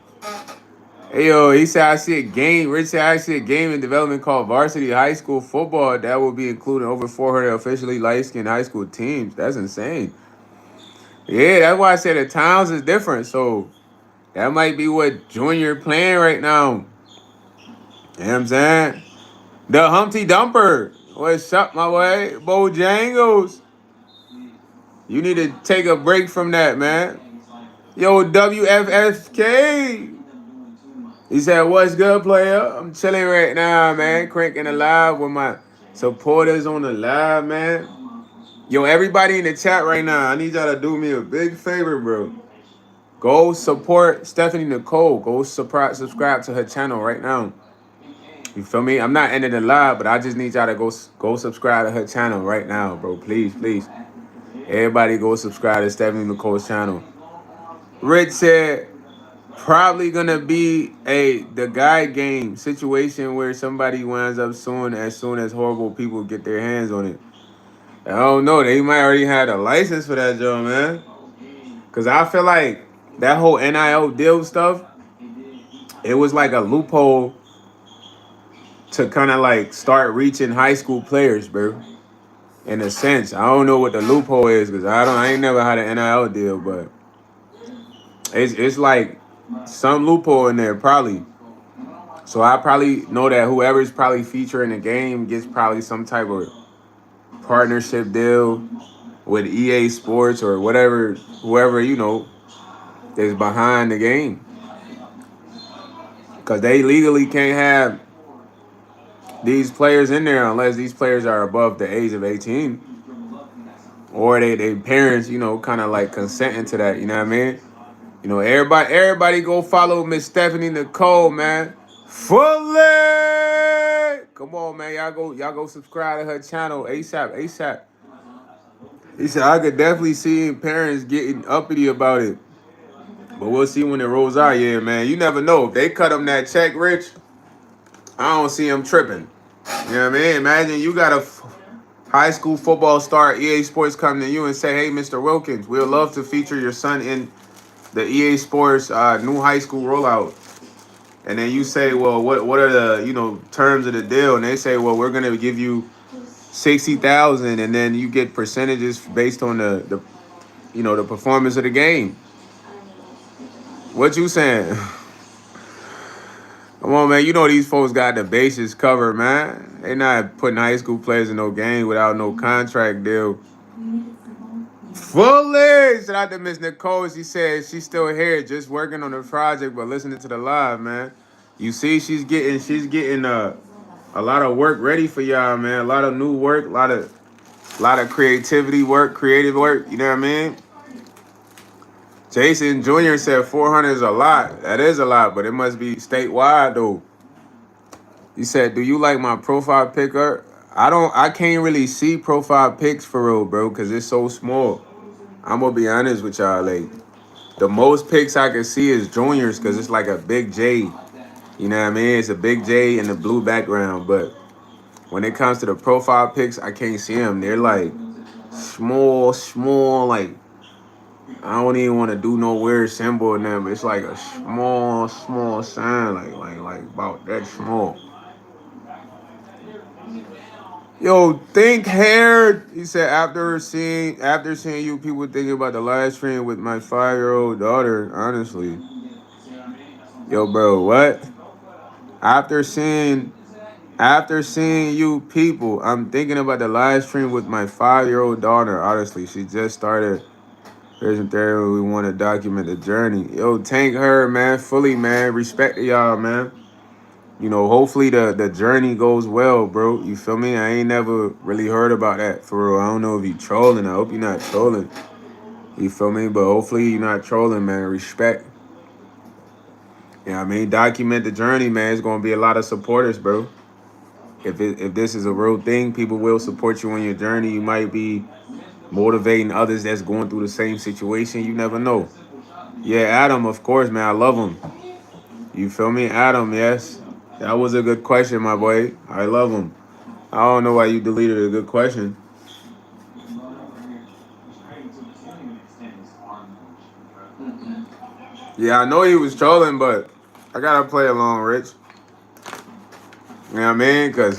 Hey, yo, he said, I see a game. Rich said, I see a game in development called Varsity High School Football that will be including over 400 officially light-skinned high school teams. That's insane. Yeah, that's why I said the towns is different. So that might be what Junior playing right now. You know what I'm saying? The Humpty Dumper. What's up, my way? Bojangles. You need to take a break from that, man. Yo, WFFK. He said, what's good, player? I'm chilling right now, man. Cranking the live with my supporters on the live, man. Yo, everybody in the chat right now, I need y'all to do me a big favor, bro. Go support Stephanie Nicole. Go subscribe to her channel right now. You feel me? I'm not ending the live, but I just need y'all to go subscribe to her channel right now, bro. Please, please. Everybody go subscribe to Stephanie Nicole's channel. Rich said, probably gonna be the guy game situation where somebody winds up suing as soon as horrible people get their hands on it. I don't know. They might already have a license for that job, man. Cause I feel like that whole NIL deal stuff, it was like a loophole to kind of like start reaching high school players, bro. In a sense, I don't know what the loophole is because I ain't never had an NIL deal, but it's like some loophole in there probably. So I probably know that whoever's probably featuring the game gets probably some type of partnership deal with EA Sports or whatever, whoever is behind the game, because they legally can't have these players in there unless these players are above the age of 18 or they parents kind of like consenting to that. You know what I mean? Everybody go follow Miss Stephanie Nicole, man. Fully. Come on, man. Y'all go subscribe to her channel ASAP. He said I could definitely see parents getting uppity about it. But we'll see when it rolls out. Yeah, man. You never know. If they cut them that check, Rich, I don't see them tripping. You know what I mean? Imagine you got a high school football star, EA Sports, come to you and say, hey, Mr. Wilkins, we'd love to feature your son in the EA Sports new high school rollout. And then you say, well, what are the terms of the deal? And they say, well, we're gonna give you $60,000, and then you get percentages based on the performance of the game. What you saying? Come on, man. These folks got the bases covered, man. They not putting high school players in no game without no contract deal. Fully! Shout out to Miss Nicole. She said she's still here, just working on the project, but listening to the live, man. You see, she's getting a lot of work ready for y'all, man. A lot of new work, a lot of creativity work, creative work. You know what I mean? Jason Jr. said 400 is a lot. That is a lot, but it must be statewide though. He said, "Do you like my profile picker?" I can't really see profile pics for real, bro, because it's so small. I'm gonna be honest with y'all. Like, the most pics I can see is Junior's because it's like a big J. You know what I mean? It's a big J in the blue background. But when it comes to the profile pics, I can't see them. They're like small, like I don't even want to do no weird symbol in there, but it's like a small sign, like about that small. Yo, think hair. He said after seeing you, people thinking about the live stream with my 5-year-old daughter. Honestly, yo, bro, what? After seeing after seeing you people, I'm thinking about the live stream with my 5-year-old daughter. Honestly, she just started prison therapy. We want to document the journey. Yo, thank her, man, fully, man. Respect to y'all, man. Hopefully the journey goes well, bro. You feel me? I ain't never really heard about that for real. I don't know if you trolling. I hope you're not trolling. You feel me? But hopefully you're not trolling, man. Respect. I mean? Document the journey, man. It's gonna be a lot of supporters, bro. If this is a real thing, people will support you on your journey. You might be motivating others that's going through the same situation. You never know. Yeah, Adam, of course, man. I love him. You feel me? Adam, yes. That was a good question, my boy. I love him. I don't know why you deleted a good question. Yeah, I know he was trolling, but I gotta play along, Rich. You know what I mean? Because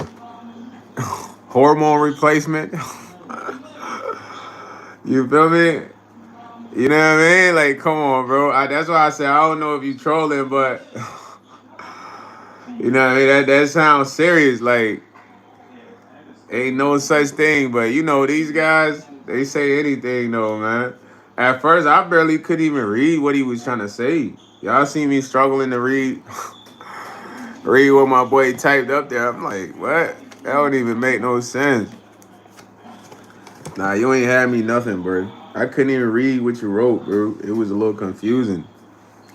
hormone replacement. You feel me? You know what I mean? Like, come on, bro. That's why I said I don't know if you trolling, but you know what I mean? That sounds serious. Like, ain't no such thing. But these guys, they say anything though, man. At first, I barely could even read what he was trying to say. Y'all see me struggling to read what my boy typed up there. I'm like, what? That don't even make no sense. Nah, you ain't had me nothing, bro. I couldn't even read what you wrote, bro. It was a little confusing.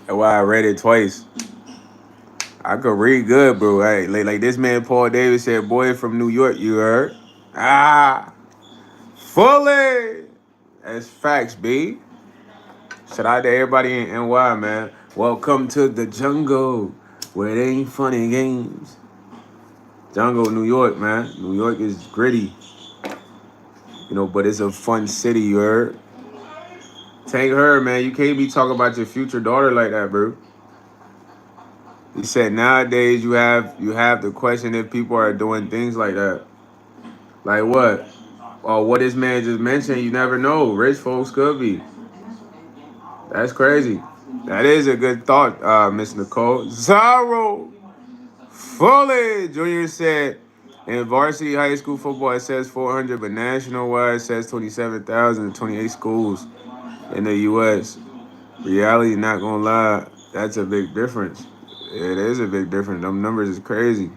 That's why I read it twice. I could read good, bro. Hey, like this man Paul Davis said, boy from New York, you heard? Ah, fully. That's facts, B. Shout out to everybody in NY, man. Welcome to the jungle where it ain't funny games. Jungle, New York, man. New York is gritty. But it's a fun city, you heard? Take her, man. You can't be talking about your future daughter like that, bro. He said nowadays you have to question if people are doing things like that. Like what? Or what this man just mentioned, you never know. Rich folks could be. That's crazy. That is a good thought, Miss Nicole. Zorro Fully Jr. said in varsity high school football it says 400, but national wide it says 27,000 in 28 schools in the U.S. Reality, not gonna lie, that's a big difference. It is a big difference. Them numbers is crazy.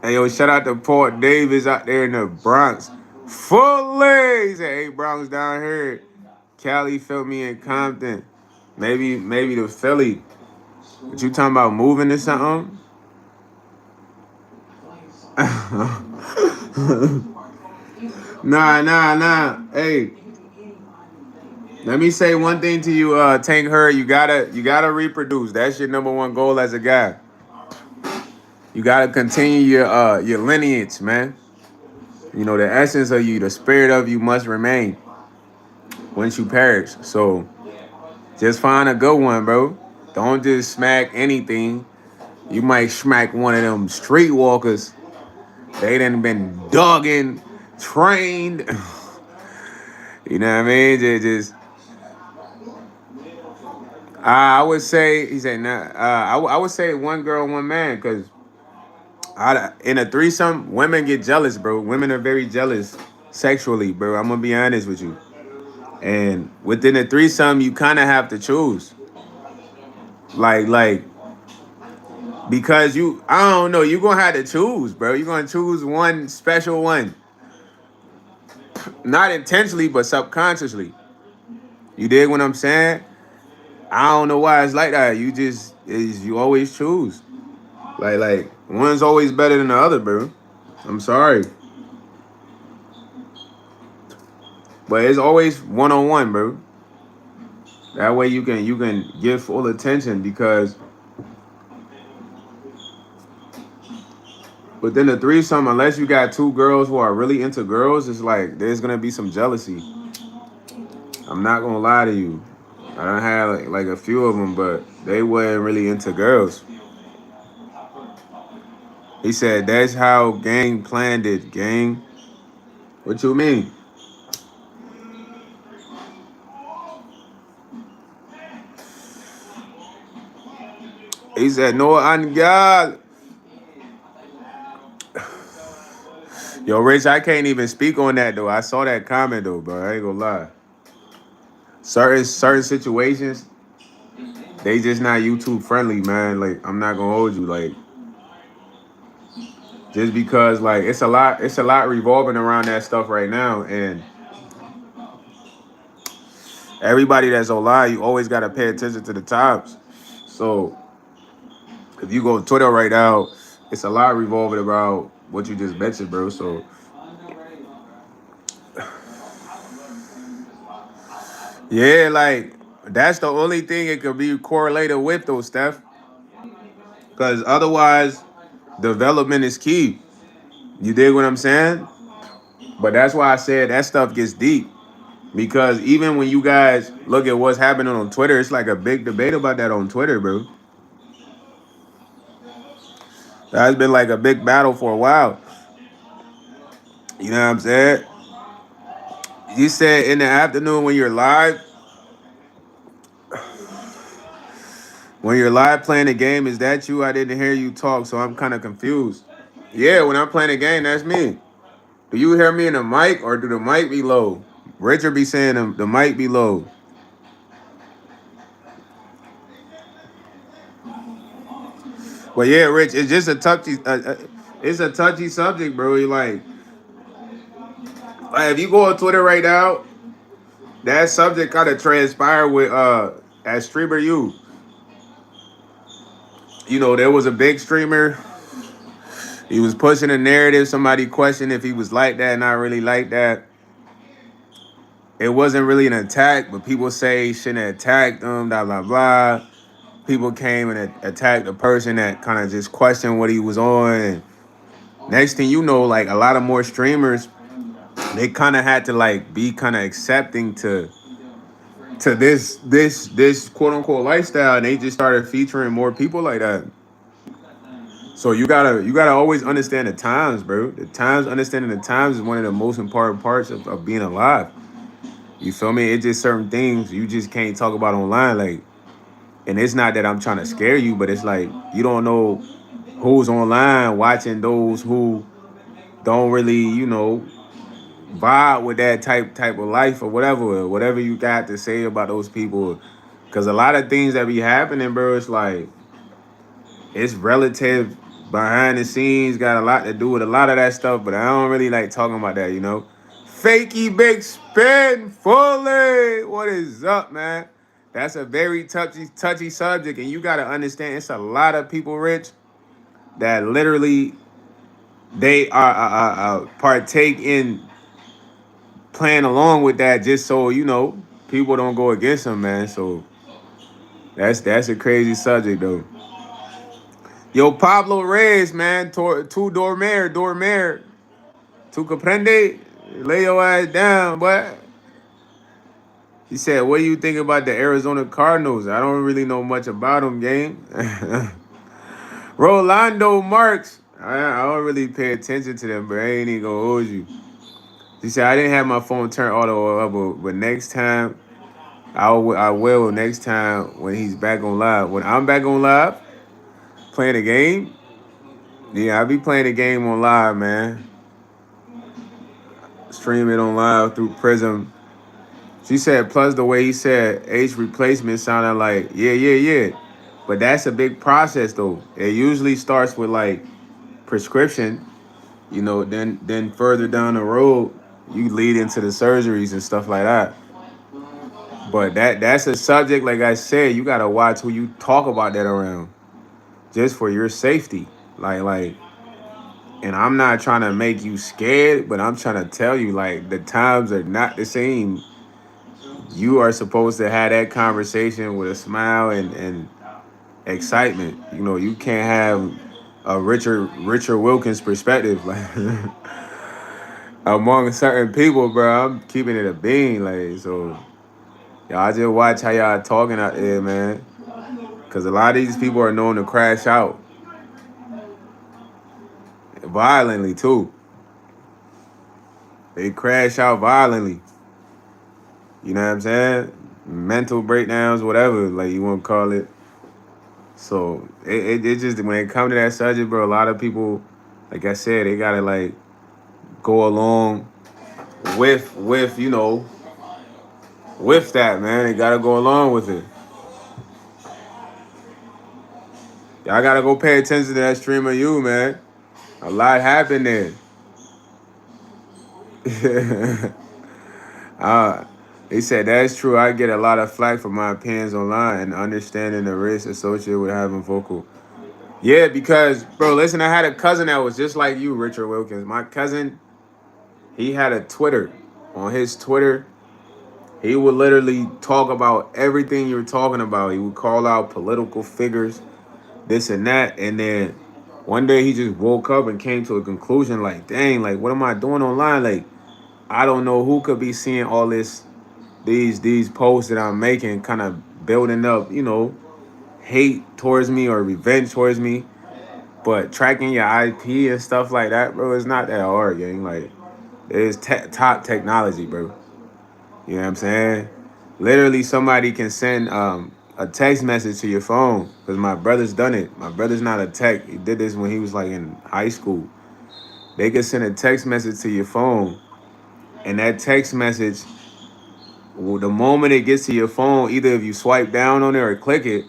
Hey, yo, shout out to Paul Davis out there in the Bronx. Fully! He said, hey, Bronx down here. Cali, feel me, in Compton. Maybe the Philly. But you talking about moving to something? Nah. Hey, let me say one thing to you, Tank Her. You gotta reproduce. That's your number one goal as a guy. You gotta continue your lineage, man. The essence of you, the spirit of you must remain once you perish. So just find a good one, bro. Don't just smack anything. You might smack one of them streetwalkers. They done been dogging, trained. You know what I mean? I would say, he said, nah, I would say one girl, one man, because in a threesome, women get jealous, bro. Women are very jealous sexually, bro. I'm going to be honest with you. And within a threesome, you kind of have to choose. Like, because I don't know, you're going to have to choose, bro. You're going to choose one special one. Not intentionally, but subconsciously. You dig what I'm saying? I don't know why it's like that. You always choose. Like one's always better than the other, bro. I'm sorry. But it's always one-on-one, bro. That way you can give full attention because within the threesome, unless you got two girls who are really into girls, it's like there's gonna be some jealousy. I'm not gonna lie to you. I done had like a few of them, but they weren't really into girls. He said that's how gang planned it. Gang, what you mean? He said no on God. Yo, Rich, I can't even speak on that though. I saw that comment though, bro. I ain't gonna lie. Certain situations, they just not YouTube friendly, man. Like I'm not gonna hold you. Like just because like it's a lot revolving around that stuff right now, and everybody that's online, you always gotta pay attention to the times. So if you go to Twitter right now, it's a lot revolving around what you just mentioned, bro. So yeah, like that's the only thing it could be correlated with, though, Steph. Because otherwise, development is key. You dig what I'm saying? But that's why I said that stuff gets deep. Because even when you guys look at what's happening on Twitter, it's like a big debate about that on Twitter, bro. That's been like a big battle for a while. You know what I'm saying? You said in the afternoon when you're live playing a game, is that you? I didn't hear you talk, so I'm kind of confused. Yeah, when I'm playing a game, that's me. Do you hear me in the mic or do the mic be low? Richard be saying the mic be low. But yeah, Rich, it's just a touchy, it's a touchy subject, bro. You like if you go on Twitter right now, that subject kind of transpired with at streamer you. You know, there was a big streamer. He was pushing a narrative. Somebody questioned if he was like that, not really like that. It wasn't really an attack, but people say he shouldn't have attacked him, blah, blah, blah. People came and attacked the person that kind of just questioned what he was on. And next thing you know, like a lot of more streamers, they kind of had to like be kind of accepting to this quote unquote lifestyle, and they just started featuring more people like that. So you gotta always understand the times, bro. The times, understanding the times is one of the most important parts of being alive. You feel me? It's just certain things you just can't talk about online. Like, and it's not that I'm trying to scare you, but it's like you don't know who's online watching those who don't really, vibe with that type of life or whatever you got to say about those people. Cause a lot of things that be happening, bro, it's like it's relative behind the scenes, got a lot to do with a lot of that stuff, but I don't really like talking about that. Fakey Big Spin Fully. What is up, man? That's a very touchy subject, and you gotta understand it's a lot of people, Rich, that literally they are partake in playing along with that just so people don't go against them, man. So that's a crazy subject though. Yo, Pablo Reyes, man, tu dormir, tu comprende, lay your ass down, but he said, "What do you think about the Arizona Cardinals?" I don't really know much about them, game. Rolando Marks, I don't really pay attention to them, but I ain't even gonna hold you. He said, "I didn't have my phone turned all the way up, but next time." I will next time when he's back on live. When I'm back on live playing a game, yeah, I'll be playing a game on live, man. Stream it on live through Prism. She said, plus the way he said age replacement sounded like, yeah, yeah, yeah. But that's a big process though. It usually starts with like prescription, then further down the road, you lead into the surgeries and stuff like that. But that's a subject, like I said, you gotta watch who you talk about that around. Just for your safety. Like, and I'm not trying to make you scared, but I'm trying to tell you, like, the times are not the same. You are supposed to have that conversation with a smile and excitement. You can't have a Richard Wilkins perspective, like among certain people, bro. I'm keeping it a bean, like so. Y'all just watch how y'all talking out there, man. Cause a lot of these people are known to crash out violently too. They crash out violently. You know what I'm saying? Mental breakdowns, whatever, like you want to call it. So it just when it comes to that subject, bro, a lot of people, like I said, they gotta like go along with with that, man. They gotta go along with it. Y'all gotta go pay attention to that stream of you, man. A lot happened there. uh, he said that's true. I get a lot of flack for my opinions online and understanding the risks associated with having vocal. Yeah, because bro, listen, I had a cousin that was just like you, Richard Wilkins. My cousin, he had a Twitter. On his Twitter, he would literally talk about everything you're talking about. He would call out political figures, this and that, and then one day he just woke up and came to a conclusion like, dang, like what am I doing online? Like, I don't know who could be seeing all these posts that I'm making, kind of building up, hate towards me or revenge towards me. But tracking your IP and stuff like that, bro, it's not that hard, gang. Like, it's top technology, bro. You know what I'm saying? Literally, somebody can send a text message to your phone. Because my brother's done it. My brother's not a tech. He did this when he was like in high school. They could send a text message to your phone, and that text message, well, the moment it gets to your phone, either if you swipe down on it or click it,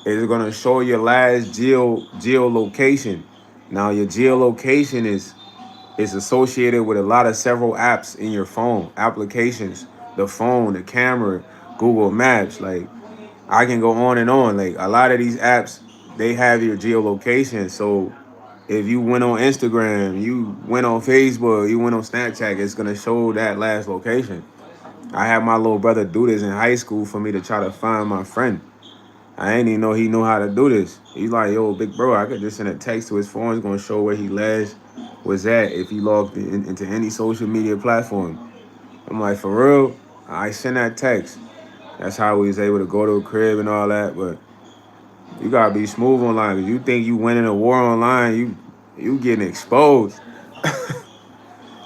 it's gonna show your last geolocation. Now your geolocation is associated with a lot of several apps in your phone, applications, the phone, the camera, Google Maps. Like I can go on and on. Like a lot of these apps, they have your geolocation. So if you went on Instagram, you went on Facebook, you went on Snapchat, it's gonna show that last location. I had my little brother do this in high school for me to try to find my friend. I ain't even know he knew how to do this. He's like, yo, big bro, I could just send a text to his phone. It's gonna show where he last was at if he logged into any social media platform. I'm like, for real? I sent that text. That's how we was able to go to a crib and all that. But you gotta be smooth online. If you think you winning a war online, you getting exposed.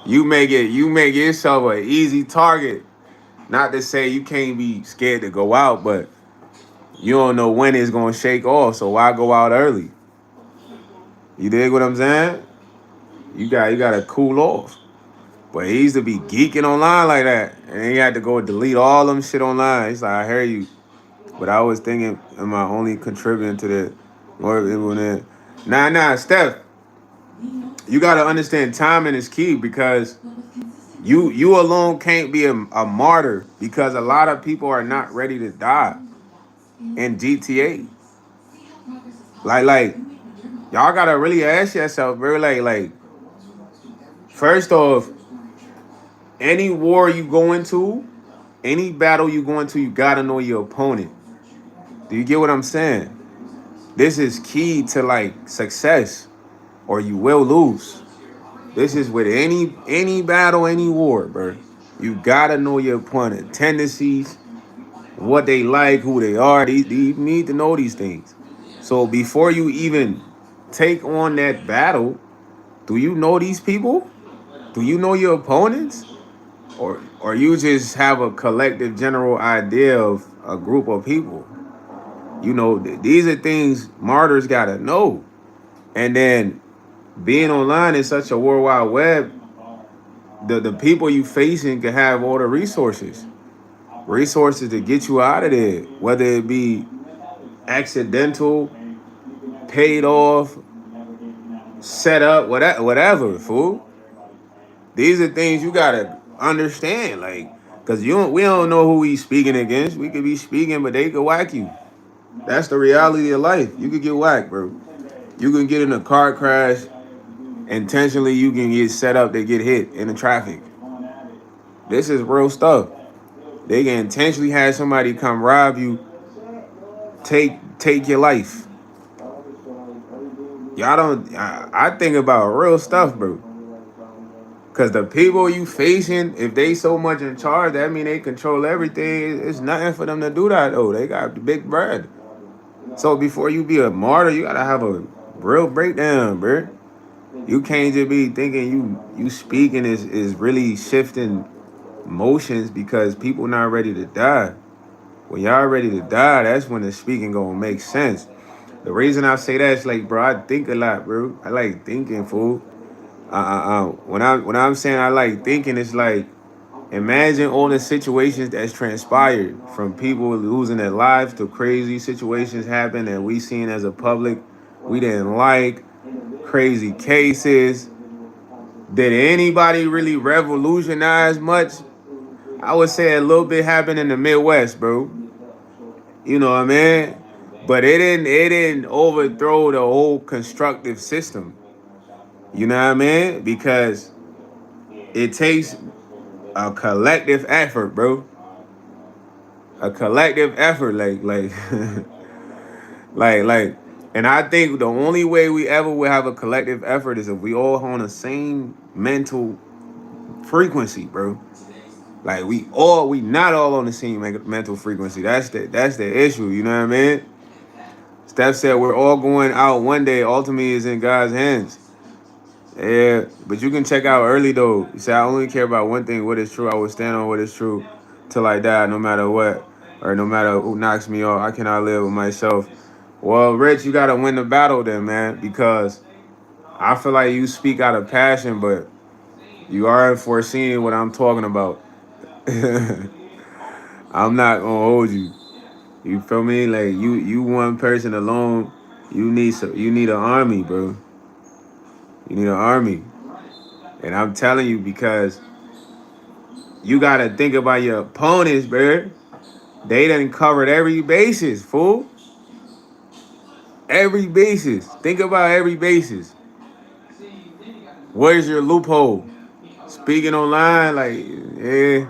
You make yourself an easy target. Not to say you can't be scared to go out, but you don't know when it's gonna shake off. So why go out early? You dig what I'm saying? You gotta cool off. But he used to be geeking online like that. And he had to go delete all them shit online. He's like, I hear you. But I was thinking, am I only contributing to the more people than nah, Steph, you gotta understand timing is key because you alone can't be a martyr because a lot of people are not ready to die in GTA. Like y'all gotta really ask yourself, bro. Like first off, any war you go into, any battle you go into, you gotta know your opponent. Do you get what I'm saying? This is key to like success, or you will lose. This is with any battle, any war, bro. You gotta know your opponent, tendencies, what they like, who they are. You need to know these things. So before you even take on that battle, do you know these people? Do you know your opponents? Or you just have a collective general idea of a group of people? These are things martyrs gotta know. And then being online is such a world wide web, the people you facing can have all the resources to get you out of there, whether it be accidental, paid off, set up, whatever, fool. These are things you gotta understand, like, cause we don't know who we speaking against. We could be speaking, but they could whack you. That's the reality of life. You could get whacked, bro. You can get in a car crash. Intentionally, you can get set up to get hit in the traffic. This is real stuff. They can intentionally have somebody come rob you, take your life. Y'all don't. I think about real stuff, bro. Cause the people you facing, if they so much in charge, that mean they control everything. It's nothing for them to do that though. They got the big bread. So before you be a martyr, you gotta have a real breakdown, bro. You can't just be thinking you speaking is really shifting motions because people not ready to die. When y'all ready to die, that's when the speaking gonna make sense. The reason I say that is like, bro, I think a lot, bro. I like thinking, fool. When I'm saying I like thinking, it's like imagine all the situations that's transpired from people losing their lives to crazy situations happen that we seen as a public we didn't like, crazy cases. Did anybody really revolutionize much? I would say a little bit happened in the Midwest, bro. You know what I mean? But it didn't overthrow the whole constructive system. You know what I mean? Because it takes a collective effort, bro. A collective effort, like like and I think the only way we ever will have a collective effort is if we all on the same mental frequency, bro. Like we not all on the same mental frequency. That's the issue. You know what I mean? Steph said we're all going out one day. Ultimately, is in God's hands. Yeah, but you can check out early though. He said I only care about one thing: what is true. I will stand on what is true till I die, no matter what, or no matter who knocks me off. I cannot live with myself. Well, Rich, you gotta win the battle then, man, because I feel like you speak out of passion, but you aren't foreseeing what I'm talking about. I'm not gonna hold you. You feel me? Like you one person alone. You need an army, bro. You need an army, and I'm telling you because you gotta think about your opponents, bro. They done covered every basis, fool. Every basis. Think about every basis. Where's your loophole? Speaking online, like, yeah.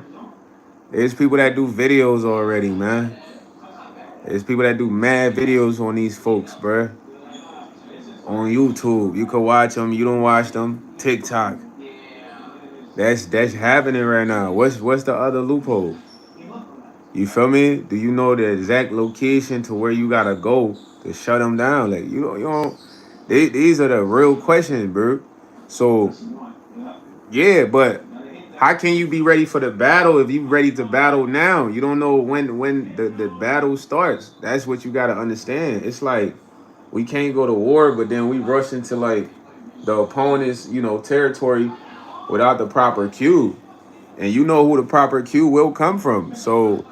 There's people that do videos already, man. There's people that do mad videos on these folks, bruh. On YouTube. You can watch them. You don't watch them. TikTok. That's happening right now. What's the other loophole? You feel me? Do you know the exact location to where you gotta go to shut them down? Like you don't. These are the real questions, bro. So yeah, but how can you be ready for the battle if you ready to battle now? You don't know when the battle starts. That's what you gotta understand. It's like we can't go to war, but then we rush into like the opponent's, territory without the proper cue. And you know who the proper cue will come from. So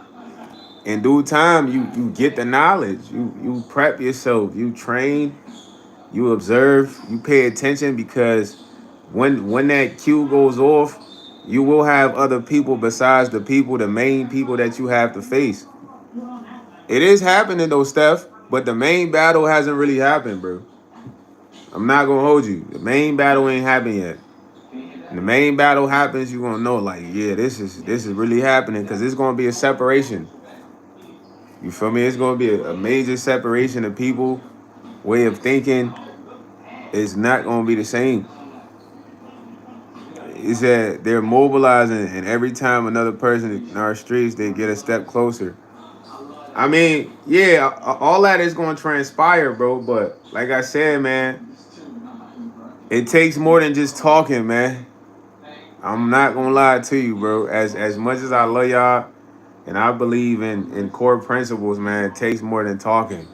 in due time, you get the knowledge. You prep yourself. You train. You observe. You pay attention because when that cue goes off, you will have other people besides the main people that you have to face. It is happening though, Steph, but the main battle hasn't really happened, bro. I'm not gonna hold you. The main battle ain't happened yet. When the main battle happens, you're gonna know, like, yeah, this is really happening because it's gonna be a separation. You feel me? It's gonna be a major separation of people. Way of thinking is not gonna be the same. Is that they're mobilizing, and every time another person in our streets, they get a step closer. I mean, yeah, all that is going to transpire, bro. But like I said, man, it takes more than just talking, man. I'm not gonna lie to you, bro. As much as I love y'all, and I believe in core principles, man, it takes more than talking.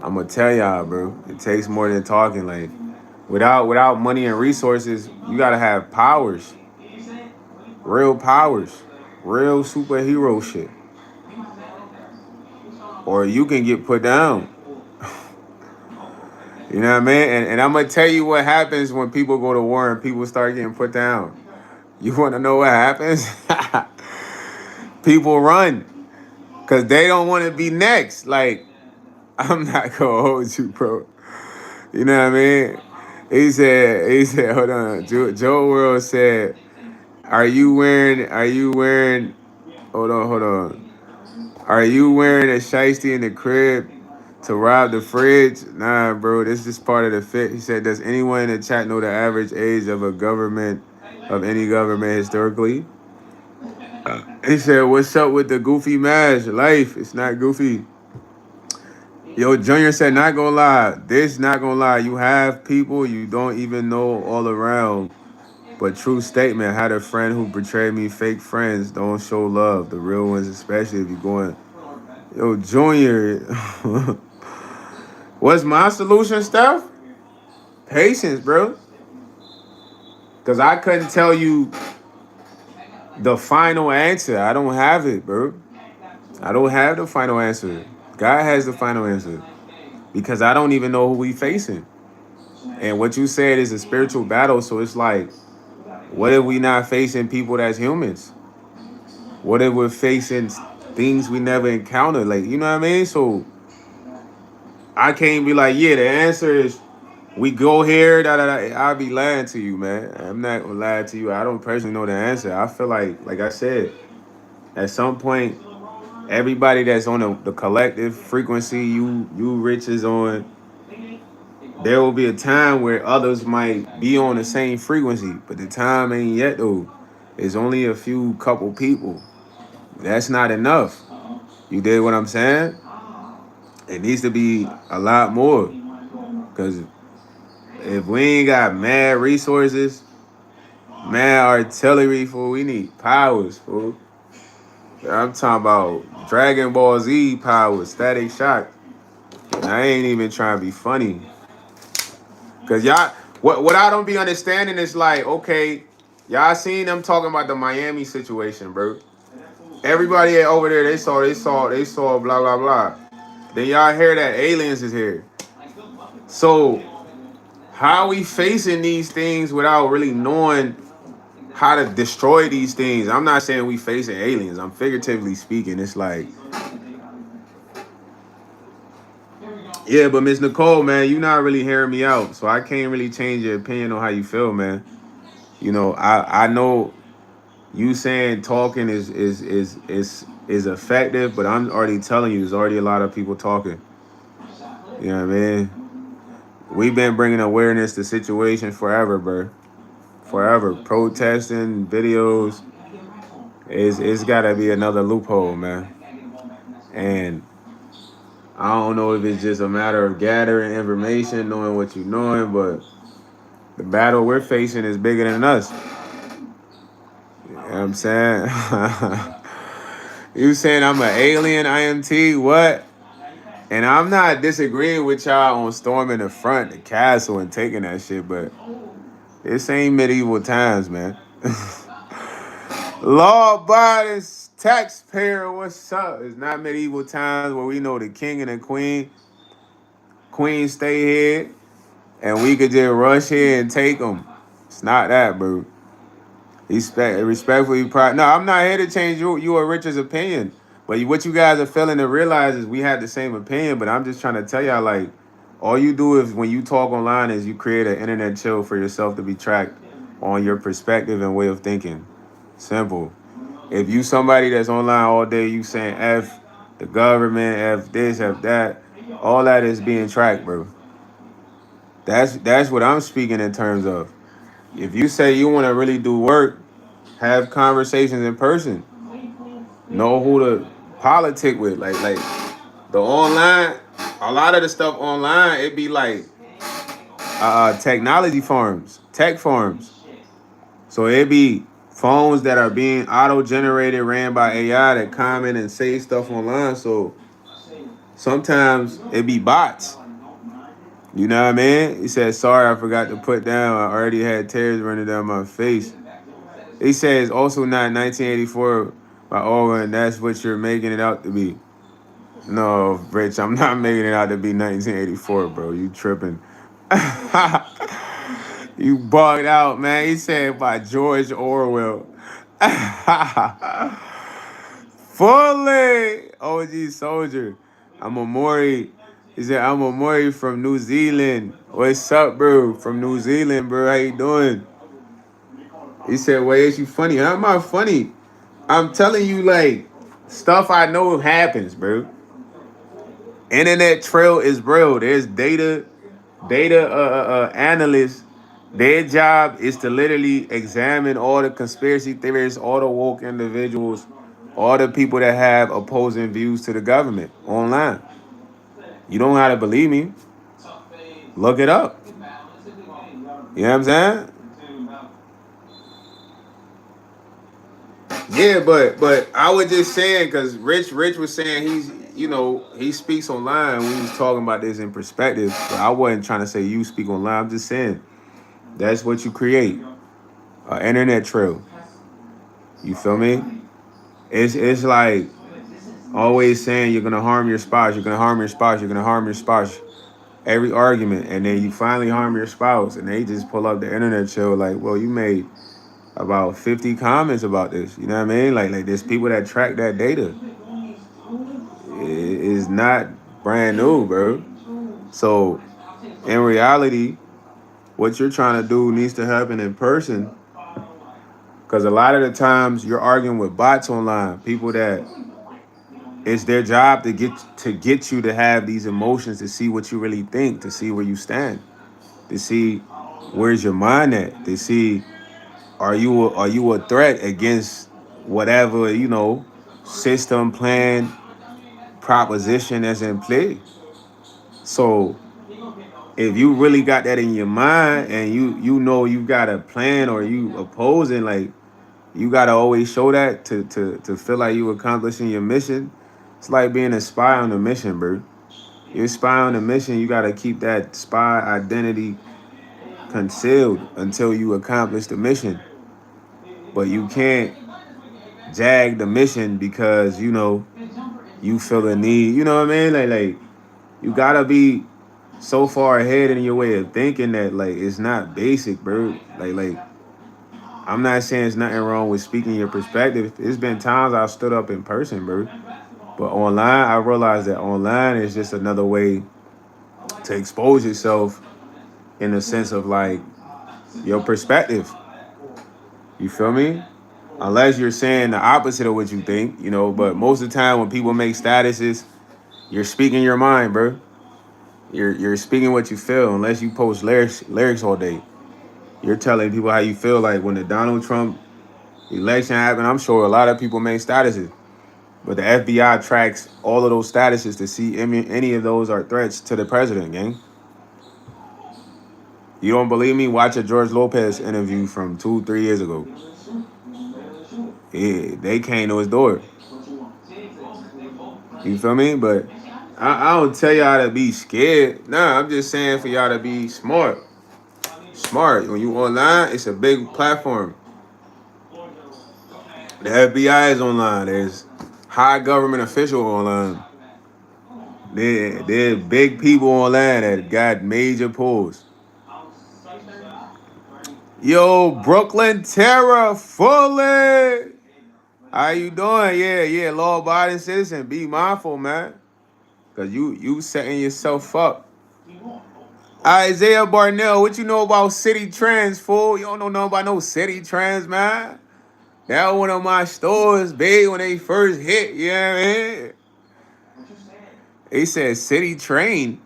I'm gonna tell y'all, bro. It takes more than talking. Like without money and resources, you gotta have powers, real superhero shit, or you can get put down. You know what I mean? And I'm gonna tell you what happens when people go to war and people start getting put down. You want to know what happens? People run because they don't want to be next. Like I'm not gonna hold you, bro. You know what I mean? He said, hold on. Joe World said, are you wearing, hold on. Are you wearing a shiesty in the crib to rob the fridge? Nah, bro, this is part of the fit. He said, does anyone in the chat know the average age of a government of any government historically. He said, "What's up with the goofy mash life? It's not goofy." Yo, Junior said, "Not gonna lie, this not gonna lie. You have people you don't even know all around. But true statement. Had a friend who betrayed me. Fake friends don't show love. The real ones, especially if you're going." Yo, Junior, what's my solution, Steph? Patience, bro. Cause I couldn't tell you the final answer. I don't have it, bro. I don't have the final answer. God has the final answer. Because I don't even know who we facing. And what you said is a spiritual battle. So it's like, what if we not facing people that's humans? What if we're facing things we never encountered? Like, you know what I mean? So I can't be like, yeah, the answer is we go here, da da da. I'll be lying to you, man. I'm not gonna lie to you. I don't personally know the answer. I feel like I said, at some point, everybody that's on the collective frequency you Rich is on, there will be a time where others might be on the same frequency, but the time ain't yet though. It's only a few couple people. That's not enough. You did what I'm saying? It needs to be a lot more. Cause if we ain't got mad resources, mad artillery, fool, we need powers, fool. I'm talking about Dragon Ball Z powers, Static Shock. And I ain't even trying to be funny. Cause y'all, what I don't be understanding is like, okay, y'all seen them talking about the Miami situation, bro. Everybody over there, they saw, blah blah blah. Then y'all hear that aliens is here. So how we facing these things without really knowing how to destroy these things? I'm not saying we facing aliens. I'm figuratively speaking. It's like, yeah, but Miss Nicole, man, you not really hearing me out, so I can't really change your opinion on how you feel, man. You know, I know you saying talking is effective, but I'm already telling you, there's already a lot of people talking. You know what I mean? We've been bringing awareness to situation forever, bro. Forever. Protesting, videos. It's got to be another loophole, man. And I don't know if it's just a matter of gathering information, knowing what you're knowing, but the battle we're facing is bigger than us. You know what I'm saying? You saying I'm an alien, IMT? What? And I'm not disagreeing with y'all on storming the front, the castle, and taking that shit, but this ain't medieval times, man. Law-abiding taxpayer, what's up? It's not medieval times where we know the king and the queen stay here, and we could just rush here and take them. It's not that, bro. Respectfully, no, I'm not here to change you or Richard's opinion. But what you guys are failing to realize is we have the same opinion. But I'm just trying to tell y'all, like, all you do is when you talk online is you create an internet chill for yourself to be tracked on your perspective and way of thinking. Simple. If you somebody that's online all day, you saying F the government, F this, F that, all that is being tracked, bro. That's what I'm speaking in terms of. If you say you want to really do work, have conversations in person. Know who to politic with. Like the online, a lot of the stuff online, it be like technology farms, tech farms. So it be phones that are being auto-generated, ran by AI that comment and say stuff online. So sometimes it be bots. You know what I mean? He said, sorry, I forgot to put down. I already had tears running down my face. He says also not 1984 by Orwell, and that's what you're making it out to be. No, Rich, I'm not making it out to be 1984, bro. You tripping. You bugged out, man. He said by George Orwell. Fully OG soldier. I'm a Maury. He said, I'm a Maury from New Zealand. What's up, bro? From New Zealand, bro. How you doing? He said, why is you funny? How am I funny? I'm telling you, like, stuff I know happens, bro. Internet trail is real. There's data analysts Their job is to literally examine all the conspiracy theorists, all the woke individuals, all the people that have opposing views to the government online. You don't have to believe me. Look it up. You know what I'm saying? Yeah, but I was just saying because Rich was saying he speaks online. We was talking about this in perspective. But I wasn't trying to say you speak online. I'm just saying that's what you create, an internet trail. You feel me? It's like always saying you're gonna harm your spouse. You're gonna harm your spouse. You're gonna harm your spouse. Every argument, and then you finally harm your spouse, and they just pull up the internet trail like, well, you made about 50 comments about this. You know what I mean? Like there's people that track that data. It's not brand new, bro. So in reality, what you're trying to do needs to happen in person. Because a lot of the times you're arguing with bots online, people that it's their job to get you to have these emotions, to see what you really think, to see where you stand, to see where's your mind at, to see are you a threat against whatever system, plan, proposition that's in play. So if you really got that in your mind and you got a plan or you opposing, like you gotta always show that to feel like you accomplishing your mission. It's like being a spy on a mission, bro. You're a spy on a mission, you gotta keep that spy identity concealed until you accomplish the mission. But you can't jag the mission because you feel the need. You know what I mean? Like you gotta be so far ahead in your way of thinking that like it's not basic, bro. Like I'm not saying there's nothing wrong with speaking your perspective. It's been times I've stood up in person, bro. But online, I realized that online is just another way to expose yourself in the sense of like your perspective. You feel me? Unless you're saying the opposite of what you think, but most of the time when people make statuses, you're speaking your mind, bro. You're speaking what you feel unless you post lyrics all day. You're telling people how you feel. Like when the Donald Trump election happened, I'm sure a lot of people made statuses. But the FBI tracks all of those statuses to see any of those are threats to the president, gang. You don't believe me? Watch a George Lopez interview from 2, 3 years ago. Yeah, they came to his door. You feel me? But I don't tell y'all to be scared. Nah, I'm just saying for y'all to be smart. Smart. When you online, it's a big platform. The FBI is online. There's high government official online. There big people online that got major pulls. Yo, Brooklyn Terror Fully. How you doing? Yeah, law abiding citizen. Be mindful, man. Cause you setting yourself up. Isaiah Barnell, what you know about city trends, fool? You don't know nothing about no city trends, man. That was one of my stores, big when they first hit, you know what I mean? They said city train.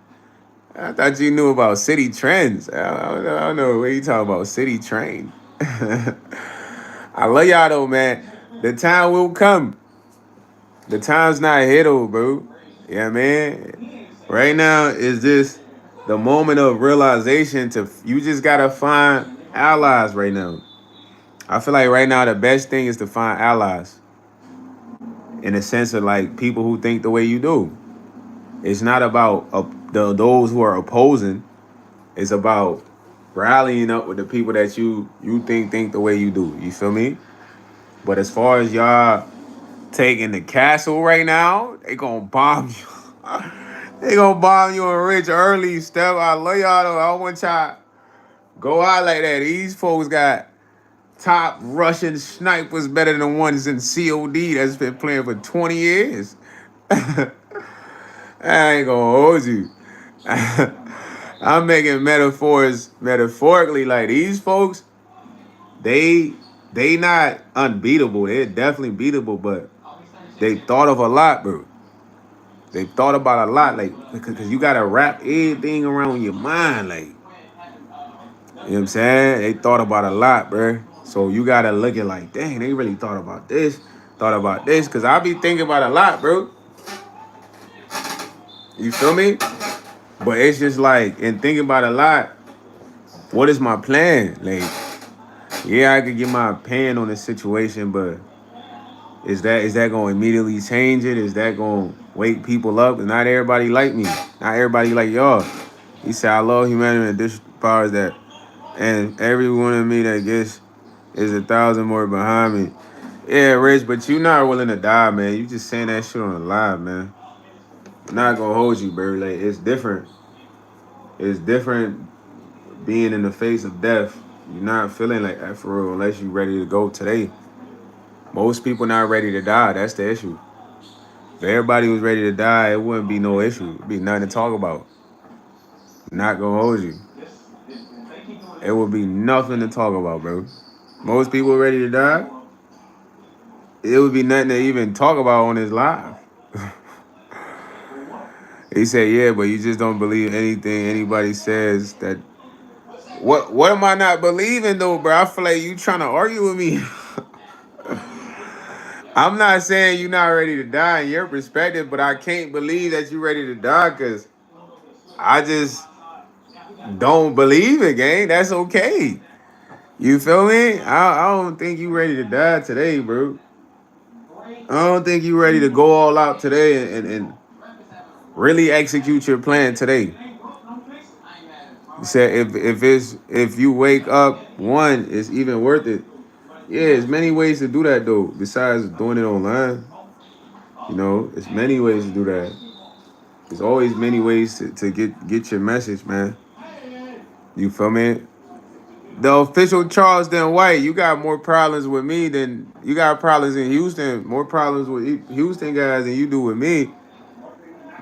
I thought you knew about city trends. I don't know what you talking about, city train. I love y'all though, man. The time will come. The time's not here though, bro. You know what I mean? Right now is just the moment of realization you just gotta find allies right now. I feel like right now the best thing is to find allies in the sense of like people who think the way you do. It's not about those who are opposing. It's about rallying up with the people that you think the way you do. You feel me? But as far as y'all taking the castle right now, they gonna bomb you. They gonna bomb you and Rich early, Steph. I love y'all though. I don't want y'all go out like that. These folks got top Russian snipers better than the ones in COD that's been playing for 20 years. I ain't gonna hold you. I'm making metaphors metaphorically like these folks, they they not unbeatable. They're definitely beatable, but they thought of a lot, bro. They thought about a lot, like because you gotta wrap everything around your mind. Like You know what I'm saying? They thought about a lot, bro. So you gotta look at like, dang, they really thought about this, thought about this. Cause I be thinking about a lot, bro. You feel me? But it's just like, in thinking about a lot, what is my plan? Like, yeah, I could get my opinion on the situation, but is that gonna immediately change it? Is that gonna wake people up? And not everybody like me. Not everybody like y'all. He said, I love humanity and this powers that, and every one of me that gets is 1,000 more behind me. Yeah, Rich, but you not willing to die, man. You just saying that shit on the live, man. I'm not gonna hold you, bro. Like, it's different. It's different being in the face of death. You're not feeling like that for real unless you're ready to go today. Most people not ready to die. That's the issue. If everybody was ready to die, it wouldn't be no issue. It'd be nothing to talk about. Not gonna hold you. It would be nothing to talk about, bro. Most people ready to die. It would be nothing to even talk about on his live. He said, "Yeah, but you just don't believe anything anybody says." That what am I not believing though, bro? I feel like you trying to argue with me. I'm not saying you're not ready to die in your perspective, but I can't believe that you're ready to die because I just don't believe it, gang. That's okay. You feel me? I don't think you ready to die today, bro. I don't think you ready to go all out today and really execute your plan today. You said if you wake up, one, it's even worth it. Yeah, there's many ways to do that though. Besides doing it online, there's many ways to do that. There's always many ways to get your message, man. You feel me? The official Charleston White, you got more problems with me than you got problems in Houston. More problems with Houston guys than you do with me,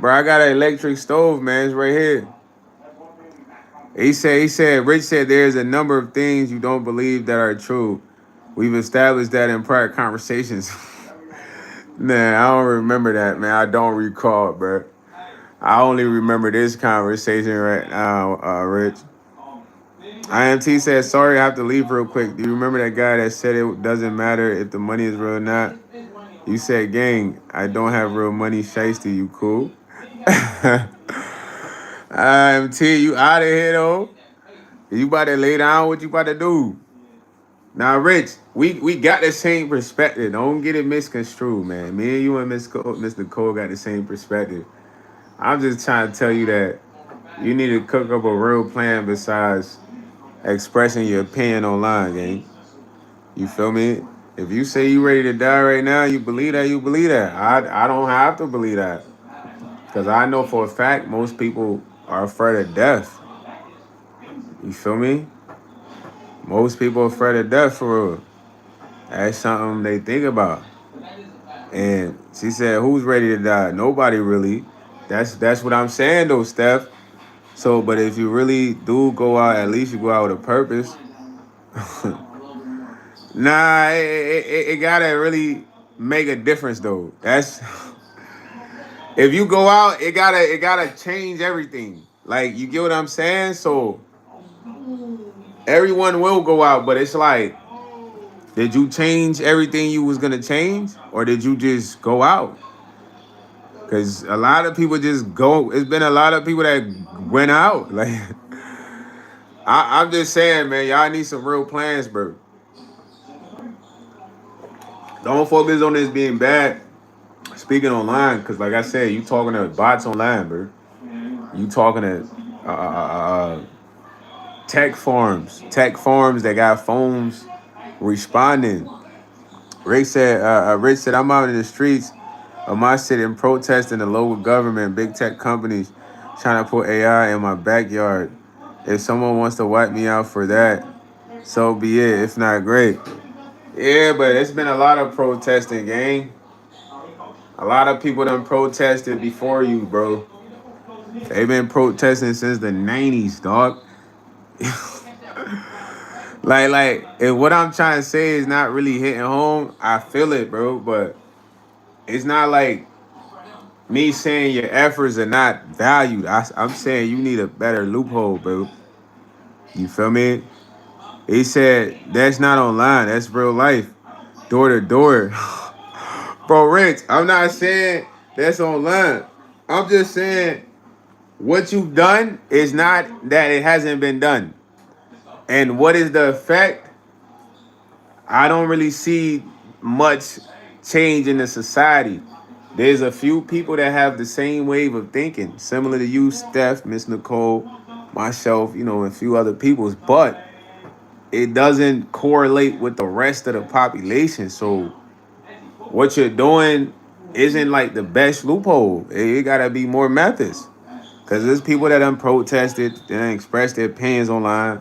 bro. I got an electric stove, man. It's right here. Rich said there's a number of things you don't believe that are true. We've established that in prior conversations. Man, I don't remember that, man. I don't recall, bro. I only remember this conversation right now, Rich. IMT said, sorry, I have to leave real quick. Do you remember that guy that said it doesn't matter if the money is real or not? You said, gang, I don't have real money. Shiesty, you cool? IMT, you out of here, though? You about to lay down? What you about to do? Now, Rich, we got the same perspective. Don't get it misconstrued, man. Me and you and Mr. Cole got the same perspective. I'm just trying to tell you that you need to cook up a real plan besides expressing your opinion online, gang. You feel me? If you say you ready to die right now, you believe that, you believe that. I don't have to believe that. Because I know for a fact most people are afraid of death. You feel me? Most people are afraid of death for real. That's something they think about. And she said, who's ready to die? Nobody really. That's what I'm saying though, Steph. So, but if you really do go out, at least you go out with a purpose. Nah, it gotta really make a difference though. That's if you go out, it gotta change everything. Like you get what I'm saying? So everyone will go out, but it's like, did you change everything you was gonna change, or did you just go out? Because a lot of people just go. It's been a lot of people that went out. Like I'm just saying, man, y'all need some real plans, bro. Don't focus on this being bad. Speaking online, because like I said, you talking to bots online, bro. You talking to tech farms that got phones responding. Rich said, I'm out in the streets of my city and protesting the local government, big tech companies trying to put AI in my backyard. If someone wants to wipe me out for that, so be it. If not, great. Yeah, but it's been a lot of protesting, gang. A lot of people done protested before you, bro. They've been protesting since the 90s, dog. Like, if what I'm trying to say is not really hitting home, I feel it, bro. But it's not like me saying your efforts are not valued. I'm saying you need a better loophole, bro. You feel me? He said, that's not online. That's real life. Door to door. Bro, Rich, I'm not saying that's online. I'm just saying what you've done is not that it hasn't been done. And what is the effect? I don't really see much change in the society. There's a few people that have the same wave of thinking, similar to you, Steph, Miss Nicole, myself, and a few other peoples, but it doesn't correlate with the rest of the population. So what you're doing isn't like the best loophole. It gotta be more methods. Cause there's people that done protested, they done expressed their opinions online.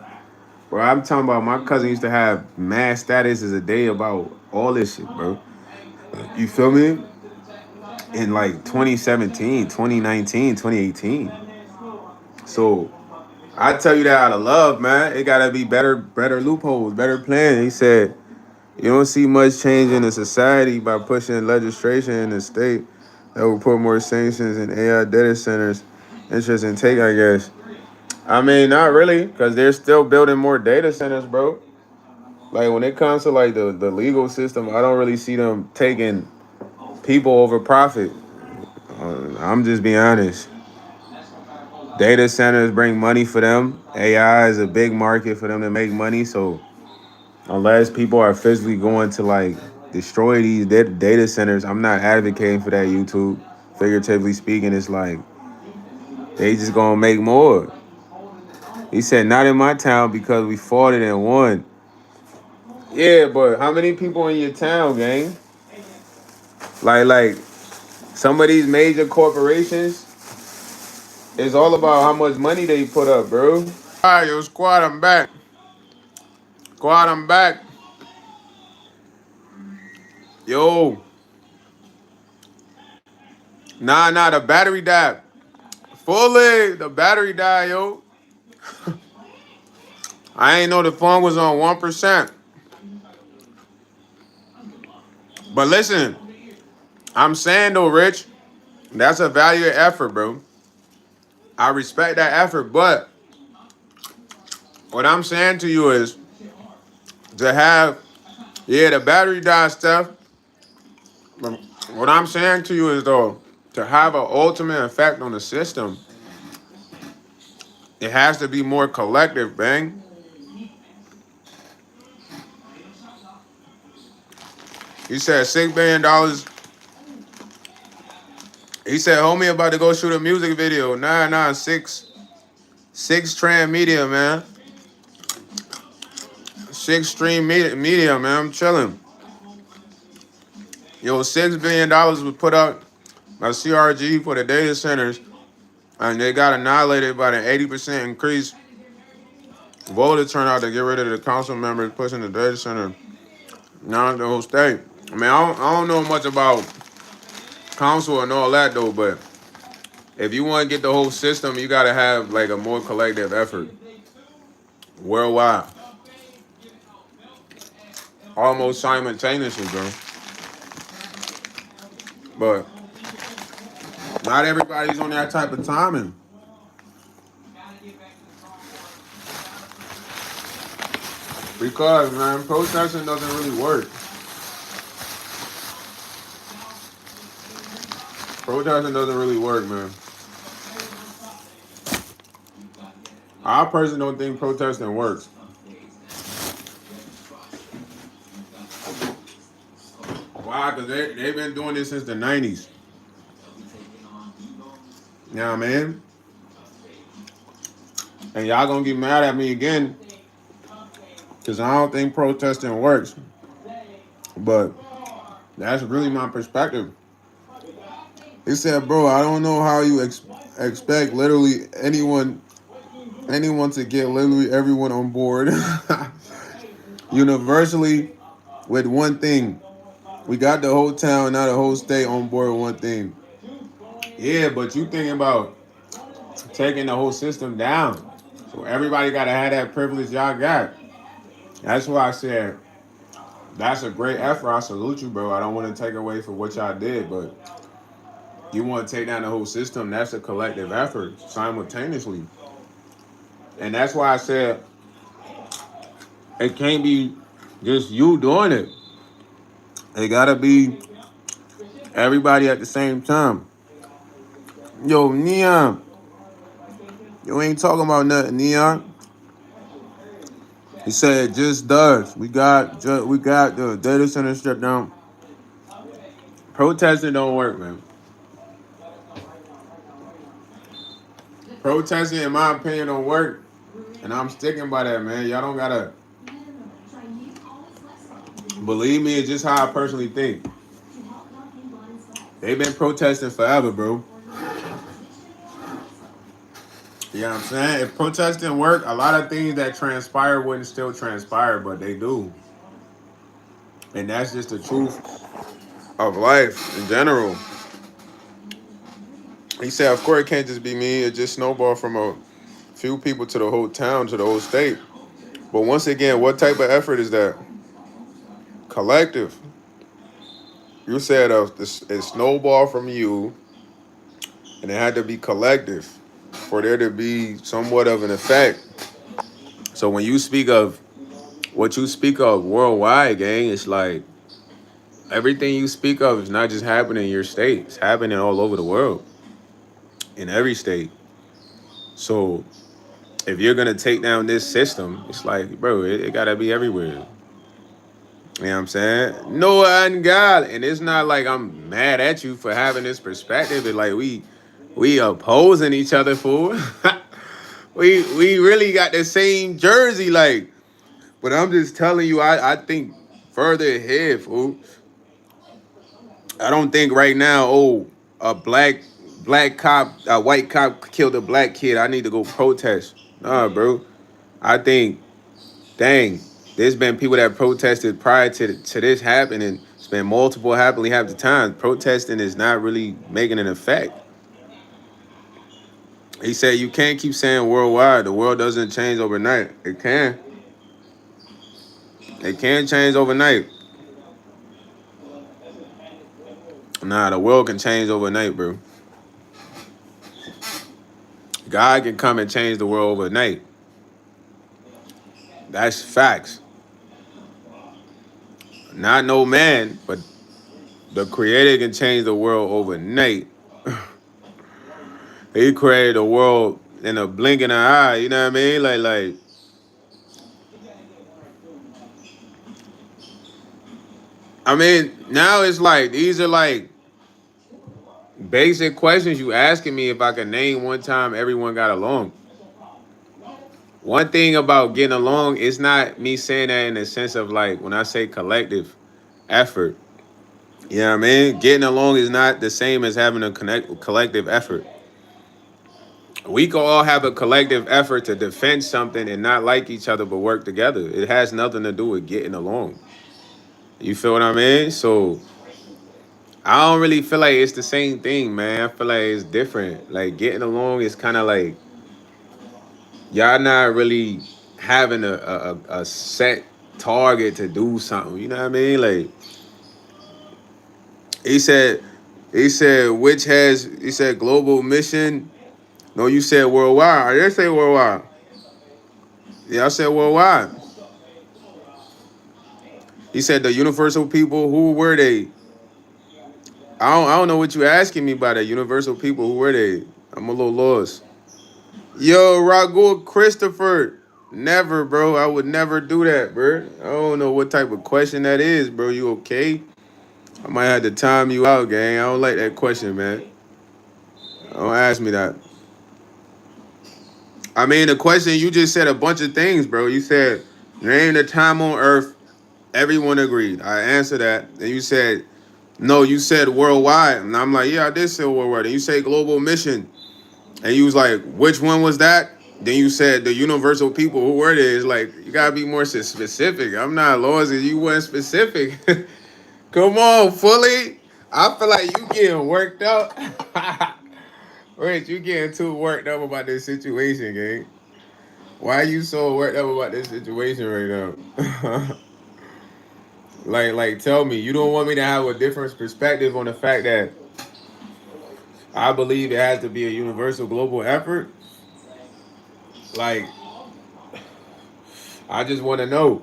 Bro, I'm talking about my cousin used to have mad statuses a day about all this shit, bro. You feel me? In like 2017, 2019, 2018. So I tell you that out of love, man. It gotta be better loopholes, better plans. He said, you don't see much change in the society by pushing legislation in the state that will put more sanctions in AI data centers. Interesting take, I guess. I mean, not really, because they're still building more data centers, bro. Like when it comes to like the legal system, I don't really see them taking people over profit. I'm just being honest. Data centers bring money for them. AI is a big market for them to make money. So unless people are physically going to like destroy these data centers, I'm not advocating for that. YouTube, figuratively speaking, it's like they just gonna make more. He said, not in my town because we fought it and won. Yeah, but how many people in your town, gang? Like some of these major corporations, it's all about how much money they put up, bro. All right, yo, squad, I'm back. Squad, I'm back. Yo, nah, the battery died. Fully, the battery died, yo. I ain't know the phone was on 1%. But listen, I'm saying though, Rich, that's a value of effort, bro. I respect that effort, but what I'm saying to you is to have, yeah, the battery died stuff. But what I'm saying to you is though, to have an ultimate effect on the system, it has to be more collective, bang. He said $6 billion. He said, homie about to go shoot a music video. Nah, six trend media, man. Six stream media, man. I'm chilling. Yo, $6 billion was put up by CRG for the data centers, and they got annihilated by the 80% increase voter turnout to get rid of the council members pushing the data center. Now the whole state. I mean, I don't know much about council and all that though, but if you want to get the whole system, you got to have like a more collective effort worldwide, almost simultaneously, bro. But not everybody's on that type of timing. Because, man, protesting doesn't really work. Protesting doesn't really work, man. I personally don't think protesting works. Why? Because they've been doing this since the 90s. You know what I mean? And y'all gonna get mad at me again because I don't think protesting works. But that's really my perspective. He said, bro, I don't know how you expect literally anyone to get literally everyone on board universally with one thing. We got the whole town, not the whole state on board with one thing. Yeah, but you thinking about taking the whole system down. So everybody got to have that privilege y'all got. That's why I said that's a great effort. I salute you, bro. I don't want to take away from what y'all did, but you want to take down the whole system. That's a collective effort simultaneously. And that's why I said It can't be just you doing it. It gotta be everybody at the same time. Yo, Neon, you ain't talking about nothing, Neon. He said just does. We got the data center shut down. Protesting don't work, man. Protesting, in my opinion, don't work, and I'm sticking by that, man. Y'all don't gotta believe me. It's just how I personally think. They've been protesting forever, bro. You know what I'm saying? If protests didn't work, a lot of things that transpire wouldn't still transpire, but they do. And that's just the truth of life in general. He said, of course, it can't just be me. It just snowballed from a few people to the whole town, to the whole state. But once again, what type of effort is that? Collective. You said it snowballed from you, and it had to be collective for there to be somewhat of an effect. So when you speak of what you speak of worldwide, gang, it's like everything you speak of is not just happening in your state. It's happening all over the world, in every state. So if you're gonna take down this system, it's like, bro, it gotta be everywhere. You know what I'm saying? Noah and God. And it's not like I'm mad at you for having this perspective. It's like we opposing each other, fool. we really got the same jersey, like, but I'm just telling you, I think further ahead, fool. I don't think right now, oh, a black cop, a white cop killed a black kid. I need to go protest. Nah, bro. I think, dang, there's been people that protested prior to this happening. It's been multiple happily half the time. Protesting is not really making an effect. He said you can't keep saying worldwide. The world doesn't change overnight. It can. It can change overnight. Nah, the world can change overnight, bro. God can come and change the world overnight. That's facts. Not no man, but the creator can change the world overnight. He created the world in a blink of an eye. You know what I mean? I mean, now it's like these are like basic questions you asking me if I can name one time everyone got along. One thing about getting along is not me saying that in the sense of like when I say collective effort. You know what I mean? Getting along is not the same as having a collective effort. We can all have a collective effort to defend something and not like each other but work together. It has nothing to do with getting along. You feel what I mean? So I don't really feel like it's the same thing, man. I feel like it's different. Like getting along is kind of like y'all not really having a set target to do something. You know what I mean? Like he said, he said global mission. No, you said worldwide. I didn't say worldwide. Yeah, I said worldwide. He said the universal people. Who were they? I don't know what you asking me by the universal people. Who were they? I'm a little lost. Yo, Ragu Christopher. Never, bro. I would never do that, bro. I don't know what type of question that is, bro. You okay? I might have to time you out, gang. I don't like that question, man. Don't ask me that. I mean, the question you just said a bunch of things, bro. You said name the time on Earth. Everyone agreed. I answered that. And you said no. You said worldwide, and I'm like, yeah, I did say worldwide. And you say global mission. And you was like, which one was that? Then you said the universal people. Who were they? It's like, you gotta be more specific. I'm not lost if you weren't specific. Come on, fully. I feel like you getting worked up. Wait, you getting too worked up about this situation, gang. Why are you so worked up about this situation right now? Tell me, you don't want me to have a different perspective on the fact that I believe it has to be a universal global effort? Like, I just want to know.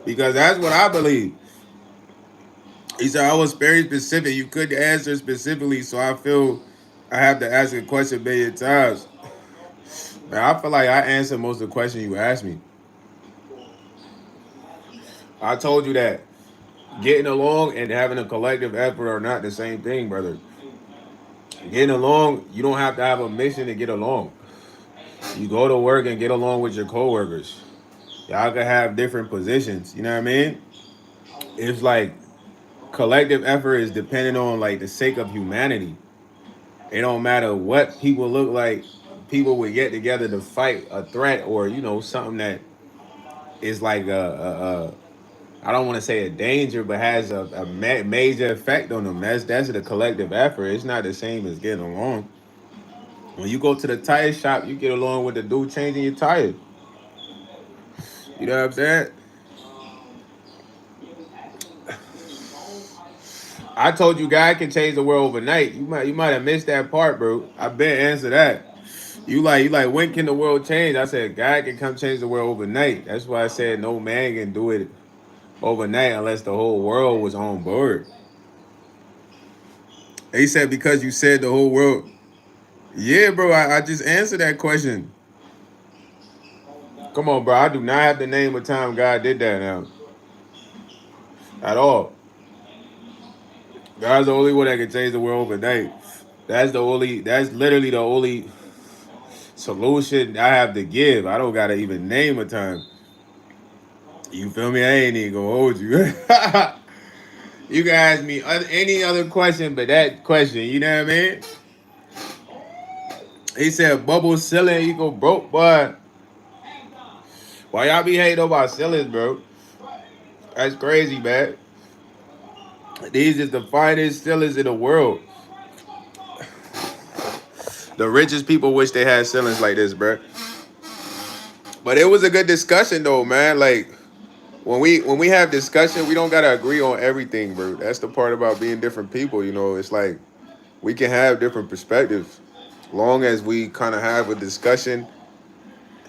because that's what I believe. He said I was very specific. You couldn't answer specifically, so I feel I have to ask a question a million times. Man, I feel like I answered most of the questions you asked me. I told you that getting along and having a collective effort are not the same thing, brother. Getting along, you don't have to have a mission to get along. You go to work and get along with your coworkers. Y'all can have different positions. You know what I mean? It's like collective effort is dependent on like the sake of humanity. It don't matter what people look like. People would get together to fight a threat or something that is like I don't want to say a danger, but has a major effect on them. That's the collective effort. It's not the same as getting along. When you go to the tire shop, you get along with the dude changing your tires. You know what I'm saying? I told you God can change the world overnight. You might have missed that part, bro. I bet answer that. You like when can the world change? I said God can come change the world overnight. That's why I said no man can do it overnight unless the whole world was on board. He said because you said the whole world. Yeah, bro. I just answered that question. Come on, bro. I do not have the name of time God did that now at all. God's the only one that can change the world overnight. That's the only. That's literally the only solution I have to give. I don't gotta even name a time. You feel me? I ain't even gonna hold you. You can ask me any other question, but that question, you know what I mean? He said bubble ceiling equal broke, boy. Why y'all be hating about ceilings, bro? That's crazy, man. These is the finest ceilings in the world. The richest people wish they had ceilings like this, bro. But it was a good discussion though, man. Like when we have discussion, we don't gotta agree on everything, bro. That's the part about being different people. It's like we can have different perspectives, long as we kind of have a discussion,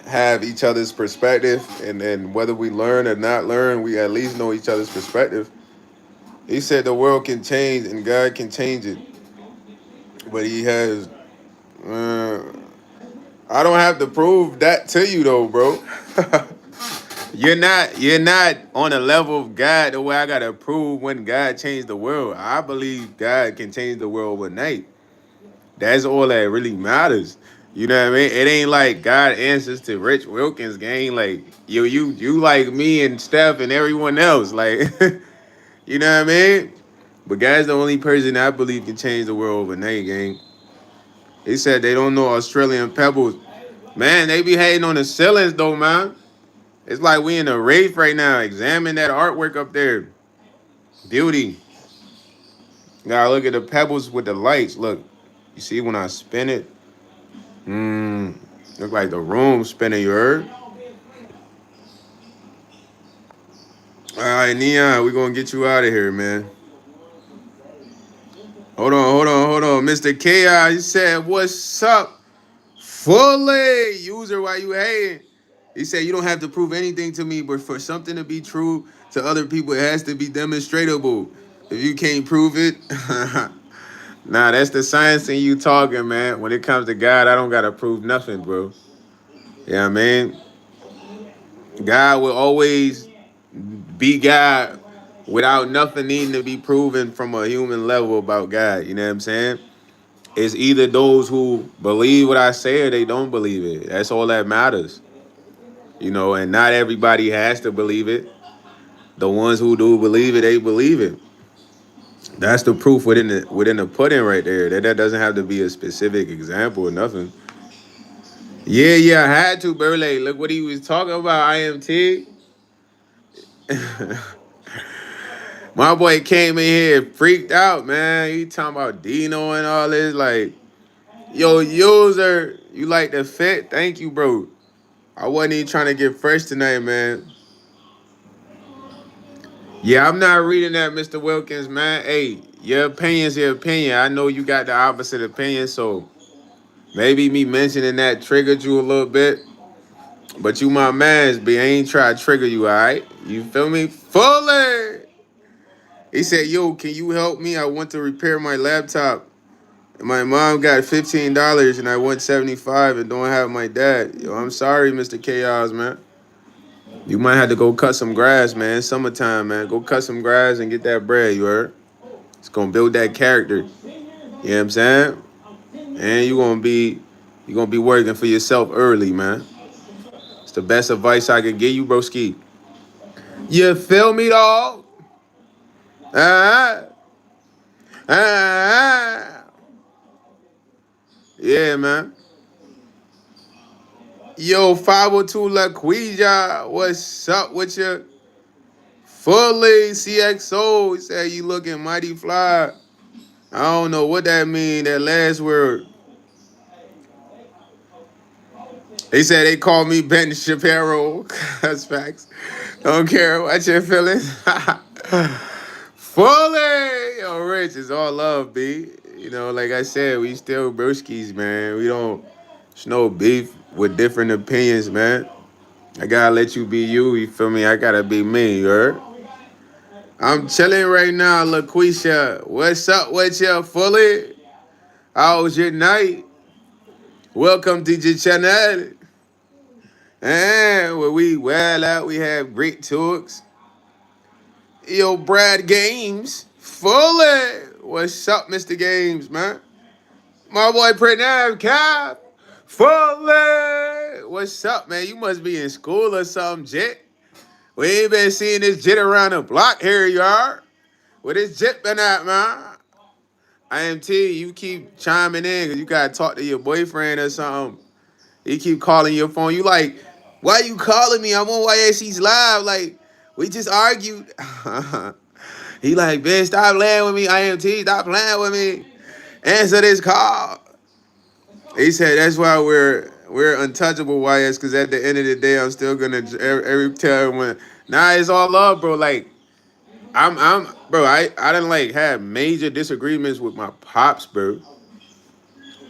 have each other's perspective, and then whether we learn or not learn, we at least know each other's perspective. He said the world can change and God can change it, but He has. Uh, I don't have to prove that to you though, bro. You're not on the level of God the way I gotta prove when God changed the world. I believe God can change the world overnight. That's all that really matters. You know what I mean? It ain't like God answers to Rich Wilkins gang. Like you like me and Steph and everyone else. Like you know what I mean? But God's the only person I believe can change the world overnight, gang. He said they don't know Australian pebbles. Man, they be hating on the ceilings though, man. It's like we in a race right now. Examine that artwork up there. Beauty. Now look at the pebbles with the lights. Look, you see when I spin it? Mmm. Look like the room spinning, you heard? All right, Neon, we gonna get you out of here, man. Hold on. Mr. Ki, you said, what's up? Fully. User, why you hating? He said, you don't have to prove anything to me, but for something to be true to other people, it has to be demonstratable. If you can't prove it, nah, that's the science in you talking, man. When it comes to God, I don't gotta prove nothing, bro. Yeah, I mean, God will always be God without nothing needing to be proven from a human level about God. You know what I'm saying? It's either those who believe what I say or they don't believe it. That's all that matters. And not everybody has to believe it. The ones who do believe it, they believe it. That's the proof within the pudding right there. That doesn't have to be a specific example or nothing. Yeah, I had to, Burley. Look what he was talking about, IMT. My boy came in here freaked out, man. He talking about Dino and all this. Like, yo, user, you like the fit? Thank you, bro. I wasn't even trying to get fresh tonight, man. Yeah, I'm not reading that, Mr. Wilkins, man. Hey, your opinion's your opinion. I know you got the opposite opinion, so maybe me mentioning that triggered you a little bit. But you my mans, B. I ain't try to trigger you, all right? You feel me? Fully. He said, yo, can you help me? I want to repair my laptop. My mom got $15 and I want 75 and don't have my dad. Yo, I'm sorry, Mr. Chaos, man. You might have to go cut some grass, man. Summertime, man. Go cut some grass and get that bread, you heard? It's gonna build that character. You know what I'm saying? And you gonna be working for yourself early, man. It's the best advice I can give you, broski. You feel me, dog? Ah, ah. Yeah, man. Yo, 502 LaQuija, what's up with you? Fully CXO, he said you looking mighty fly. I don't know what that mean, that last word. They said they called me Ben Shapiro. That's facts. Don't care what you're feeling. Fully! Yo, Rich, it's all love, B. You know, like I said, we still broskies, man. We don't, there's no beef with different opinions, man. I gotta let you be you feel me? I gotta be me, you heard? I'm chilling right now, LaQuisha. What's up with you, Fully? How was your night? Welcome to the channel. And where we well out, we have great talks. Yo, Brad Games. Fully. What's up, Mr. Games, man? My boy Pranav Cap. Fully. What's up, man? You must be in school or something, Jit. We ain't been seeing this Jit around the block here, you are. Where this Jit been at, man? IMT, you keep chiming in because you got to talk to your boyfriend or something. He keep calling your phone. You like, why you calling me? I'm on YsEats live. Like, we just argued. He like, bitch, stop playing with me. IMT, stop playing with me. Answer this call. He said that's why we're untouchable YS, because at the end of the day, I'm still gonna every time when it's all love, bro. Like I'm bro. I didn't like have major disagreements with my pops, bro.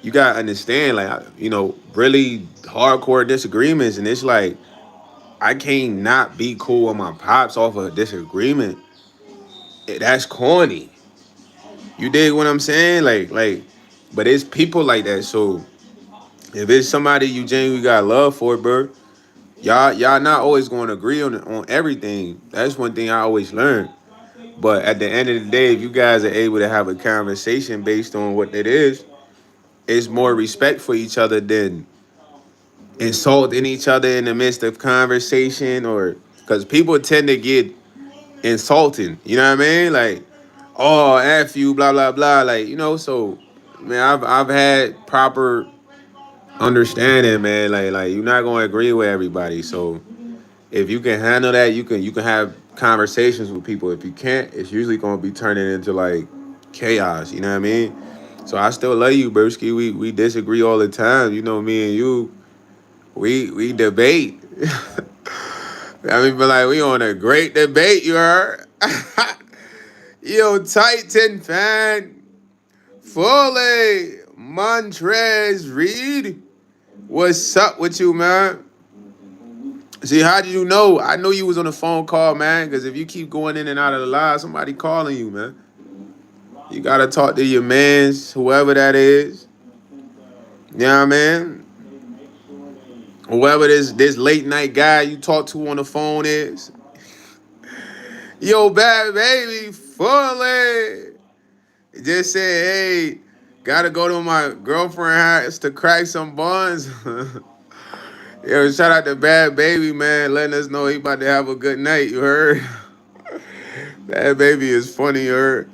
You gotta understand, like really hardcore disagreements, and it's like I can't not be cool with my pops off of a disagreement. That's corny. You dig what I'm saying? But it's people like that. So if it's somebody you genuinely got love for, bro, y'all not always going to agree on everything. That's one thing I always learned. But at the end of the day, if you guys are able to have a conversation based on what it is, it's more respect for each other than insulting each other in the midst of conversation, or because people tend to get insulting. You know what I mean? Like, oh, F you, blah, blah, blah. Like, so man, I've had proper understanding, man. Like you're not gonna agree with everybody. So if you can handle that, you can have conversations with people. If you can't, it's usually gonna be turning into like chaos. You know what I mean? So I still love you, Broski. We disagree all the time. Me and you, we debate. I mean, but like we on a great debate, you heard? Yo, Titan fan, Fully, Montrez Reed. What's up with you, man? See, how did you know? I know you was on a phone call, man, because if you keep going in and out of the live, somebody calling you, man. You got to talk to your mans, whoever that is. You know what I mean? Whoever this late night guy you talk to on the phone is. Yo, bad baby, Fully. Just said, hey, got to go to my girlfriend's house to crack some buns. Yo, shout out to Bad Baby, man, letting us know he about to have a good night, you heard? Bad Baby is funny, you heard?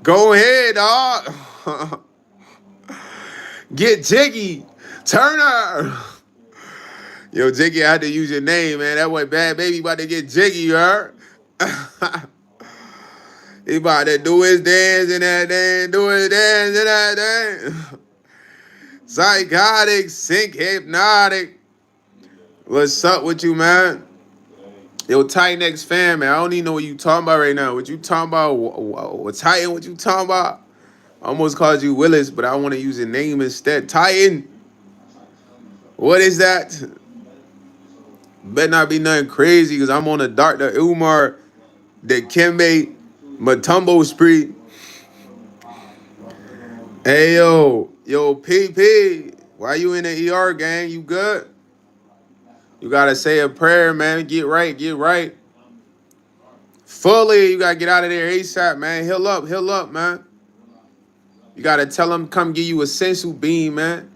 Go ahead, dog. Get jiggy. Turner. Yo, Jiggy, I had to use your name, man. That way Bad Baby about to get jiggy, you heard? He about to do his dance and that dance, do his dance and that dance. Psychotic, sync, hypnotic. What's up with you, man? Yo, Titan X fan, man. I don't even know what you talking about right now. What you talking about? What Titan? What you talking about? I almost called you Willis, but I want to use a name instead. Titan. What is that? Better not be nothing crazy because I'm on a Dr. Umar, the Kembe Matumbo spree. Hey, yo, PP. Why you in the ER, gang? You good? You gotta say a prayer, man. Get right, get right. Fully, you gotta get out of there ASAP, man. Heal up, man. You gotta tell them come give you a sensu bean, man.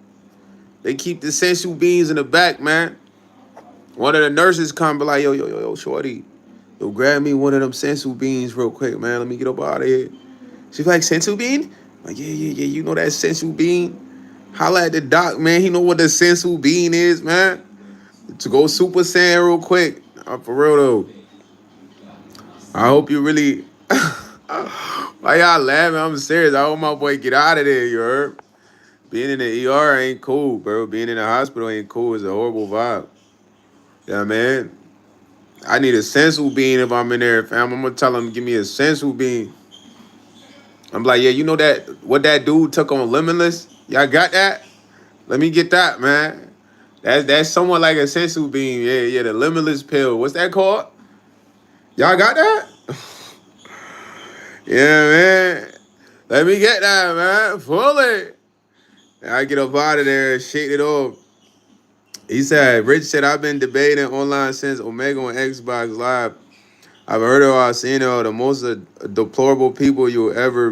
They keep the sensu beans in the back, man. One of the nurses come be like, yo, shorty. Yo, grab me one of them sensu beans real quick, man. Let me get up out of here. She's like, sensu bean? I'm like, yeah. You know that sensu bean? Holla at the doc, man. He know what the sensu bean is, man. To go Super Saiyan real quick. For real, though. I hope you really... Why y'all laughing? I'm serious. I hope my boy get out of there, you heard? Being in the ER ain't cool, bro. Being in the hospital ain't cool. It's a horrible vibe. You know what I mean? I need a sensu bean if I'm in there, fam. I'm gonna tell him give me a sensu bean. I'm like, yeah, you know that what that dude took on Limitless? Y'all got that? Let me get that, man. That's somewhat like a sensu bean. Yeah, the Limitless pill. What's that called? Y'all got that? Yeah, man. Let me get that, man. Fully. I get up out of there and shake it off. He said, Rich said, I've been debating online since Omega on Xbox Live. I've heard of or seen of the most deplorable people you'll ever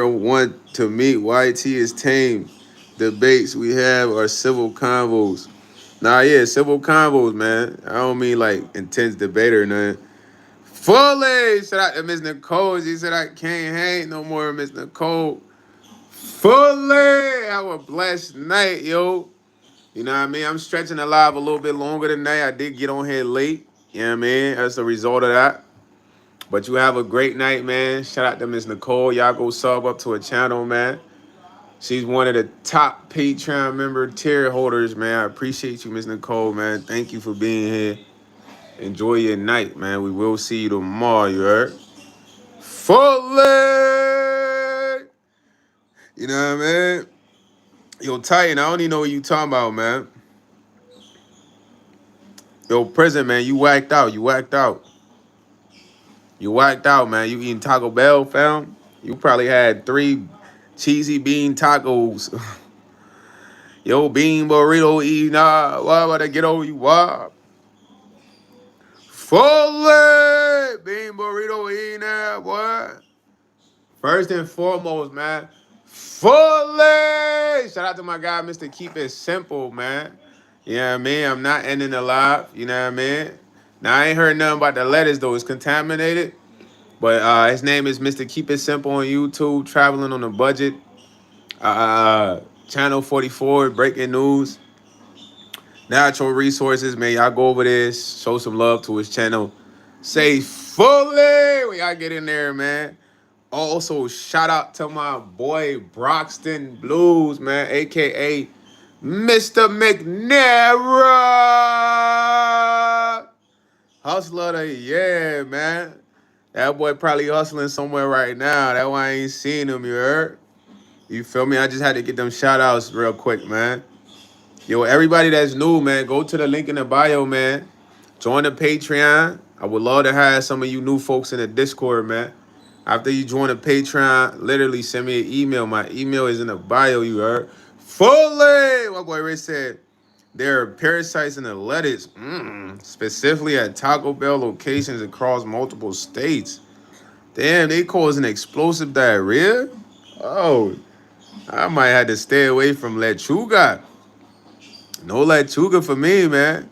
want to meet. YT is tame. Debates we have are civil convos. Nah, yeah, civil convos, man. I don't mean like intense debate or nothing. Fully! Shout out to Miss Nicole. She said I can't hang no more, Miss Nicole. Fully! Have a blessed night, yo. You know what I mean? I'm stretching alive a little bit longer tonight. I did get on here late. You know what I mean? As a result of that. But you have a great night, man. Shout out to Miss Nicole. Y'all go sub up to her channel, man. She's one of the top Patreon member tier holders, man. I appreciate you, Miss Nicole, man. Thank you for being here. Enjoy your night, man. We will see you tomorrow, you heard? Fully! You know what I mean? Yo, Titan, I don't even know what you talking about, man. Yo, prison, man, you whacked out. You whacked out. You whacked out, man. You eating Taco Bell, fam? You probably had 3 cheesy bean tacos. Yo, bean burrito eating. Why about to get over you? What? Fully bean burrito eating that. What? First and foremost, man. Fully. Shout out to my guy, Mr. Keep It Simple, man. You know what I mean? I'm not ending the live. You know what I mean? Now, I ain't heard nothing about the letters, though. It's contaminated. But his name is Mr. Keep It Simple on YouTube, traveling on a budget. Channel 44, breaking news. Natural resources, man. Y'all go over there, show some love to his channel. Say fully when y'all get in there, man. Also, shout out to my boy Broxton Blues, man, aka Mr. McNaira. Hustler of the year, man. That boy probably hustling somewhere right now. That's why I ain't seen him, you heard? You feel me? I just had to get them shout outs real quick, man. Yo, everybody that's new, man, go to the link in the bio, man. Join the Patreon. I would love to have some of you new folks in the Discord, man. After you join the Patreon, literally send me an email. My email is in the bio, you heard? Fully! My boy Ray said, there are parasites in the lettuce, specifically at Taco Bell locations across multiple states. Damn, they causing explosive diarrhea? Oh, I might have to stay away from lechuga. No lechuga for me, man.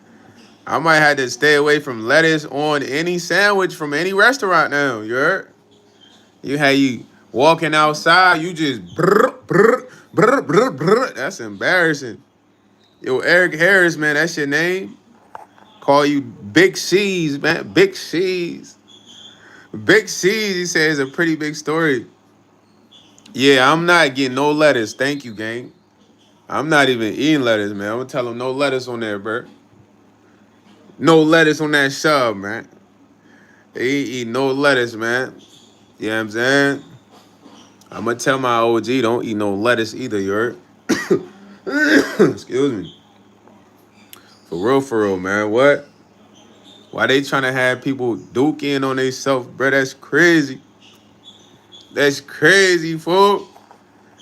I might have to stay away from lettuce on any sandwich from any restaurant now. You heard? You walking outside, you just brr, brr, brr, brr, brr. That's embarrassing. Yo, Eric Harris, man, that's your name? Call you Big C's, man. Big C's. Big C's, he says, a pretty big story. Yeah, I'm not getting no lettuce. Thank you, gang. I'm not even eating lettuce, man. I'm gonna tell them no lettuce on there, bro. No lettuce on that sub, man. They ain't eat no lettuce, man. You know what I'm saying? I'm gonna tell my OG don't eat no lettuce either, you heard? Excuse me. For real, man. What? Why they trying to have people duking on themselves, bro? That's crazy. That's crazy, fool.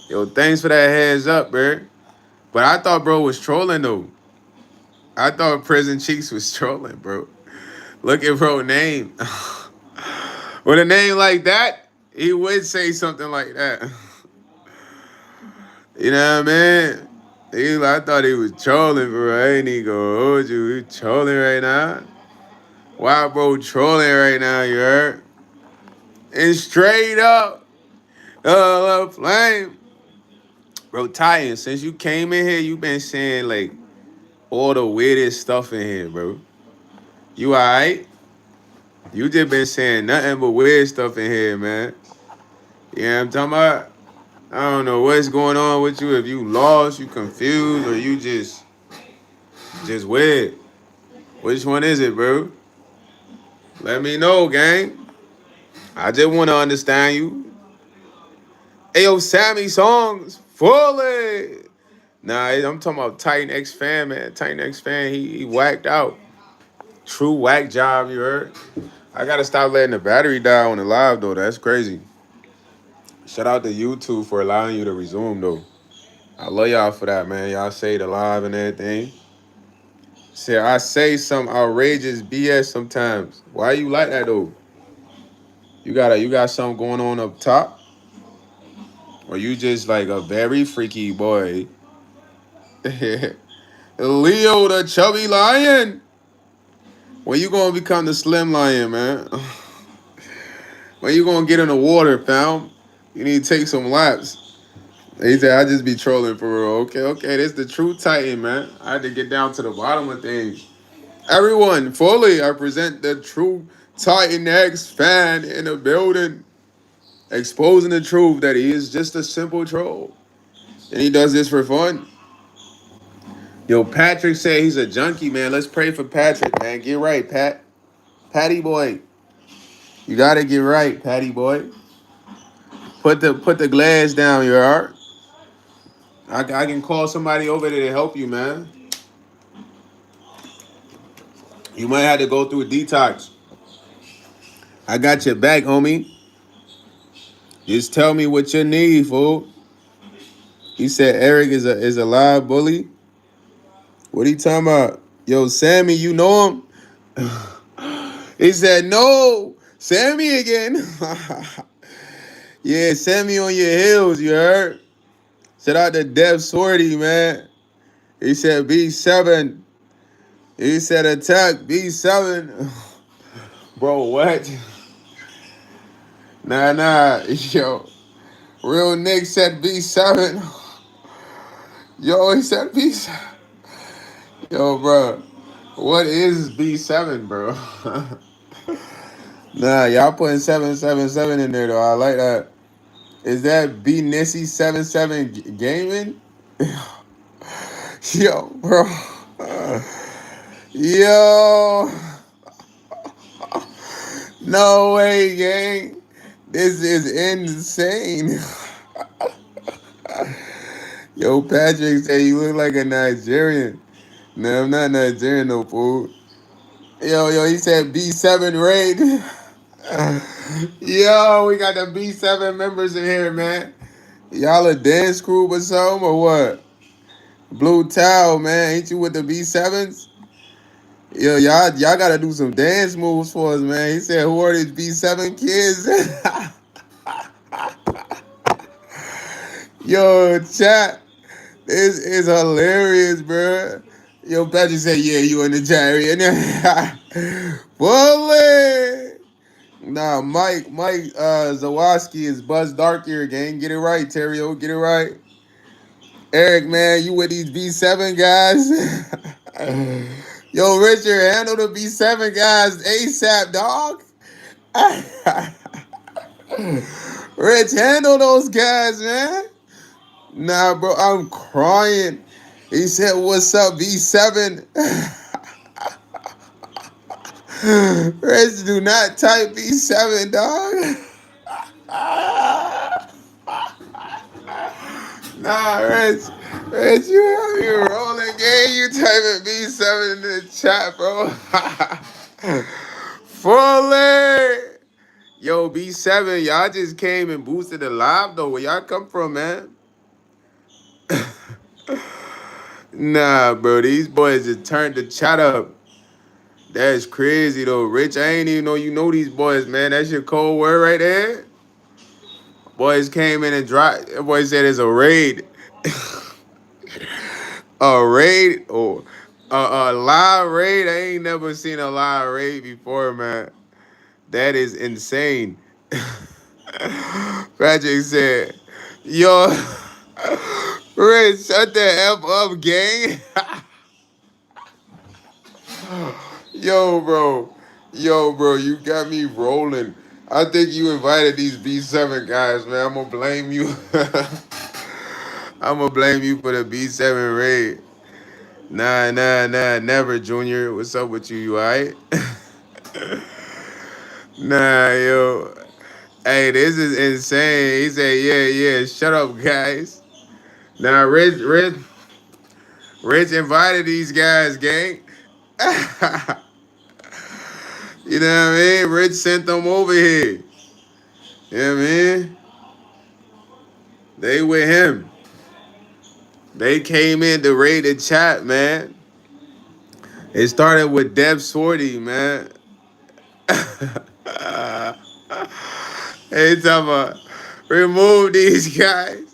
Yo, thanks for that heads up, bro. But I thought bro was trolling though. I thought Prison Cheeks was trolling, bro. Look at bro name. With a name like that, he would say something like that. You know what I mean? I thought he was trolling, bro. I ain't even gonna hold you. He trolling right now. Why, bro, trolling right now, you heard? And straight up, flame. Bro, Titan, since you came in here, you been saying, like, all the weirdest stuff in here, bro. You alright? You just been saying nothing but weird stuff in here, man. You know what I'm talking about? I don't know what's going on with you. If you lost, you confused, or you just weird. Which one is it, bro? Let me know, gang. I just want to understand you. Ayo, Sammy songs fully. Nah, I'm talking about Titan X fan, man. Titan X fan, he whacked out. True whack job, you heard? I gotta stop letting the battery die on the live though. That's crazy. Shout out to YouTube for allowing you to resume though. I love y'all for that, man. Y'all say the live and everything. Say I say some outrageous BS sometimes. Why you like that though? You got something going on up top? Or you just like a very freaky boy? Leo the chubby lion. When you gonna become the slim lion, man? When you gonna get in the water, fam? You need to take some laps. He said, I just be trolling for real. Okay, this the true Titan, man. I had to get down to the bottom of things. Everyone, fully, I present the true Titan X fan in the building, exposing the truth that he is just a simple troll. And he does this for fun. Yo, Patrick said he's a junkie, man. Let's pray for Patrick, man. Get right, Pat. Patty boy. You gotta get right, Patty boy. Put the glass down, you alright? I can call somebody over there to help you, man. You might have to go through a detox. I got your back, homie. Just tell me what you need, fool. He said Eric is a live bully. What are you talking about? Yo, Sammy, you know him? He said, no, Sammy again. Yeah, Sammy on your heels, you heard? Shout out to Dev Sorty, man. He said B7. He said attack B7. Bro, what? Nah. Yo. Real Nick said B7. Yo, he said B7. Yo, bro. What is B7, bro? Nah, y'all putting 777 in there, though. I like that. Is that B Nissy 77 gaming? Yo, bro. Yo. No way, gang. This is insane. Yo, Patrick said you look like a Nigerian. No, I'm not Nigerian, no fool. Yo, he said B7 raid. Yo, we got the B7 members in here, man. Y'all a dance group or something or what? Blue Towel, man. Ain't you with the B7s? Yo, y'all gotta do some dance moves for us, man. He said, who are these B7 kids? Yo, chat. This is hilarious, bro. Yo, Patrick said, yeah, you in the chat area. Bully! Nah, Mike Zawoski is Buzz Darkier, gang. Get it right, Terrio. Get it right. Eric, man, you with these B7 guys? Yo, Richard, handle the B7 guys ASAP, dog. Rich, handle those guys, man. Nah, bro, I'm crying. He said, what's up, B7? Rich, do not type B7, dog. Nah, Rich. Rich, you have me rolling game. You typing B7 in the chat, bro. Fully. Yo, B7, y'all just came and boosted the live though. Where y'all come from, man? Nah, bro. These boys just turned the chat up. That's crazy though. Rich, I ain't even know you know these boys, man. That's your cold word right there. Boys came in and dropped. That boy said it's a raid. A raid or a live raid. I ain't never seen a live raid before, man. That is insane. Patrick said, "Yo, Rich, shut the F up, gang." Yo, bro. Yo, bro, you got me rolling. I think you invited these B7 guys, man. I'm gonna blame you. I'm gonna blame you for the B7 raid. Nah, never, Junior. What's up with you? You alright? Nah, yo. Hey, this is insane. He said, yeah. Shut up, guys. Nah, Rich invited these guys, gang. You know what I mean? Rich sent them over here. You know what I mean? They with him. They came in to raid the chat, man. It started with Deb Swordy, man. Hey, talking about remove these guys.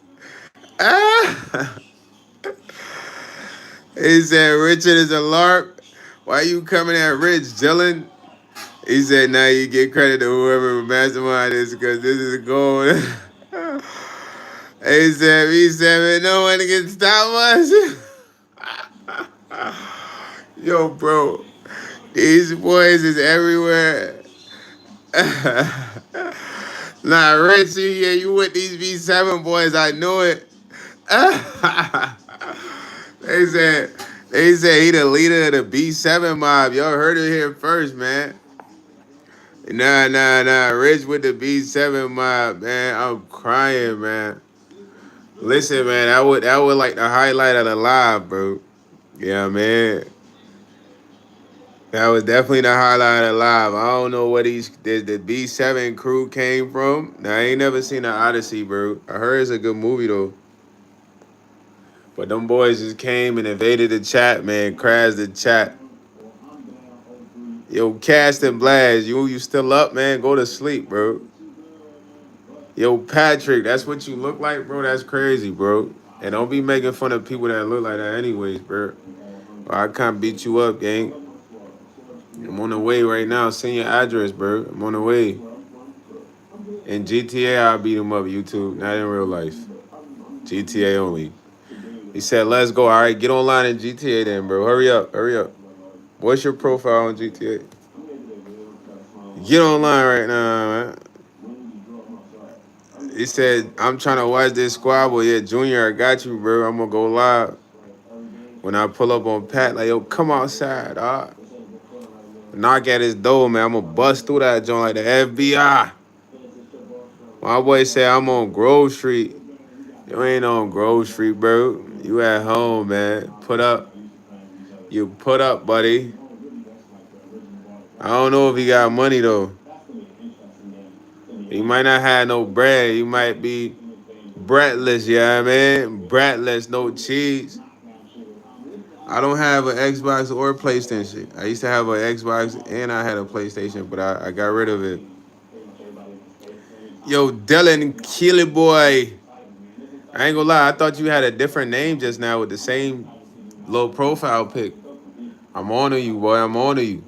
He said Richard is a LARP. Why you coming at Rich, Dylan? He said now you get credit to whoever mastermind is because this is gold. He said no one can stop us. Yo, bro, these boys is everywhere. Nah, Rich, you with these B7 boys, I knew it. They said he the leader of the B7 mob. Y'all heard it here first, man. Nah. Rich with the B7 mob, man. I'm crying, man. Listen, man, that would like the highlight of the live, bro. Yeah, man. That was definitely the highlight of the live. I don't know where the B7 crew came from. Now I ain't never seen the Odyssey, bro. I heard it's a good movie though. But them boys just came and invaded the chat, man. Crashed the chat. Yo, Cast and Blast, you still up, man? Go to sleep, bro. Yo, Patrick, that's what you look like, bro? That's crazy, bro. And don't be making fun of people that look like that anyways, bro. Or I can't beat you up, gang. I'm on the way right now. Send your address, bro. I'm on the way. In GTA, I'll beat him up, YouTube. Not in real life. GTA only. He said, let's go. All right, get online in GTA then, bro. Hurry up. What's your profile on GTA? Get online right now, man. He said, I'm trying to watch this squabble. Yeah, Junior, I got you, bro. I'm going to go live. When I pull up on Pat, like, yo, come outside, dog. Knock at his door, man. I'm going to bust through that joint like the FBI. My boy said I'm on Grove Street. You ain't on Grove Street, bro. You at home, man. Put up. You put up, buddy. I don't know if he got money, though. He might not have no bread. He might be breadless, yeah, man. Breadless, no cheese. I don't have an Xbox or PlayStation. I used to have an Xbox and I had a PlayStation, but I got rid of it. Yo, Dylan Killy Boy. I ain't gonna lie, I thought you had a different name just now with the same low profile pic. I'm on to you, boy. I'm on to you.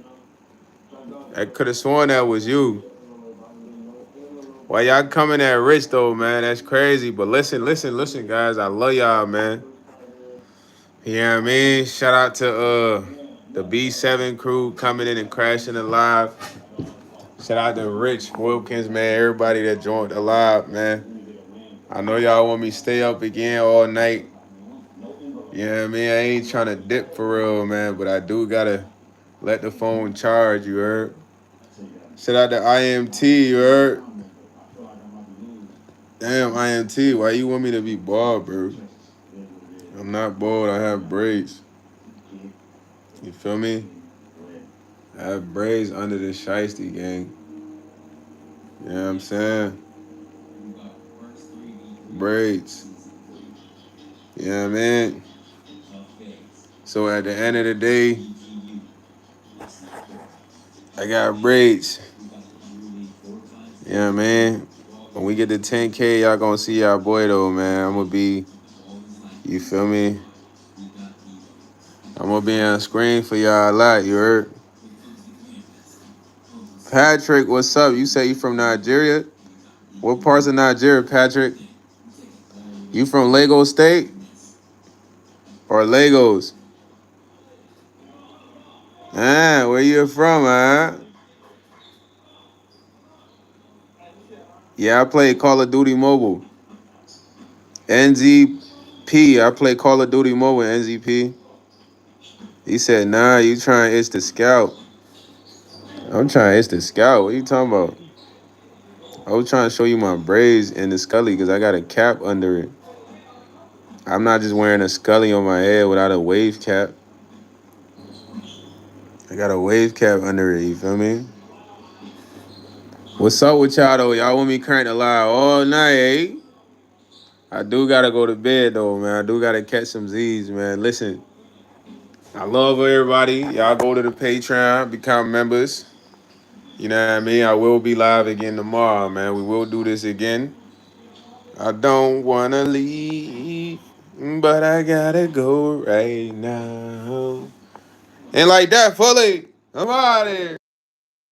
I could have sworn that was you. Why y'all coming at Rich though, man? That's crazy. But listen, guys. I love y'all, man. You know what I mean? Shout out to the B7 crew coming in and crashing the live. Shout out to Rich Wilkins, man. Everybody that joined the live, man. I know y'all want me to stay up again all night. You know what I mean? I ain't trying to dip for real, man. But I do gotta let the phone charge, you heard? Shout out to IMT, you heard? Damn, IMT, why you want me to be bald, bro? I'm not bald. I have braids. You feel me? I have braids under the shiesty gang. You know what I'm saying? Braids. You know what I mean? So at the end of the day, I got braids. You know what I mean? When we get to 10K, y'all gonna see y'all boy though, man. I'm gonna be, you feel me? I'm gonna be on screen for y'all a lot, you heard? Patrick, what's up? You say you from Nigeria? What parts of Nigeria, Patrick? You from Lagos State? Or Lagos? Ah, where you from, huh? Yeah, I play Call of Duty Mobile. NZP, I play Call of Duty Mobile, NZP. He said, nah, you trying to itch the scout. I'm trying to itch the scout. What you talking about? I was trying to show you my braids in the scully because I got a cap under it. I'm not just wearing a scully on my head without a wave cap. I got a wave cap under it, you feel me? What's up with y'all though? Y'all want me crank the live all night, eh? I do gotta go to bed though, man. I do gotta catch some Z's, man. Listen, I love everybody. Y'all go to the Patreon, become members. You know what I mean? I will be live again tomorrow, man. We will do this again. I don't wanna leave, but I gotta go right now. And like that, fully, I'm out of here.